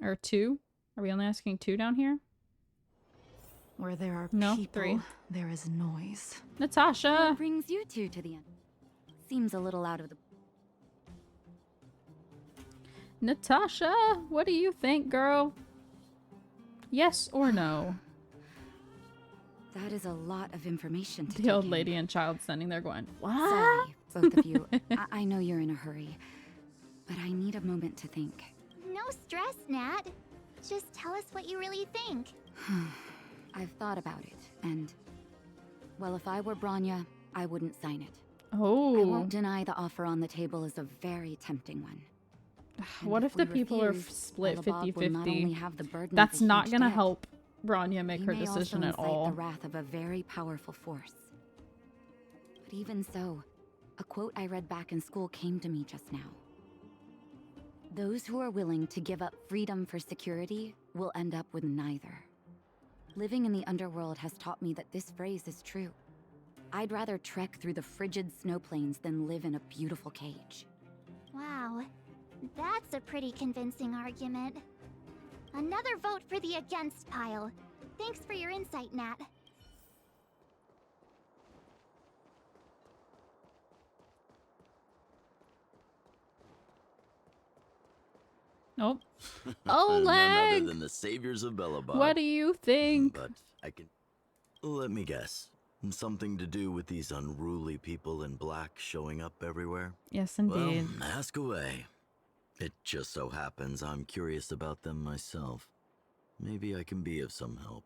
Or 2? Are we only asking 2 down here? Where there are No, people, 3. there is noise. Natasha! What brings you two to the end? Seems a little out of the... Natasha! What do you think, girl? Yes or no? That is a lot of information to The take old in. lady and child standing there going, what? Sorry, both of you. I know you're in a hurry, but I need a moment to think. No stress, Nat. Just tell us what you really think. I've thought about it, and... well, if I were Bronya, I wouldn't sign it. Oh. I won't deny the offer on the table is a very tempting one. What if the we people are refuse, split Belobog will not only 50-50? have the burden of That's a not huge gonna debt, help Bronya make he her may decision also at incite all. the wrath of a very powerful force. But even so, a quote I read back in school came to me just now. Those who are willing to give up freedom for security will end up with neither. Living in the underworld has taught me that this phrase is true. I'd rather trek through the frigid snow plains than live in a beautiful cage. Wow, that's a pretty convincing argument. Another vote for the against pile. Thanks for your insight, Nat. Nope. None other Oleg! than the saviors of Belobog. What do you think? But I can... let me guess. Something to do with these unruly people in black showing up everywhere? Yes, indeed. Well, ask away. It just so happens I'm curious about them myself. Maybe I can be of some help.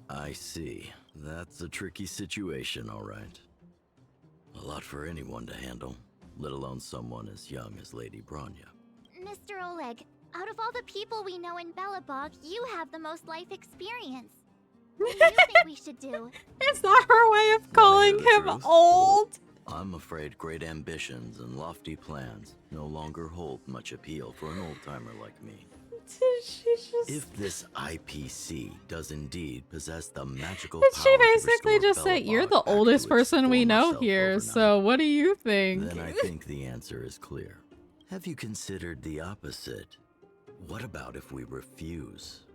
I see. That's a tricky situation, all right. A lot for anyone to handle, let alone someone as young as Lady Bronya. Mr. Oleg, out of all the people we know in Belobog, you have the most life experience. What do you think we should do? Is that her way of calling him truth? old? I'm afraid great ambitions and lofty plans no longer hold much appeal for an old-timer like me. If this IPC does indeed possess the magical power She to basically restore just said, "You're Belobog the back to oldest its person we former know self here, overnight, so what do you think?" then I think the answer is clear. Have you considered the opposite? What about if we refuse?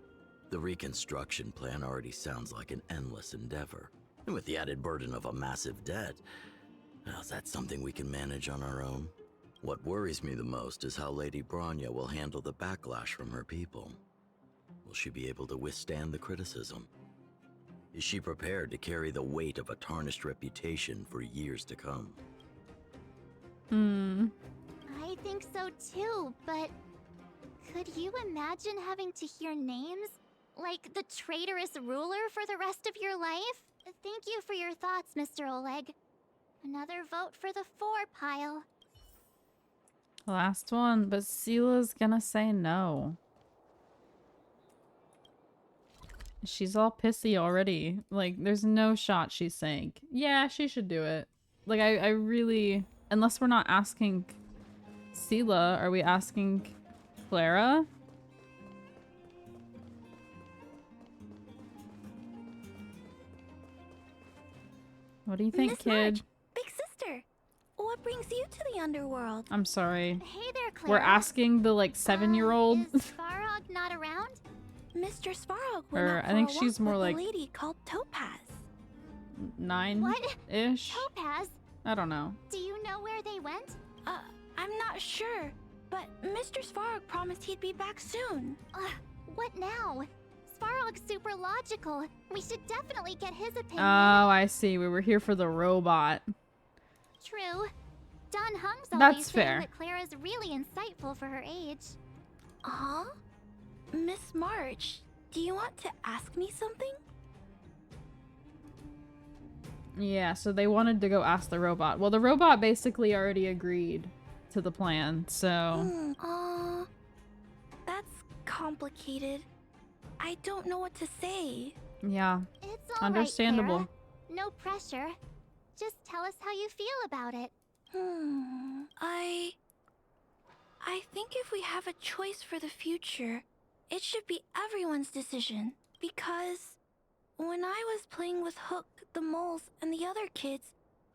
The reconstruction plan already sounds like an endless endeavor. And with the added burden of a massive debt, well, is that something we can manage on our own? What worries me the most is how Lady Bronya will handle the backlash from her people. Will she be able to withstand the criticism? Is she prepared to carry the weight of a tarnished reputation for years to come? I think so too, but could you imagine having to hear names? Like the traitorous ruler for the rest of your life? Thank you for your thoughts, Mr. Oleg. Another vote for the 4 pile. Last one, but Sela's gonna say no. She's all pissy already. Like, there's no shot she's saying, yeah, she should do it. Like, I really... Unless we're not asking Sela, are we asking Clara? What do you think, Miss kid? March, big sister, what brings you to the underworld? I'm sorry. Hey there, Clara. We're asking the, like, 7-year-old? Is Svarog not around? Mr. Svarog went Or out I for think a she's walk more with like a lady called Topaz. 9-ish? Topaz? I don't know. Do you know where they went? I'm not sure, but Mr. Svarog promised he'd be back soon. What now? Svarog's super logical. We should definitely get his opinion. Oh, I see. We were here for the robot. True. Don Hung's That's always saying fair. that Clara's really insightful for her age. Huh? Miss March, do you want to ask me something? Yeah, so they wanted to go ask the robot. Well, the robot basically already agreed to the plan, so... That's complicated. I don't know what to say. Yeah. It's all understandable. right, Clara. No pressure. Just tell us how you feel about it. I think if we have a choice for the future, it should be everyone's decision. Because when I was playing with Hook, the moles, and the other kids,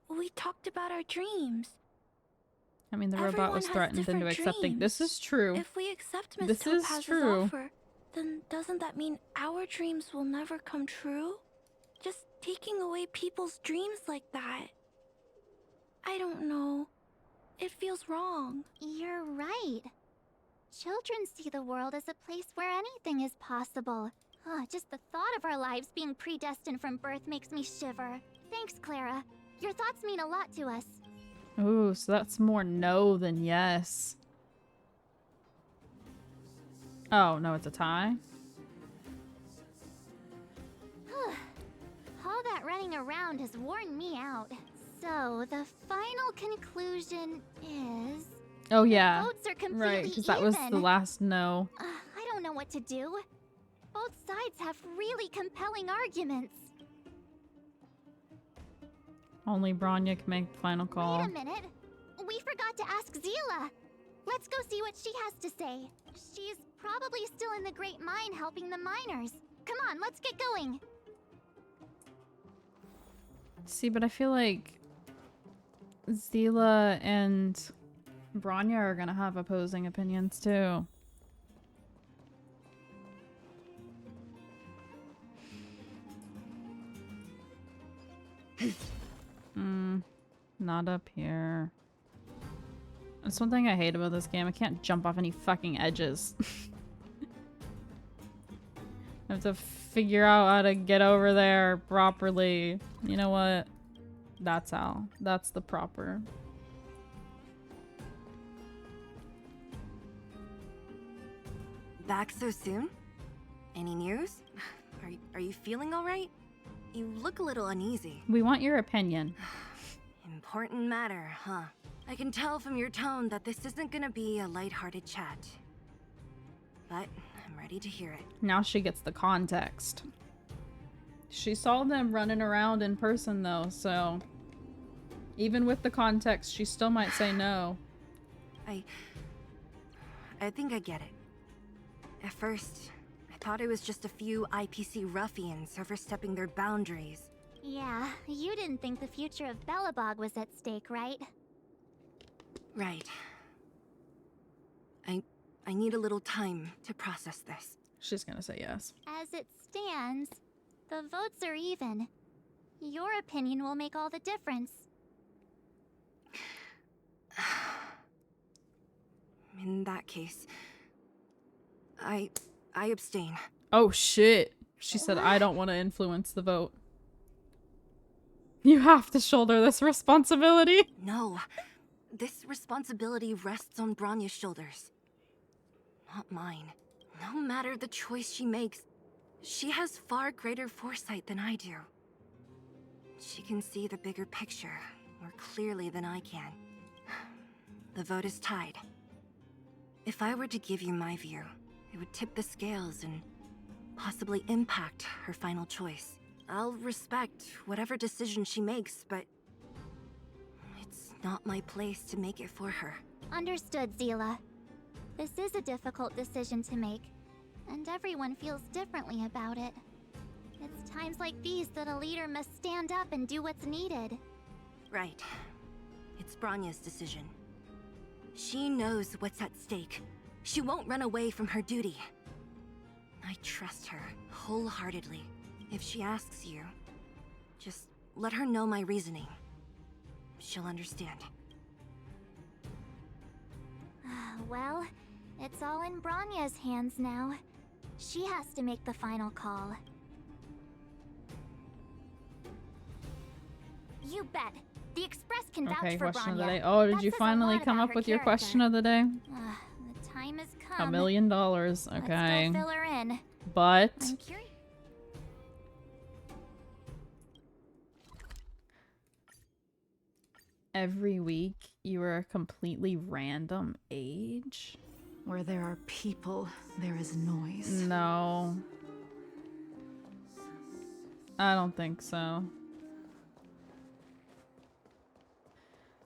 we talked about our dreams. I mean, the robot Everyone was has threatened into different accepting. This is true. If we accept Miss This is Topaz's true. offer, then doesn't that mean our dreams will never come true? Just taking away people's dreams like that. I don't know. It feels wrong. You're right. Children see the world as a place where anything is possible. Just the thought of our lives being predestined from birth makes me shiver. Thanks, Clara. Your thoughts mean a lot to us. Ooh, so that's more no than yes. Oh, no, it's a tie? All that running around has worn me out. So, the final conclusion is... Oh, yeah. Votes are completely Right, because that was the even. last no. I don't know what to do. Both sides have really compelling arguments. Only Bronya can make the final call. Wait a minute. We forgot to ask Zila. Let's go see what she has to say. She's probably still in the Great Mine helping the miners. Come on, let's get going. See, but I feel like Zila and Bronya are gonna have opposing opinions too. Not up here. That's one thing I hate about this game. I can't jump off any fucking edges. I have to figure out how to get over there properly. You know what? That's how. That's the proper. Back so soon? Any news? Are you feeling all right? You look a little uneasy. We want your opinion. Important matter, huh? I can tell from your tone that this isn't gonna be a lighthearted chat. But I'm ready to hear it. Now she gets the context. She saw them running around in person though, so even with the context, she still might say no. I think I get it. At first, I thought it was just a few IPC ruffians overstepping their boundaries. Yeah, you didn't think the future of Belobog was at stake, right? Right. I need a little time to process this. She's gonna say yes. As it stands, the votes are even. Your opinion will make all the difference. In that case, I abstain. Oh shit. She said, I don't want to influence the vote. You have to shoulder this responsibility. No. This responsibility rests on Bronya's shoulders. Not mine. No matter the choice she makes, she has far greater foresight than I do. She can see the bigger picture more clearly than I can. The vote is tied. If I were to give you my view, it would tip the scales and possibly impact her final choice. I'll respect whatever decision she makes, but it's not my place to make it for her. Understood, Zila. This is a difficult decision to make, and everyone feels differently about it. It's times like these that a leader must stand up and do what's needed. Right. It's Bronya's decision. She knows what's at stake. She won't run away from her duty. I trust her wholeheartedly. If she asks you, just let her know my reasoning. She'll understand. Well, it's all in Bronya's hands now. She has to make the final call. You bet. The Express can vouch Okay, for question Bronya. of the day. Oh, did That you says a finally lot come about up her with your character. question of the day? The time has come. $1 million. Let's Okay. go fill her in. But I'm curious. every week you are a completely random age? Where there are people, there is noise. No. I don't think so.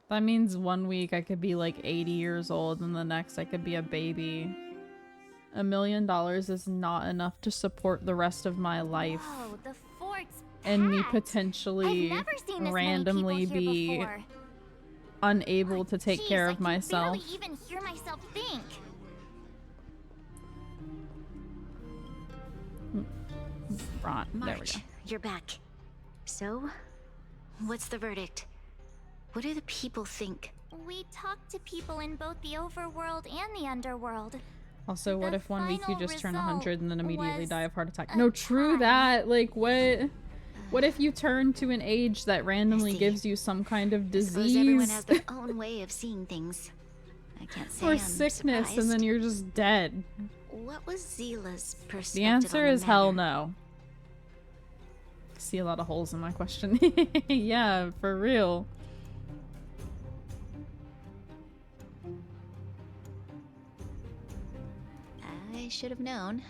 That means one week I could be like 80 years old and the next I could be a baby. $1 million is not enough to support the rest of my life. Whoa, the fort's And me packed. potentially I've never seen this randomly many people be here before. unable to take Jeez, care I of can myself. barely even hear myself think. Right, there we March, go. you're back. So, what's the verdict? What do the people think? We talked to people in both the overworld and the underworld. Also, what The if one week you final just turn result 100 and then immediately was die of heart attack? a No, true tie. that. Like, what? What if you turn to an age that randomly gives you some kind of Suppose everyone has disease their own way of seeing things. I can't say or I'm sickness surprised. and then you're just dead? What was Zila's perspective The answer on is the hell matter? no. See a lot of holes in my question. Yeah, for real. I should have known.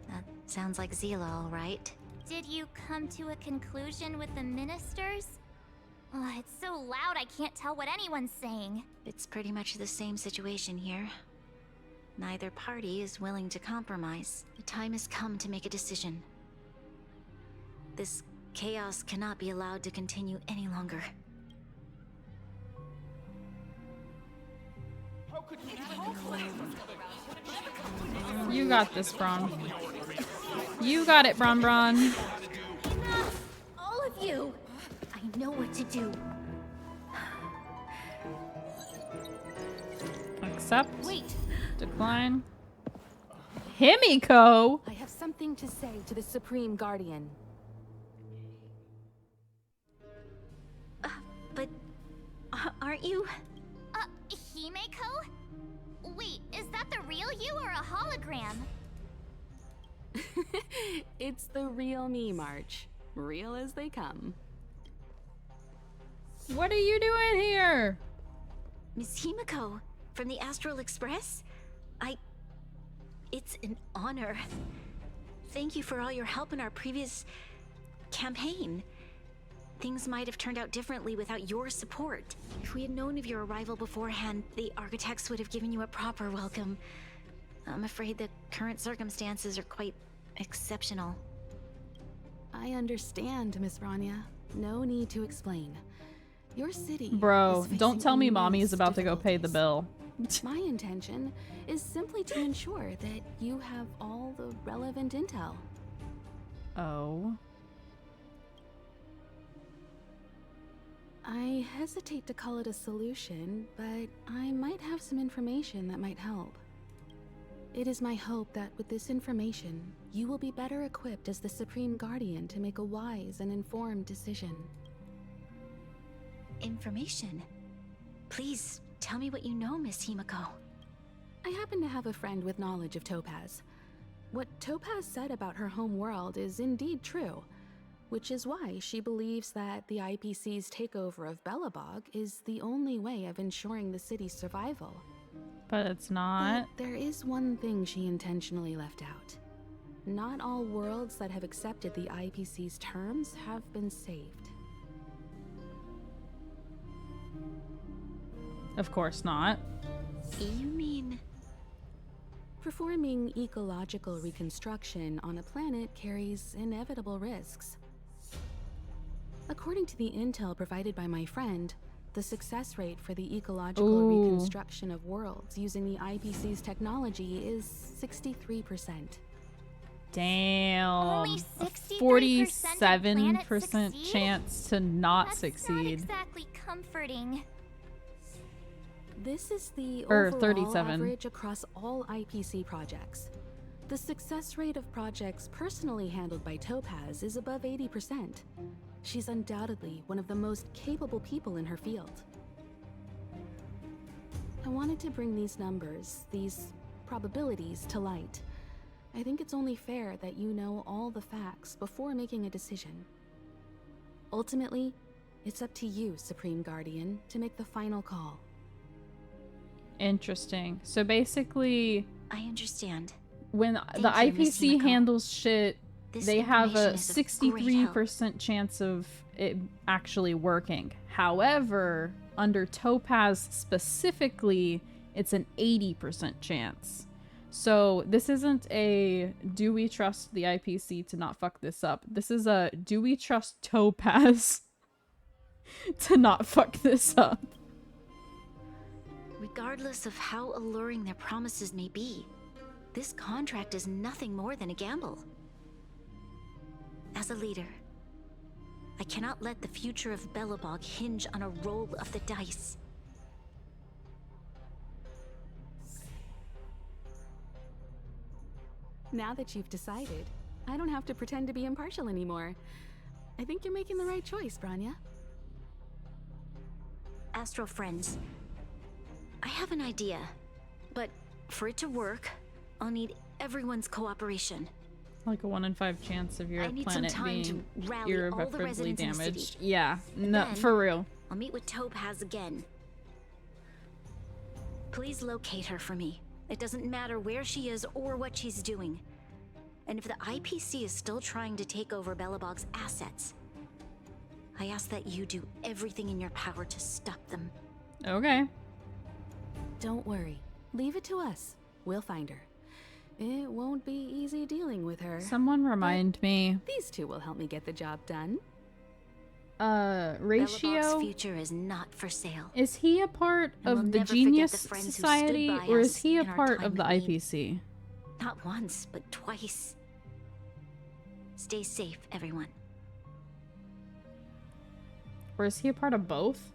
That sounds like Zila, all right. Did you come to a conclusion with the ministers? Oh, it's so loud I can't tell what anyone's saying. It's pretty much the same situation here. Neither party is willing to compromise. The time has come to make a decision. This chaos cannot be allowed to continue any longer. You got this, Bron. You got it, Bron Bron. Enough! All of you! I know what to do. Accept. Wait. Decline. Himiko! I have something to say to the Supreme Guardian. But aren't you? Himeko? Wait, is that the real you or a hologram? It's the real me, March. Real as they come. What are you doing here? Miss Himiko, from the Astral Express? It's an honor. Thank you for all your help in our previous campaign. Things might have turned out differently without your support. If we had known of your arrival beforehand, the architects would have given you a proper welcome. I'm afraid the current circumstances are quite exceptional. I understand, Miss Rania. No need to explain. Your city Bro, is don't facing tell me mommy immense is about to go pay the bill. My intention is simply to ensure that you have all the relevant intel. Oh. I hesitate to call it a solution, but I might have some information that might help. It is my hope that with this information, you will be better equipped as the Supreme Guardian to make a wise and informed decision. Information? Please, tell me what you know, Miss Himiko. I happen to have a friend with knowledge of Topaz. What Topaz said about her home world is indeed true, which is why she believes that the IPC's takeover of Belobog is the only way of ensuring the city's survival. But it's not. But there is one thing she intentionally left out. Not all worlds that have accepted the IPC's terms have been saved. Of course not. You mean... Performing ecological reconstruction on a planet carries inevitable risks. According to the intel provided by my friend, the success rate for the ecological reconstruction of worlds using the IPC's technology is 63%. Damn. Only A 63% 47% chance to not That's succeed. not exactly comforting. This is the Or overall 37. average across all IPC projects. The success rate of projects personally handled by Topaz is above 80%. She's undoubtedly one of the most capable people in her field. I wanted to bring these numbers, these probabilities, to light. I think it's only fair that you know all the facts before making a decision. Ultimately, it's up to you, Supreme Guardian, to make the final call. Interesting. So basically, I understand. when Thank the you, Miss IPC Himiko. handles shit, This they have a information is of great help. 63% chance of it actually working. However, under Topaz specifically, it's an 80% chance. So this isn't a do we trust the IPC to not fuck this up. This is a do we trust Topaz to not fuck this up. Regardless of how alluring their promises may be, this contract is nothing more than a gamble. As a leader, I cannot let the future of Belobog hinge on a roll of the dice. Now that you've decided, I don't have to pretend to be impartial anymore. I think you're making the right choice, Branya. Astro friends, I have an idea, but for it to work, I'll need everyone's cooperation. Like a 1 in 5 chance of your I need some planet time to being rally all the irreparably residents in the city. damaged. Yeah, no, Then, for real. I'll meet with Topaz again. Please locate her for me. It doesn't matter where she is or what she's doing. And if the IPC is still trying to take over Belobog's assets, I ask that you do everything in your power to stop them. Okay. Don't worry. Leave it to us. We'll find her. It won't be easy dealing with her. Someone remind me. These two will help me get the job done. Ratio. Belobog's future is not for sale. Is he a part And we'll of the never Genius forget the friends who stood Society, by or us is he a in our part time of the of need. IPC? Not once, but twice. Stay safe, everyone. Or is he a part of both?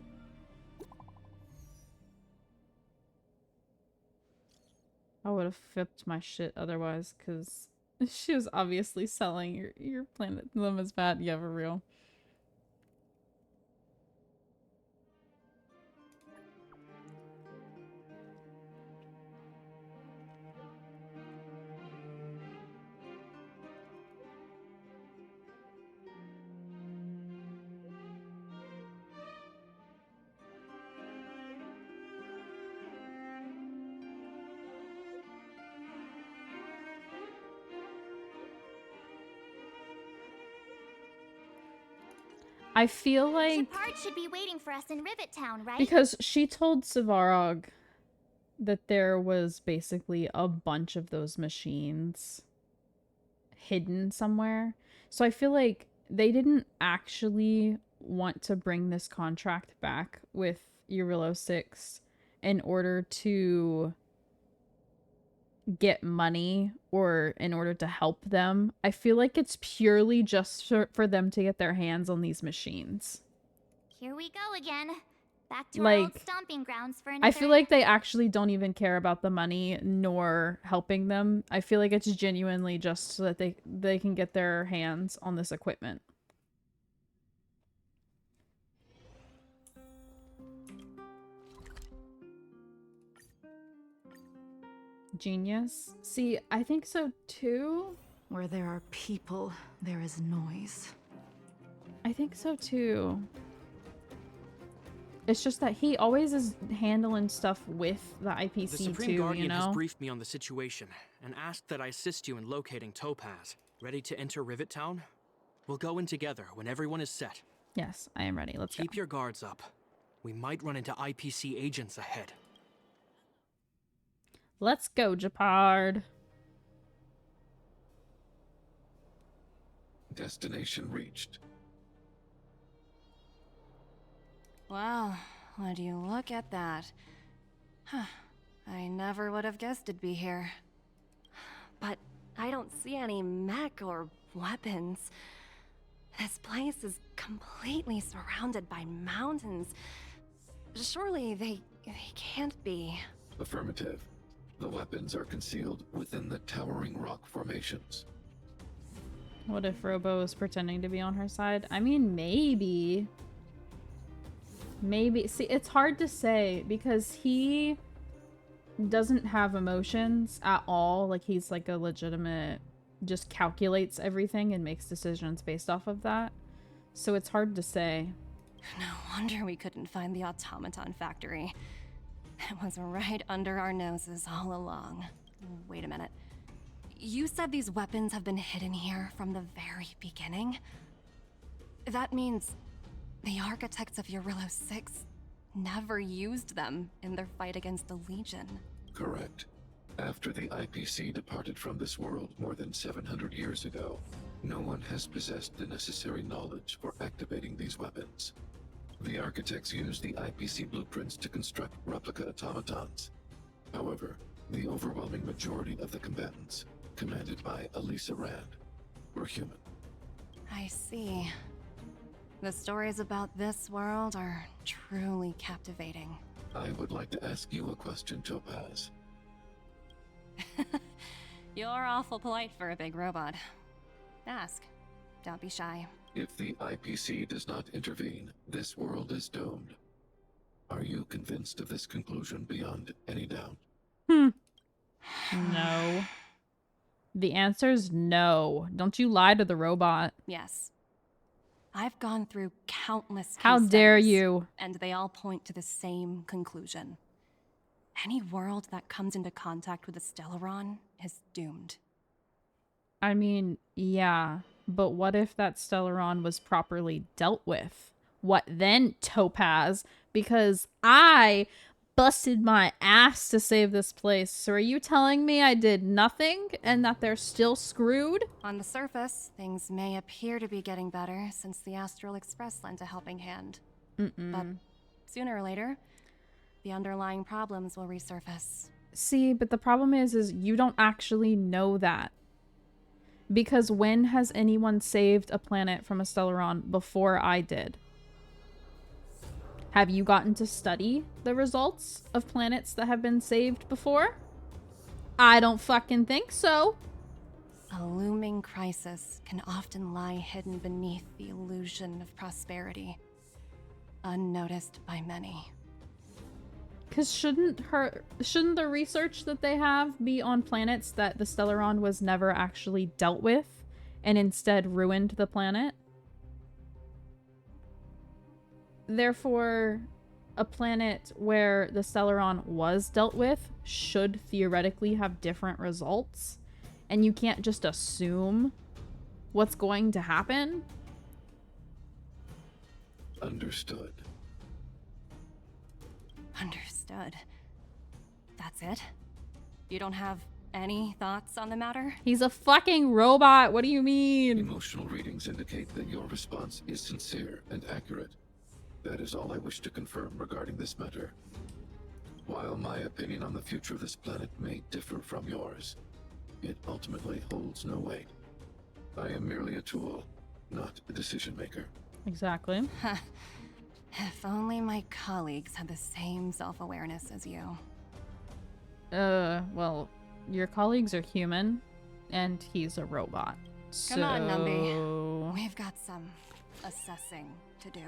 I would have flipped my shit otherwise, because she was obviously selling your planet to them as bad. Yeah, for real. I feel like Shepard should be waiting for us in Rivet Town, right? because she told Savarog that there was basically a bunch of those machines hidden somewhere. So I feel like they didn't actually want to bring this contract back with Eurylo 6 in order to get money or in order to help them. I feel like it's purely just for them to get their hands on these machines. Here we go again. Back to our old Like, stomping grounds for another... I feel like they actually don't even care about the money nor helping them. I feel like it's genuinely just so that they can get their hands on this equipment. Genius. See, I think so too. Where there are people, there is noise. I think so too. It's just that he always is handling stuff with the IPC The Supreme too, Guardian you know? has briefed me on the situation and asked that I assist you in locating Topaz. Ready to enter Rivet Town? We'll go in together when everyone is set. Yes, I am ready. Let's Keep your guards up. We might run into IPC agents ahead. Let's go, Japard. Destination reached. Wow, would you look at that? Huh. I never would have guessed it'd be here. But I don't see any mech or weapons. This place is completely surrounded by mountains. Surely they can't be. Affirmative. The weapons are concealed within the towering rock formations. What if Robo is pretending to be on her side? I mean, maybe. Maybe. See, it's hard to say because he doesn't have emotions at all. Like, he's like a legitimate, just calculates everything and makes decisions based off of that. So it's hard to say. No wonder we couldn't find the automaton factory. It was right under our noses all along. Wait a minute. You said these weapons have been hidden here from the very beginning? That means the architects of Eurylo 6 never used them in their fight against the Legion. Correct. After the IPC departed from this world more than 700 years ago, no one has possessed the necessary knowledge for activating these weapons. The architects used the IPC blueprints to construct replica automatons. However, the overwhelming majority of the combatants, commanded by Elisa Rand, were human. I see. The stories about this world are truly captivating. I would like to ask you a question, Topaz. You're awful polite for a big robot. Ask. Don't be shy. If the IPC does not intervene, this world is doomed. Are you convinced of this conclusion beyond any doubt? No. The answer is no. Don't you lie to the robot. Yes. I've gone through countless How case dare studies, you? and they all point to the same conclusion. Any world that comes into contact with a Stellaron is doomed. I mean, yeah. But what if that Stellaron was properly dealt with? What then, Topaz? Because I busted my ass to save this place. So are you telling me I did nothing and that they're still screwed? On the surface, things may appear to be getting better since the Astral Express lent a helping hand. But sooner or later, the underlying problems will resurface. See, but the problem is you don't actually know that. Because when has anyone saved a planet from a Stellaron before I did? Have you gotten to study the results of planets that have been saved before? I don't fucking think so. A looming crisis can often lie hidden beneath the illusion of prosperity, unnoticed by many. Because shouldn't the research that they have be on planets that the Stellaron was never actually dealt with and instead ruined the planet? Therefore, a planet where the Stellaron was dealt with should theoretically have different results, and you can't just assume what's going to happen. Understood. Understood. That's it? You don't have any thoughts on the matter? He's a fucking robot. What do you mean? Emotional readings indicate that your response is sincere and accurate. That is all I wish to confirm regarding this matter. While my opinion on the future of this planet may differ from yours, it ultimately holds no weight. I am merely a tool, not a decision maker. Exactly. If only my colleagues had the same self-awareness as you. Well, your colleagues are human, and he's a robot. Come on, Numby. We've got some assessing to do.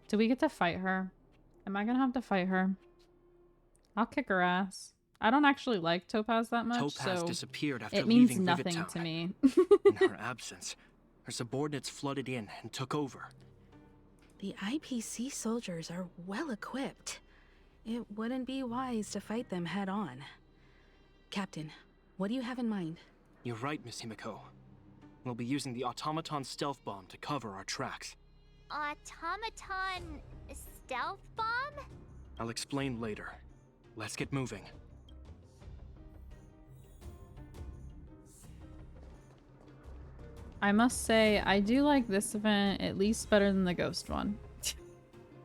Do we get to fight her? Am I gonna have to fight her? I'll kick her ass. I don't actually like Topaz that much, Topaz so disappeared after it means leaving nothing Vivid to me. In her absence, her subordinates flooded in and took over. The IPC soldiers are well equipped. It wouldn't be wise to fight them head on. Captain, what do you have in mind? You're right, Miss Himiko. We'll be using the automaton stealth bomb to cover our tracks. Automaton stealth bomb? I'll explain later. Let's get moving. I must say, I do like this event at least better than the ghost one.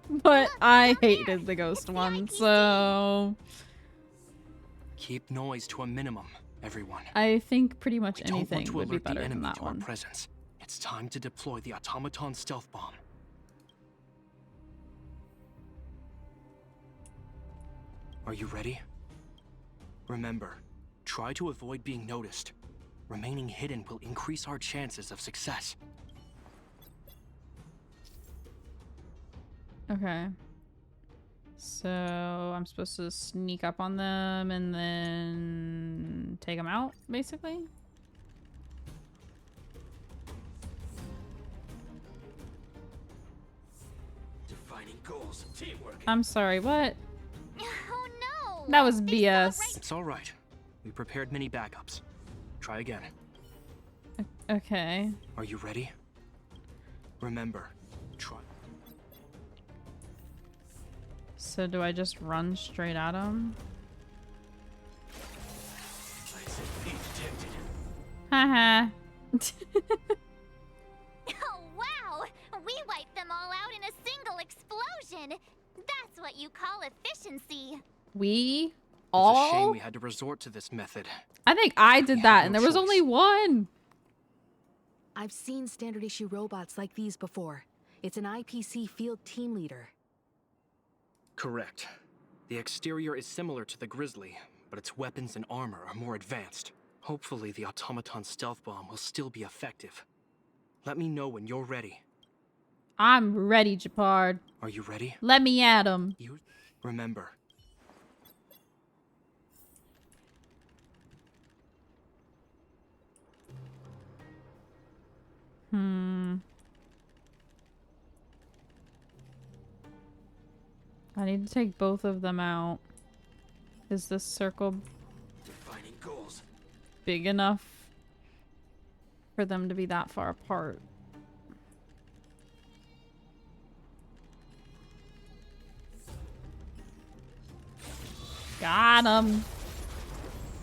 But I hated the ghost one, so... Keep noise to a minimum, everyone. I think pretty much We don't want anything to would be alert the better than enemy that to our one. presence. It's time to deploy the automaton stealth bomb. Are you ready? Remember, try to avoid being noticed. Remaining hidden will increase our chances of success. Okay. So I'm supposed to sneak up on them and then take them out, basically? Defining goals, teamwork. I'm sorry, what? Oh no! That was BS. It's all right. We prepared many backups. Try again. Okay. Are you ready? Remember, try. So do I just run straight at him? Haha. Oh wow! We wiped them all out in a single explosion! That's what you call efficiency! We It's a shame we had to resort to this method. I think I did that, and no there was only one. I've seen standard issue robots like these before. It's an IPC field team leader. Correct. The exterior is similar to the Grizzly, but its weapons and armor are more advanced. Hopefully the automaton stealth bomb will still be effective. Let me know when you're ready. I'm ready, Japard. Are you ready? Let me at him. You remember. I need to take both of them out. Is this circle Defining goals. big enough for them to be that far apart? Got him.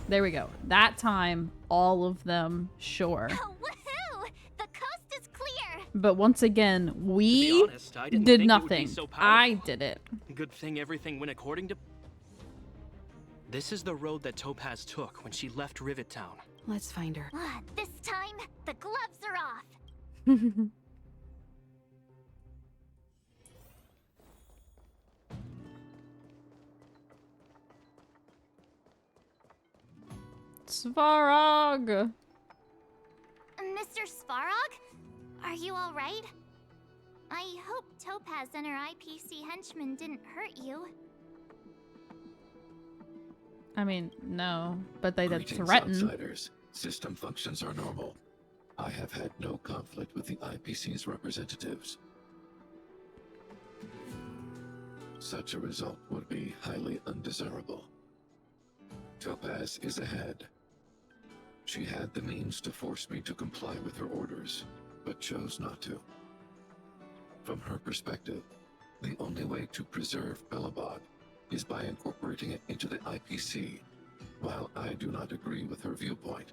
There we go. That time, all of them, sure. Woohoo! The coast is clear. But once again, we honest, I didn't did think it would be nothing. so I powerful. did it. Good thing everything went according to... This is the road that Topaz took when she left Rivet Town. Let's find her. This time, the gloves are off. Svarog! Mr. Svarog? Are you alright? I hope Topaz and her IPC henchmen didn't hurt you. I mean, no, but they did Greetings, threaten. outsiders. System functions are normal. I have had no conflict with the IPC's representatives. Such a result would be highly undesirable. Topaz is ahead. She had the means to force me to comply with her orders, but chose not to. From her perspective, the only way to preserve Belobog is by incorporating it into the IPC. While I do not agree with her viewpoint,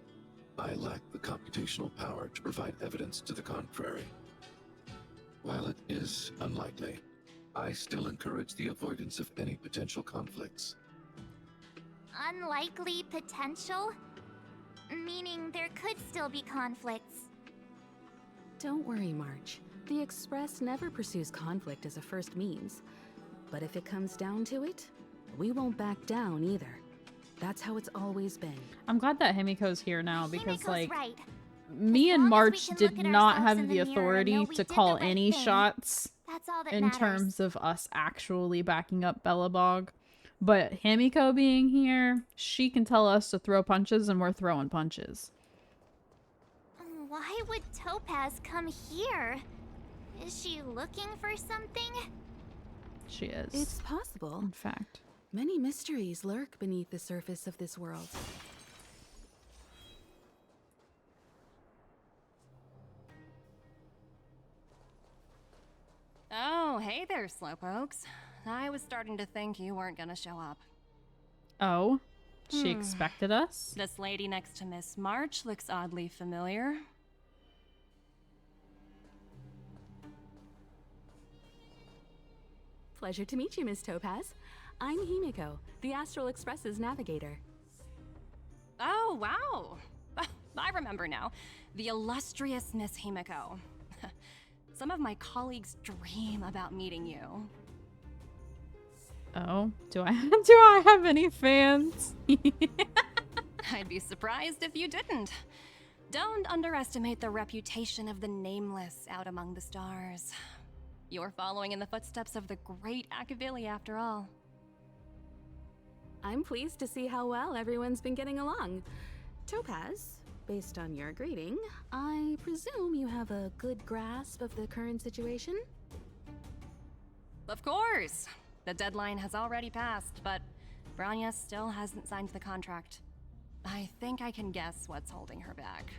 I lack the computational power to provide evidence to the contrary. While it is unlikely, I still encourage the avoidance of any potential conflicts. Unlikely potential? Meaning there could still be conflicts. Don't worry, March. The Express never pursues conflict as a first means. But if it comes down to it, we won't back down either. That's how it's always been. I'm glad that Himiko's here now because, Himiko's like, right. me and March can did look at not ourselves have in the the mirror and authority know we to did the call right any thing. shots That's all that in matters. terms of us actually backing up Belobog. But Himiko being here, she can tell us to throw punches and we're throwing punches. Why would Topaz come here? Is she looking for something? She is. It's possible. In fact. Many mysteries lurk beneath the surface of this world. Oh, hey there, Slowpokes. I was starting to think you weren't gonna show up. Oh? She expected us? This lady next to Miss March looks oddly familiar. Pleasure to meet you, Miss Topaz. I'm Himiko, the Astral Express's navigator. Oh, wow. I remember now. The illustrious Miss Himiko. Some of my colleagues dream about meeting you. Oh, do I have any fans? I'd be surprised if you didn't. Don't underestimate the reputation of the nameless out among the stars. You're following in the footsteps of the great Akavili, after all. I'm pleased to see how well everyone's been getting along. Topaz, based on your greeting, I presume you have a good grasp of the current situation? Of course! The deadline has already passed, but Branya still hasn't signed the contract. I think I can guess what's holding her back.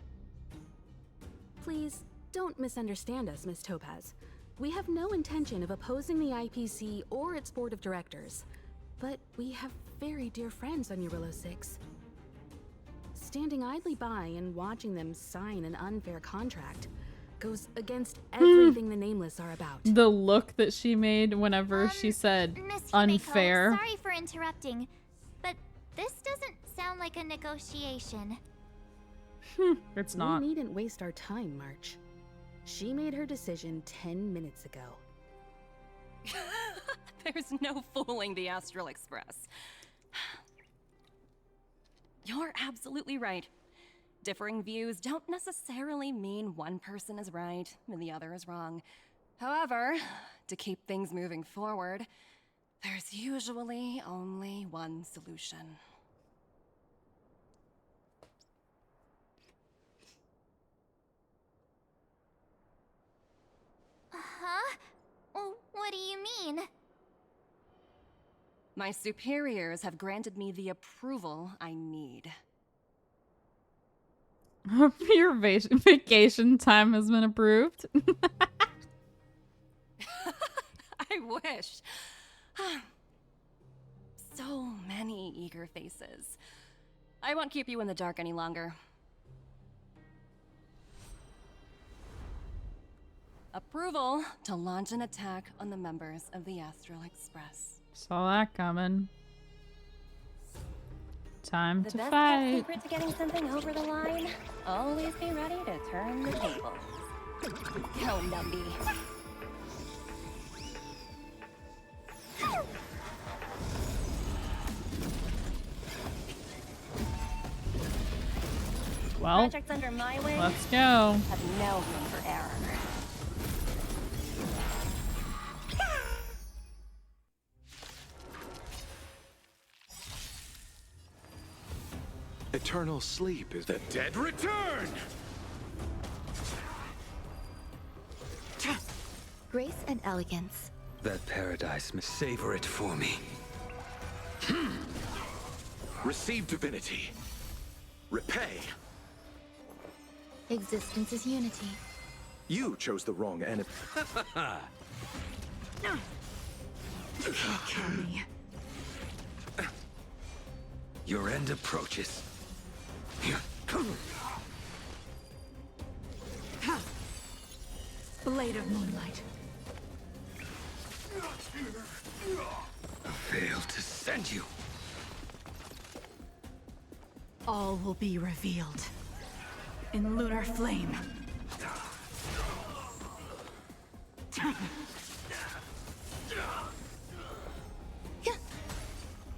Please, don't misunderstand us, Miss Topaz. We have no intention of opposing the IPC or its board of directors, but we have very dear friends on Eurillo 6. Standing idly by and watching them sign an unfair contract goes against everything the Nameless are about. The look that she made whenever she said Miss unfair. Himiko, sorry for interrupting, but this doesn't sound like a negotiation. It's not. We needn't waste our time, March. She made her decision 10 minutes ago. There's no fooling the Astral Express. You're absolutely right. Differing views don't necessarily mean one person is right and the other is wrong. However, to keep things moving forward, there's usually only one solution. Huh? What do you mean? My superiors have granted me the approval I need. Your vacation time has been approved. I wish. So many eager faces. I won't keep you in the dark any longer. Approval to launch an attack on the members of the Astral Express. Saw that coming. Time The to best fight. secret to getting something over the line? Always be ready to turn the tables. Go, Numby. Well, Projects under my wing let's go. have no room for error. Eternal sleep is the dead return! Grace and elegance. That paradise must savor it for me. Receive divinity. Repay. Existence is unity. You chose the wrong enemy. You can't kill me. Your end approaches. Blade of moonlight. Failed to send you. All will be revealed. In lunar flame.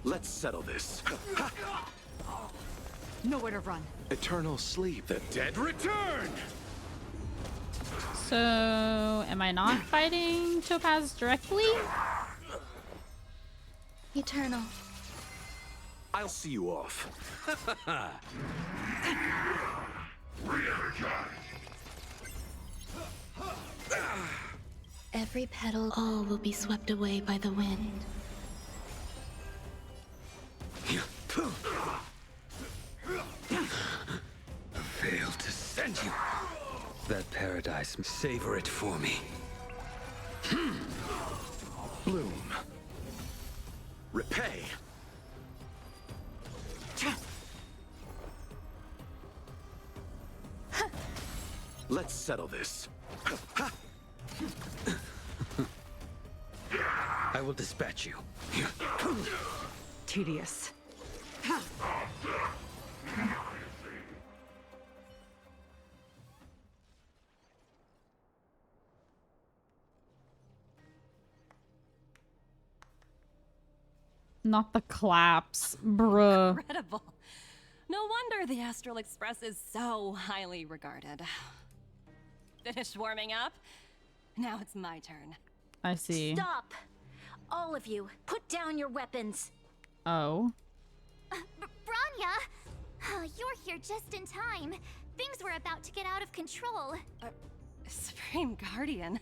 Let's settle this. Nowhere to run. Eternal sleep. The dead return! So, am I not fighting Topaz directly? Eternal. I'll see you off. Every petal, all will be swept away by the wind. Failed to send you. That paradise must savor it for me. Bloom. Repay. Let's settle this. I will dispatch you. Tedious. Not the claps, bruh. Incredible. No wonder the Astral Express is so highly regarded. Finished warming up? Now it's my turn. I see. Stop! All of you, put down your weapons. Oh. Branya! You're here just in time. Things were about to get out of control. Supreme Guardian.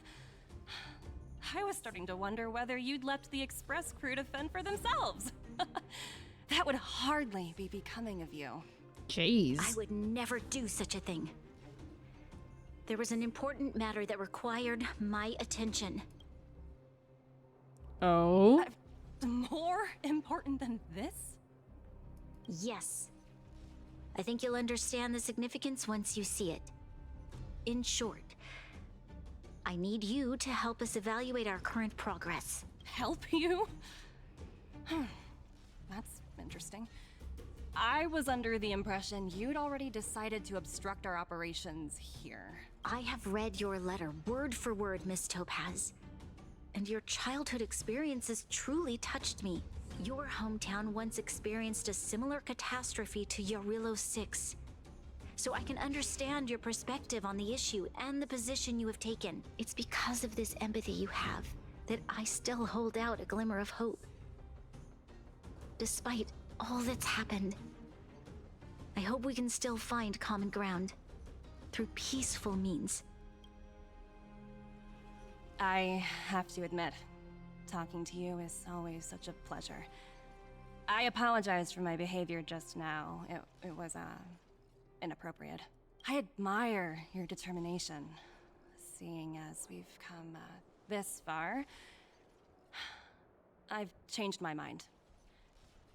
I was starting to wonder whether you'd left the Express crew to fend for themselves. That would hardly be becoming of you. Jeez. I would never do such a thing. There was an important matter that required my attention. Oh? More important than this? Yes. I think you'll understand the significance once you see it. In short, I need you to help us evaluate our current progress. Help you? That's interesting. I was under the impression you'd already decided to obstruct our operations here. I have read your letter word for word, Miss Topaz. And your childhood experiences truly touched me. Your hometown once experienced a similar catastrophe to Yarillo 6. so I can understand your perspective on the issue and the position you have taken. It's because of this empathy you have that I still hold out a glimmer of hope. Despite all that's happened, I hope we can still find common ground through peaceful means. I have to admit, talking to you is always such a pleasure. I apologize for my behavior just now. It was, inappropriate. I admire your determination, seeing as we've come, this far. I've changed my mind.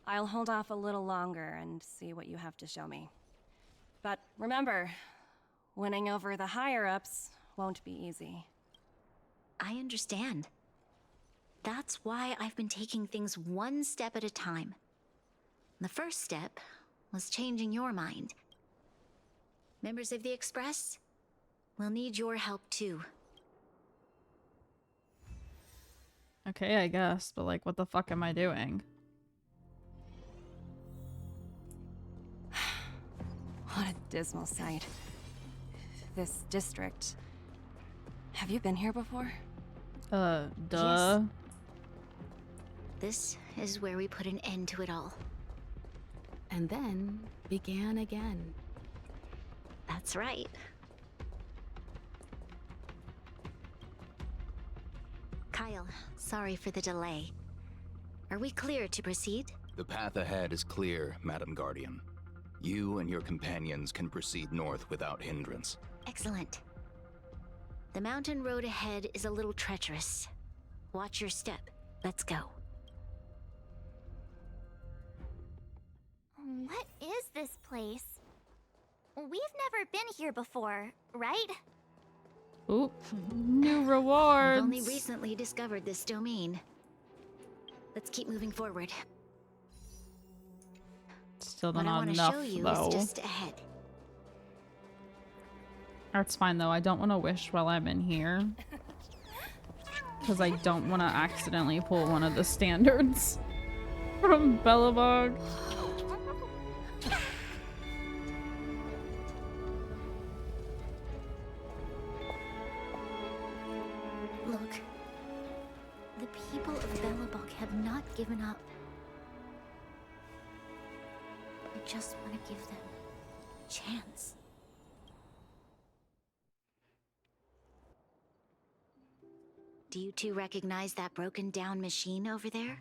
I'll hold off a little longer and see what you have to show me. But remember, winning over the higher-ups won't be easy. I understand. That's why I've been taking things one step at a time. The first step was changing your mind. Members of the Express, we'll need your help too. Okay, I guess, but like, what the fuck am I doing? What a dismal sight. This district. Have you been here before? Duh. Yes. This is where we put an end to it all. And then began again. That's right. Kyle, sorry for the delay. Are we clear to proceed? The path ahead is clear, Madam Guardian. You and your companions can proceed north without hindrance. Excellent. The mountain road ahead is a little treacherous. Watch your step. Let's go. What is this place? We've never been here before, right? Oop. New rewards. We've only recently discovered this domain. Let's keep moving forward. Still what not I enough, show you though. is just ahead. That's fine, though. I don't want to wish while I'm in here. Because I don't want to accidentally pull one of the standards from Belobog. Look. The people of Belobog have not given up. I just want to give them a chance. Do you two recognize that broken down machine over there?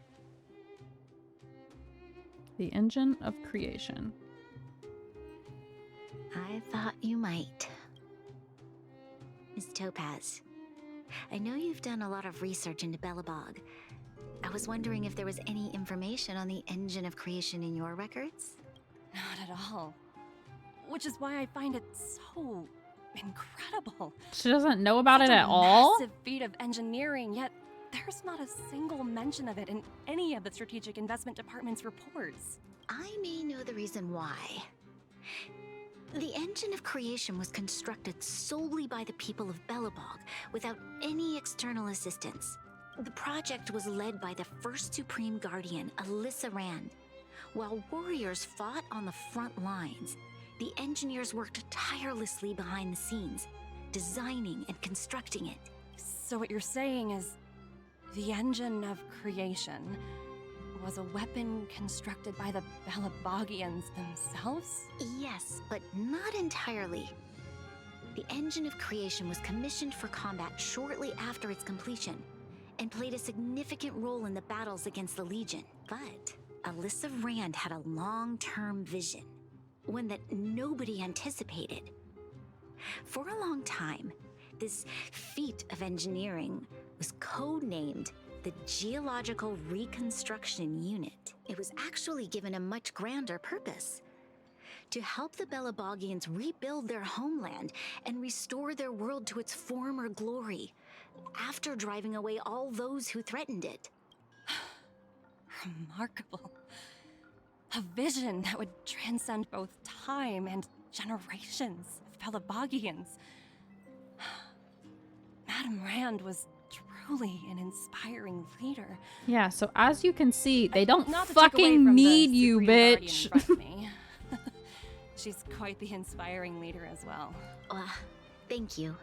The engine of creation. I thought you might. Miss Topaz, I know you've done a lot of research into Belobog. I was wondering if there was any information on the engine of creation in your records? Not at all. Which is why I find it so incredible. She doesn't know about Such it a at all? massive feat of engineering, yet there's not a single mention of it in any of the Strategic Investment Department's reports. I may know the reason why. The engine of creation was constructed solely by the people of Belobog, without any external assistance. The project was led by the first Supreme Guardian, Alyssa Rand. While warriors fought on the front lines, the engineers worked tirelessly behind the scenes, designing and constructing it. So what you're saying is, the engine of creation was a weapon constructed by the Belabogians themselves? Yes, but not entirely. The engine of creation was commissioned for combat shortly after its completion, and played a significant role in the battles against the Legion. But Alyssa Rand had a long-term vision, one that nobody anticipated. For a long time, this feat of engineering was codenamed the Geological Reconstruction Unit. It was actually given a much grander purpose: to help the Belabogians rebuild their homeland and restore their world to its former glory, after driving away all those who threatened it. Remarkable. A vision that would transcend both time and generations of Belabogians. Madame Rand was truly an inspiring leader. Yeah, so as you can see, they don't Not to take away fucking from the need you, Supreme Guardian bitch. in front of me. She's quite the inspiring leader as well. Thank you.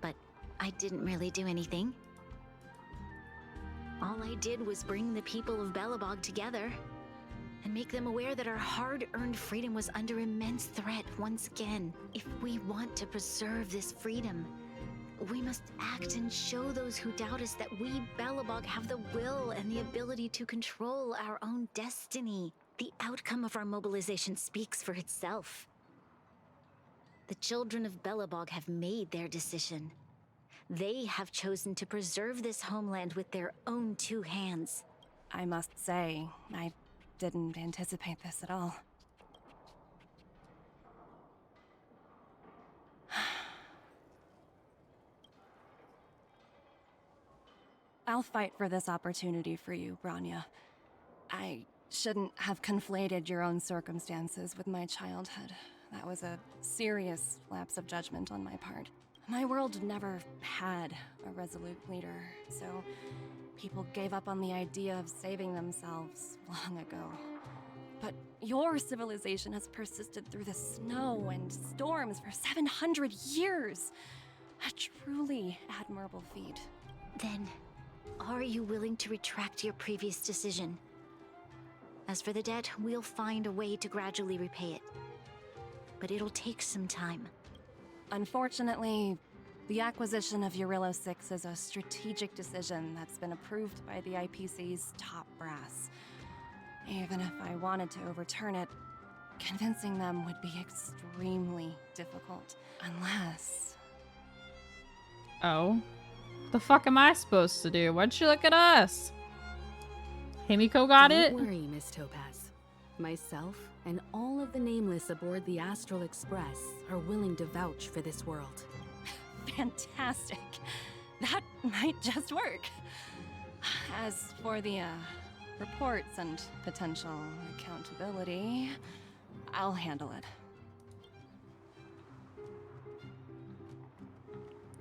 But I didn't really do anything. All I did was bring the people of Belobog together and make them aware that our hard-earned freedom was under immense threat once again. If we want to preserve this freedom, we must act and show those who doubt us that we, Belobog, have the will and the ability to control our own destiny. The outcome of our mobilization speaks for itself. The children of Belobog have made their decision. They have chosen to preserve this homeland with their own two hands. I must say, I didn't anticipate this at all. I'll fight for this opportunity for you, Branya. I shouldn't have conflated your own circumstances with my childhood. That was a serious lapse of judgment on my part. My world never had a resolute leader, so people gave up on the idea of saving themselves long ago. But your civilization has persisted through the snow and storms for 700 years. A truly admirable feat. Then, are you willing to retract your previous decision? As for the debt, we'll find a way to gradually repay it. But it'll take some time. Unfortunately, the acquisition of Eurillo 6 is a strategic decision that's been approved by the IPC's top brass. Even if I wanted to overturn it, convincing them would be extremely difficult. Unless... Oh? The fuck am I supposed to do? Why'd you look at us? Himiko got it? Don't worry, Miss Topaz. Myself and all of the Nameless aboard the Astral Express are willing to vouch for this world. Fantastic. That might just work. As for the, reports and potential accountability, I'll handle it.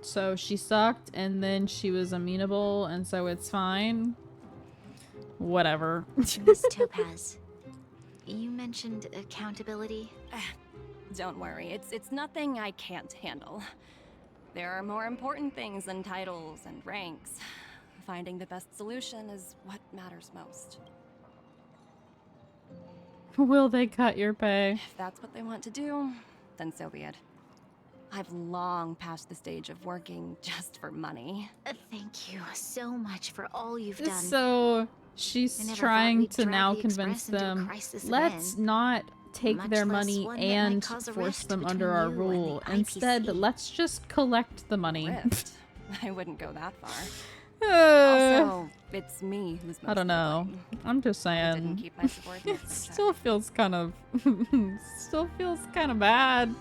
So she sucked, and then she was amenable, and so it's fine. Whatever. Miss Topaz, you mentioned accountability. Don't worry, it's nothing I can't handle. There are more important things than titles and ranks. Finding the best solution is what matters most. Will they cut your pay? If that's what they want to do, then so be it. I've long passed the stage of working just for money. Thank you so much for all you've done. So she's trying to now convince them, let's not take their money and force them under our rule. Instead, let's just collect the money. Rift. I wouldn't go that far. Also, it's me who's most I don't know. I'm just saying. Didn't keep my subordinates It in check. still feels kind of bad.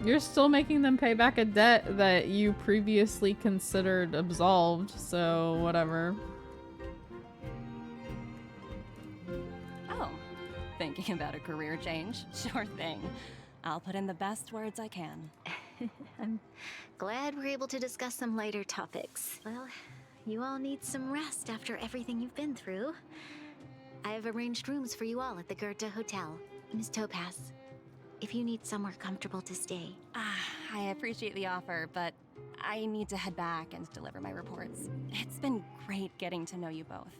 You're still making them pay back a debt that you previously considered absolved, so whatever. Oh, thinking about a career change? Sure thing. I'll put in the best words I can. I'm glad we're able to discuss some lighter topics. Well, you all need some rest after everything you've been through. I've arranged rooms for you all at the Goethe Hotel. Miss Topaz, if you need somewhere comfortable to stay. I appreciate the offer, but I need to head back and deliver my reports. It's been great getting to know you both.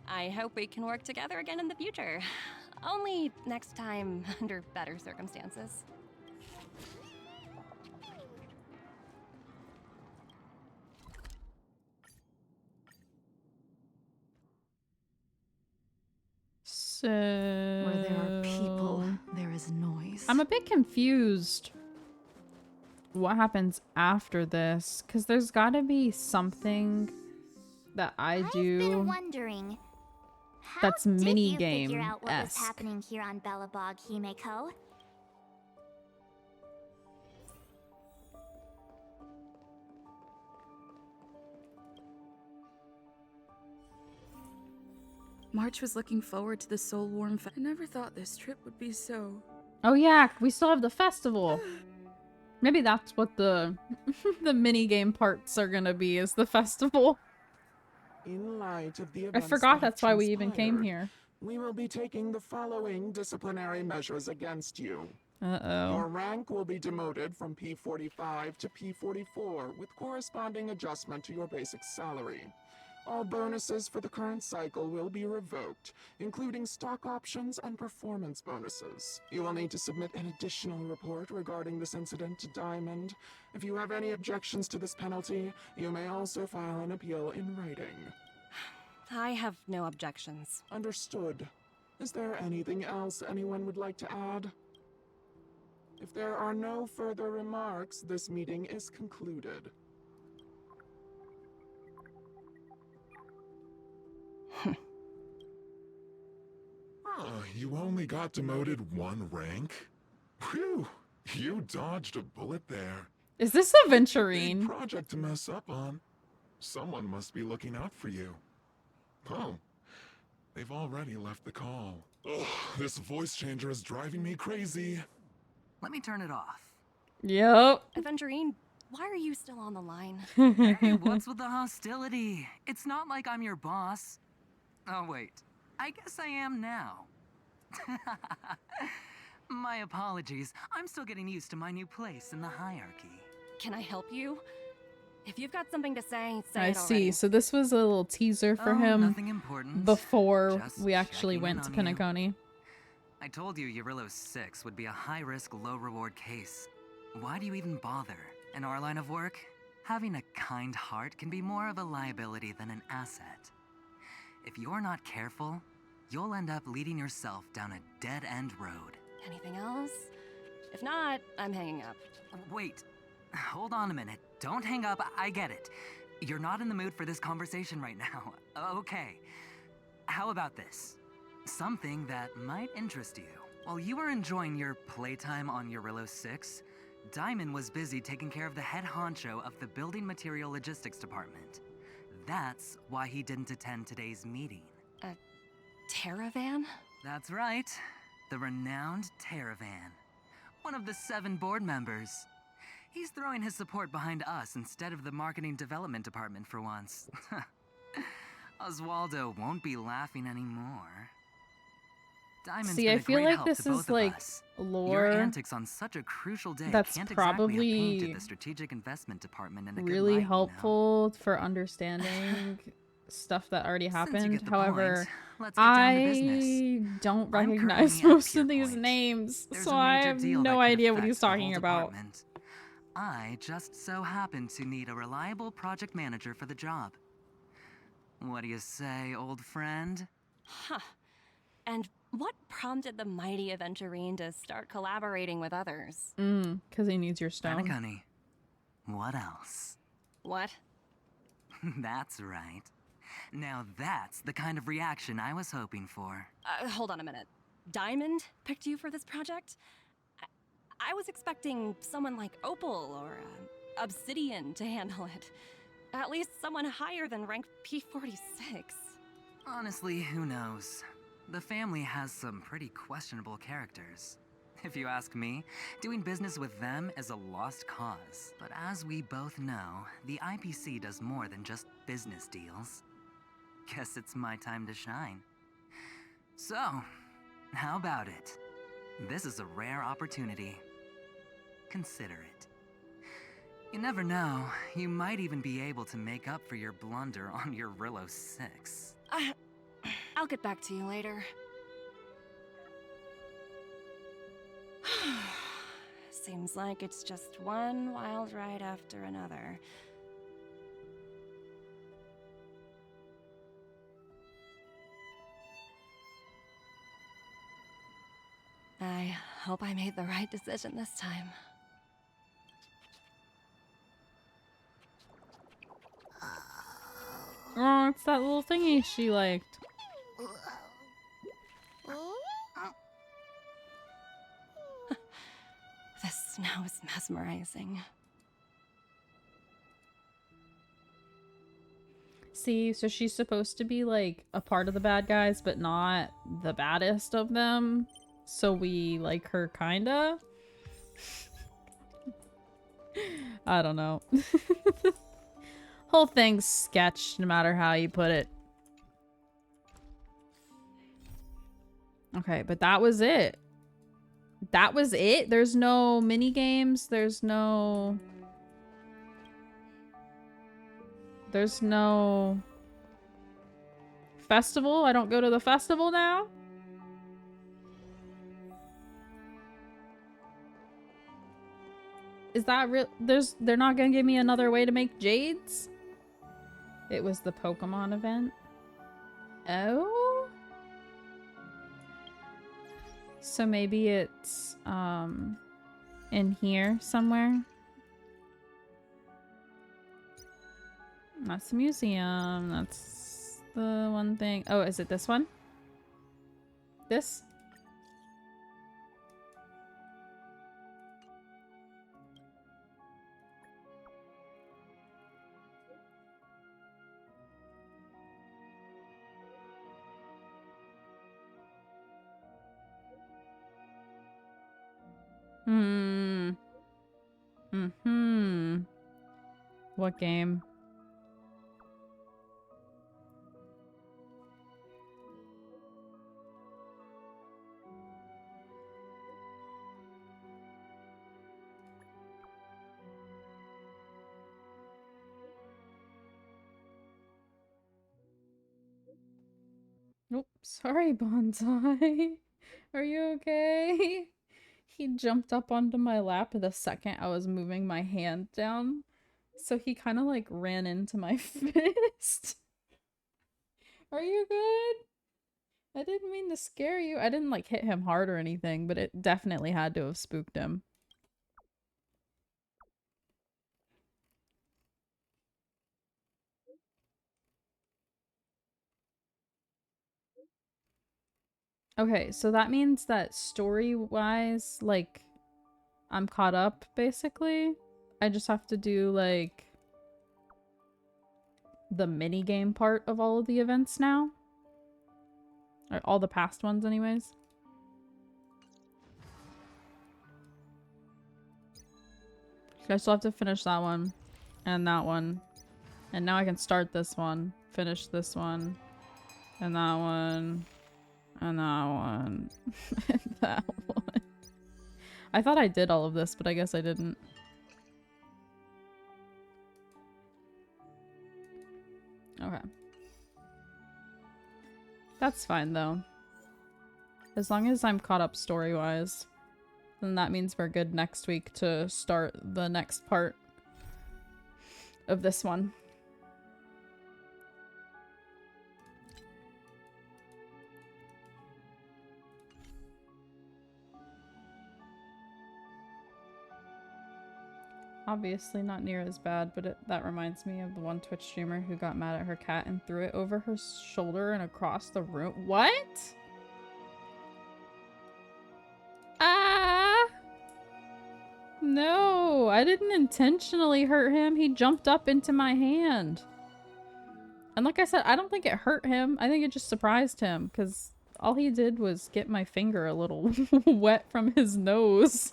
I hope we can work together again in the future. Only next time under better circumstances. So... Where there are people, there is noise. I'm a bit confused what happens after this, because there's gotta be something that I do I've been wondering, how that's did mini you figure out what was game-esque. happening here on Belobog, Himeko? March was looking forward to the Soul Warm I never thought this trip would be so... Oh yeah, we still have the festival. Maybe that's what the the mini game parts are gonna be, is the festival. In light of the I events forgot that have that's why we even came transpired, here. We will be taking the following disciplinary measures against you. Uh-oh. Your rank will be demoted from P45 to P44 with corresponding adjustment to your basic salary. All bonuses for the current cycle will be revoked, including stock options and performance bonuses. You will need to submit an additional report regarding this incident to Diamond. If you have any objections to this penalty, you may also file an appeal in writing. I have no objections. Understood. Is there anything else anyone would like to add? If there are no further remarks, this meeting is concluded. You only got demoted 1 rank? Phew, you dodged a bullet there. Is this a Venturine? Big project to mess up on. Someone must be looking out for you. Oh, they've already left the call. Ugh, this voice changer is driving me crazy. Let me turn it off. Yep. Aventurine, why are you still on the line? Hey, what's with the hostility? It's not like I'm your boss. Oh, wait. I guess I am now. My apologies. I'm still getting used to my new place in the hierarchy. Can I help you? If you've got something to say, say I it see. already. So this was a little teaser for him nothing important. before Just we actually checking in went to on you. Pinacone. I told you Eurylo 6 would be a high-risk, low-reward case. Why do you even bother? In our line of work, having a kind heart can be more of a liability than an asset. If you're not careful, you'll end up leading yourself down a dead-end road. Anything else? If not, I'm hanging up. Wait, hold on a minute. Don't hang up, I get it. You're not in the mood for this conversation right now. Okay. How about this? Something that might interest you. While you were enjoying your playtime on Eurylo 6, Diamond was busy taking care of the head honcho of the Building Material Logistics Department. That's why he didn't attend today's meeting. A Terravan? That's right. The renowned Terravan. One of the 7 board members. He's throwing his support behind us instead of the Marketing Development Department for once. Oswaldo won't be laughing anymore. Diamond's See, been I a feel great like help this to both is of like us. lore Your antics on such a crucial day that's can't exactly have probably painted the Strategic Investment Department in a good really light, helpful for understanding stuff that already Since you happened. get the However, point, let's get down to I business. don't I'm recognize currently at most of these Pierpoint. names, There's so a I major have deal no that could idea what affect he's the whole talking about. department. I just so happen to need a reliable project manager for the job. What do you say, old friend? Huh. And what prompted the mighty Aventurine to start collaborating with others? Because he needs your stone. Honey, what else? What? That's right. Now that's the kind of reaction I was hoping for. Hold on a minute. Diamond picked you for this project? I was expecting someone like Opal or Obsidian to handle it. At least someone higher than rank P46. Honestly, who knows? The family has some pretty questionable characters. If you ask me, doing business with them is a lost cause. But as we both know, the IPC does more than just business deals. Guess it's my time to shine. So, how about it? This is a rare opportunity. Consider it. You never know, you might even be able to make up for your blunder on your Eurylo 6. I'll get back to you later. Seems like it's just one wild ride after another. I hope I made the right decision this time. Oh, it's that little thingy she liked. The snow is mesmerizing. See, so she's supposed to be like a part of the bad guys, but not the baddest of them. So we like her kinda. I don't know. Whole thing's sketch, no matter how you put it. Okay, but that was it. That was it? There's no mini games. There's no festival. I don't go to the festival now. Is that real? They're not gonna give me another way to make jades? It was the Pokemon event. Oh? So maybe it's in here somewhere. That's the museum. That's the one thing. Oh, is it this one? This? What game? Nope. Sorry, Bonsai. Are you okay? He jumped up onto my lap the second I was moving my hand down. So he kind of like ran into my fist. Are you good? I didn't mean to scare you. I didn't like hit him hard or anything, but it definitely had to have spooked him. Okay, so that means that story-wise, like, I'm caught up, basically. I just have to do, like, the minigame part of all of the events now. Or all the past ones, anyways. So I still have to finish that one. And that one. And now I can start this one. Finish this one. And that one. And that one. And that one. I thought I did all of this, but I guess I didn't. Okay. That's fine, though. As long as I'm caught up story-wise, then that means we're good next week to start the next part of this one. Obviously not near as bad, but that reminds me of the one Twitch streamer who got mad at her cat and threw it over her shoulder and across the room. What? Ah! No, I didn't intentionally hurt him. He jumped up into my hand. And like I said, I don't think it hurt him. I think it just surprised him because all he did was get my finger a little wet from his nose.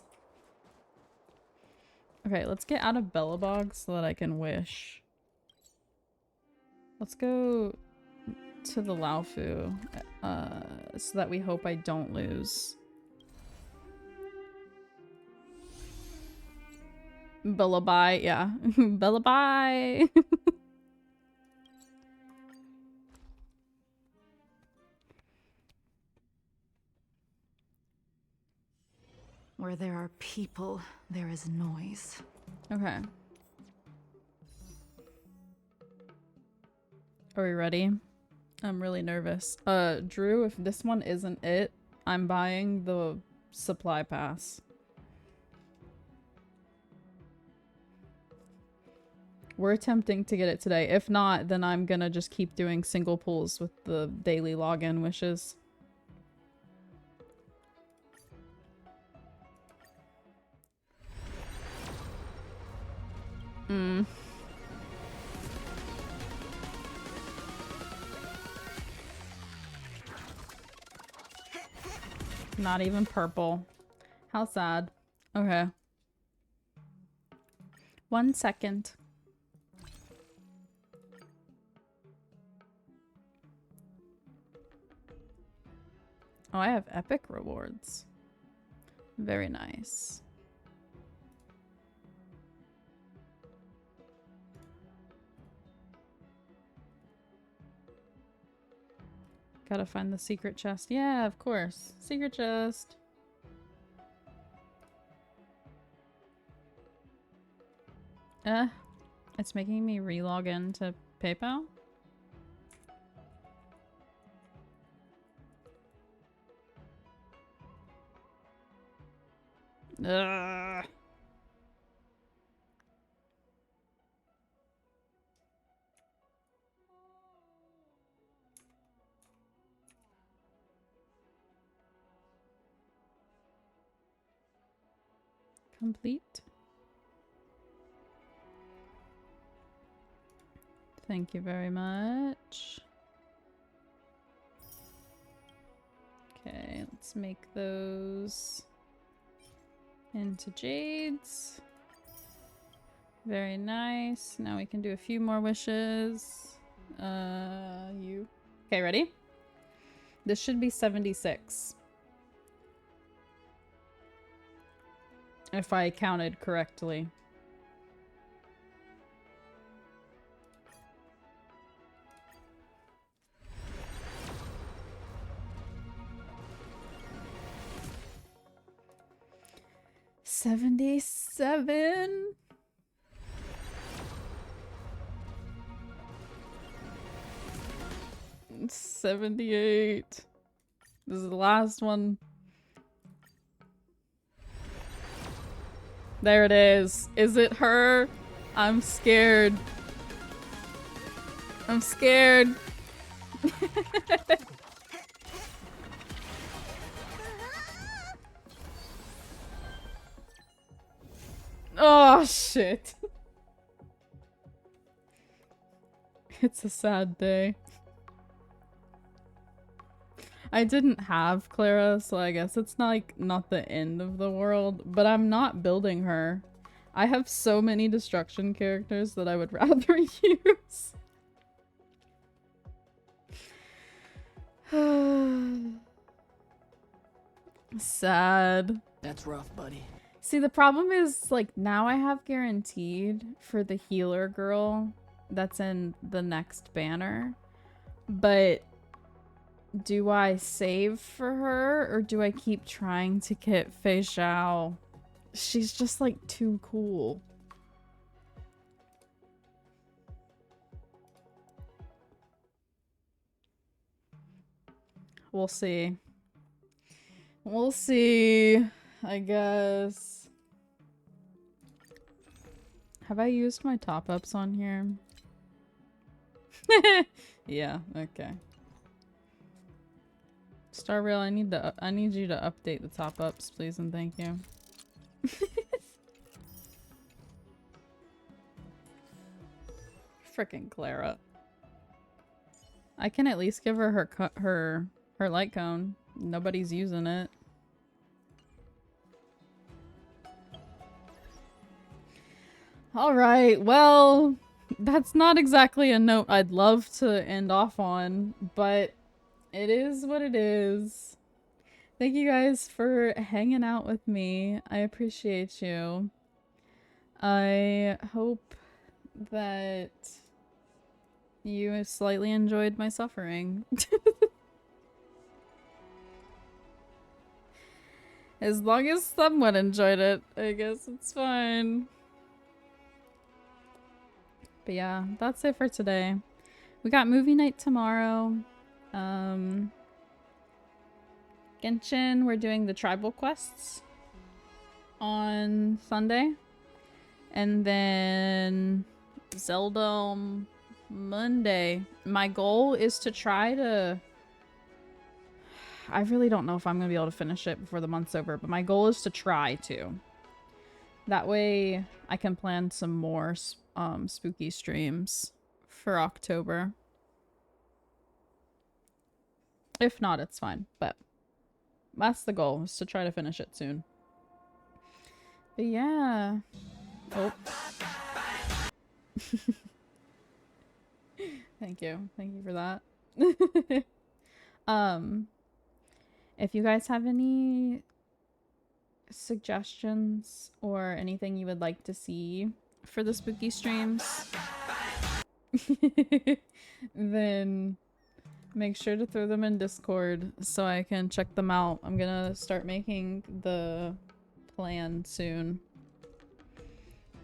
Okay, let's get out of Bellabog so that I can wish. Let's go to the Laofu so that we hope I don't lose. Bellaby, yeah. Bellaby! Where there are people, there is noise. Okay. Are we ready? I'm really nervous. Drew, if this one isn't it, I'm buying the supply pass. We're attempting to get it today. If not, then I'm gonna just keep doing single pulls with the daily login wishes. Not even purple. How sad. Okay. 1 second. Oh, I have epic rewards. Very nice. Gotta find the secret chest. Yeah, of course. Secret chest. It's making me re-log into PayPal. Ugh. Complete. Thank you very much. Okay, let's make those into jades. Very nice. Now we can do a few more wishes. You. Okay, ready? This should be 76. If I counted correctly. $77. 78. This is the last one. There it is. Is it her? I'm scared. I'm scared. Oh, shit. It's a sad day. I didn't have Clara, so I guess it's not the end of the world, but I'm not building her. I have so many destruction characters that I would rather use. Sad. That's rough, buddy. See, the problem is, like, now I have guaranteed for the healer girl that's in the next banner, but do I save for her or do I keep trying to get Fei Xiao? She's just, like, too cool. We'll see. We'll see, I guess. Have I used my top-ups on here? Yeah, okay. Starrail, I need you to update the top-ups, please and thank you. Frickin' Clara. I can at least give her her light cone. Nobody's using it. Alright, well, that's not exactly a note I'd love to end off on, but it is what it is. Thank you guys for hanging out with me. I appreciate you. I hope that you slightly enjoyed my suffering. As long as someone enjoyed it, I guess it's fine. But yeah, that's it for today. We got movie night tomorrow. Genshin, we're doing the tribal quests on Sunday. And then Zelda on Monday. My goal is to try to... I really don't know if I'm going to be able to finish it before the month's over, but my goal is to try to. That way I can plan some more spooky streams for October. If not, it's fine, but that's the goal, is to try to finish it soon. But yeah. Oh. Thank you. Thank you for that. If you guys have any suggestions or anything you would like to see for the spooky streams, then make sure to throw them in Discord so I can check them out. I'm gonna start making the plan soon.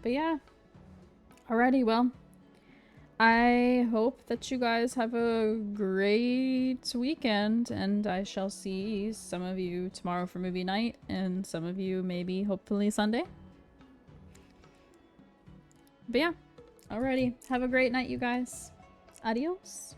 But yeah. Alrighty, well, I hope that you guys have a great weekend, and I shall see some of you tomorrow for movie night, and some of you maybe hopefully Sunday. But yeah, alrighty. Have a great night, you guys. Adios.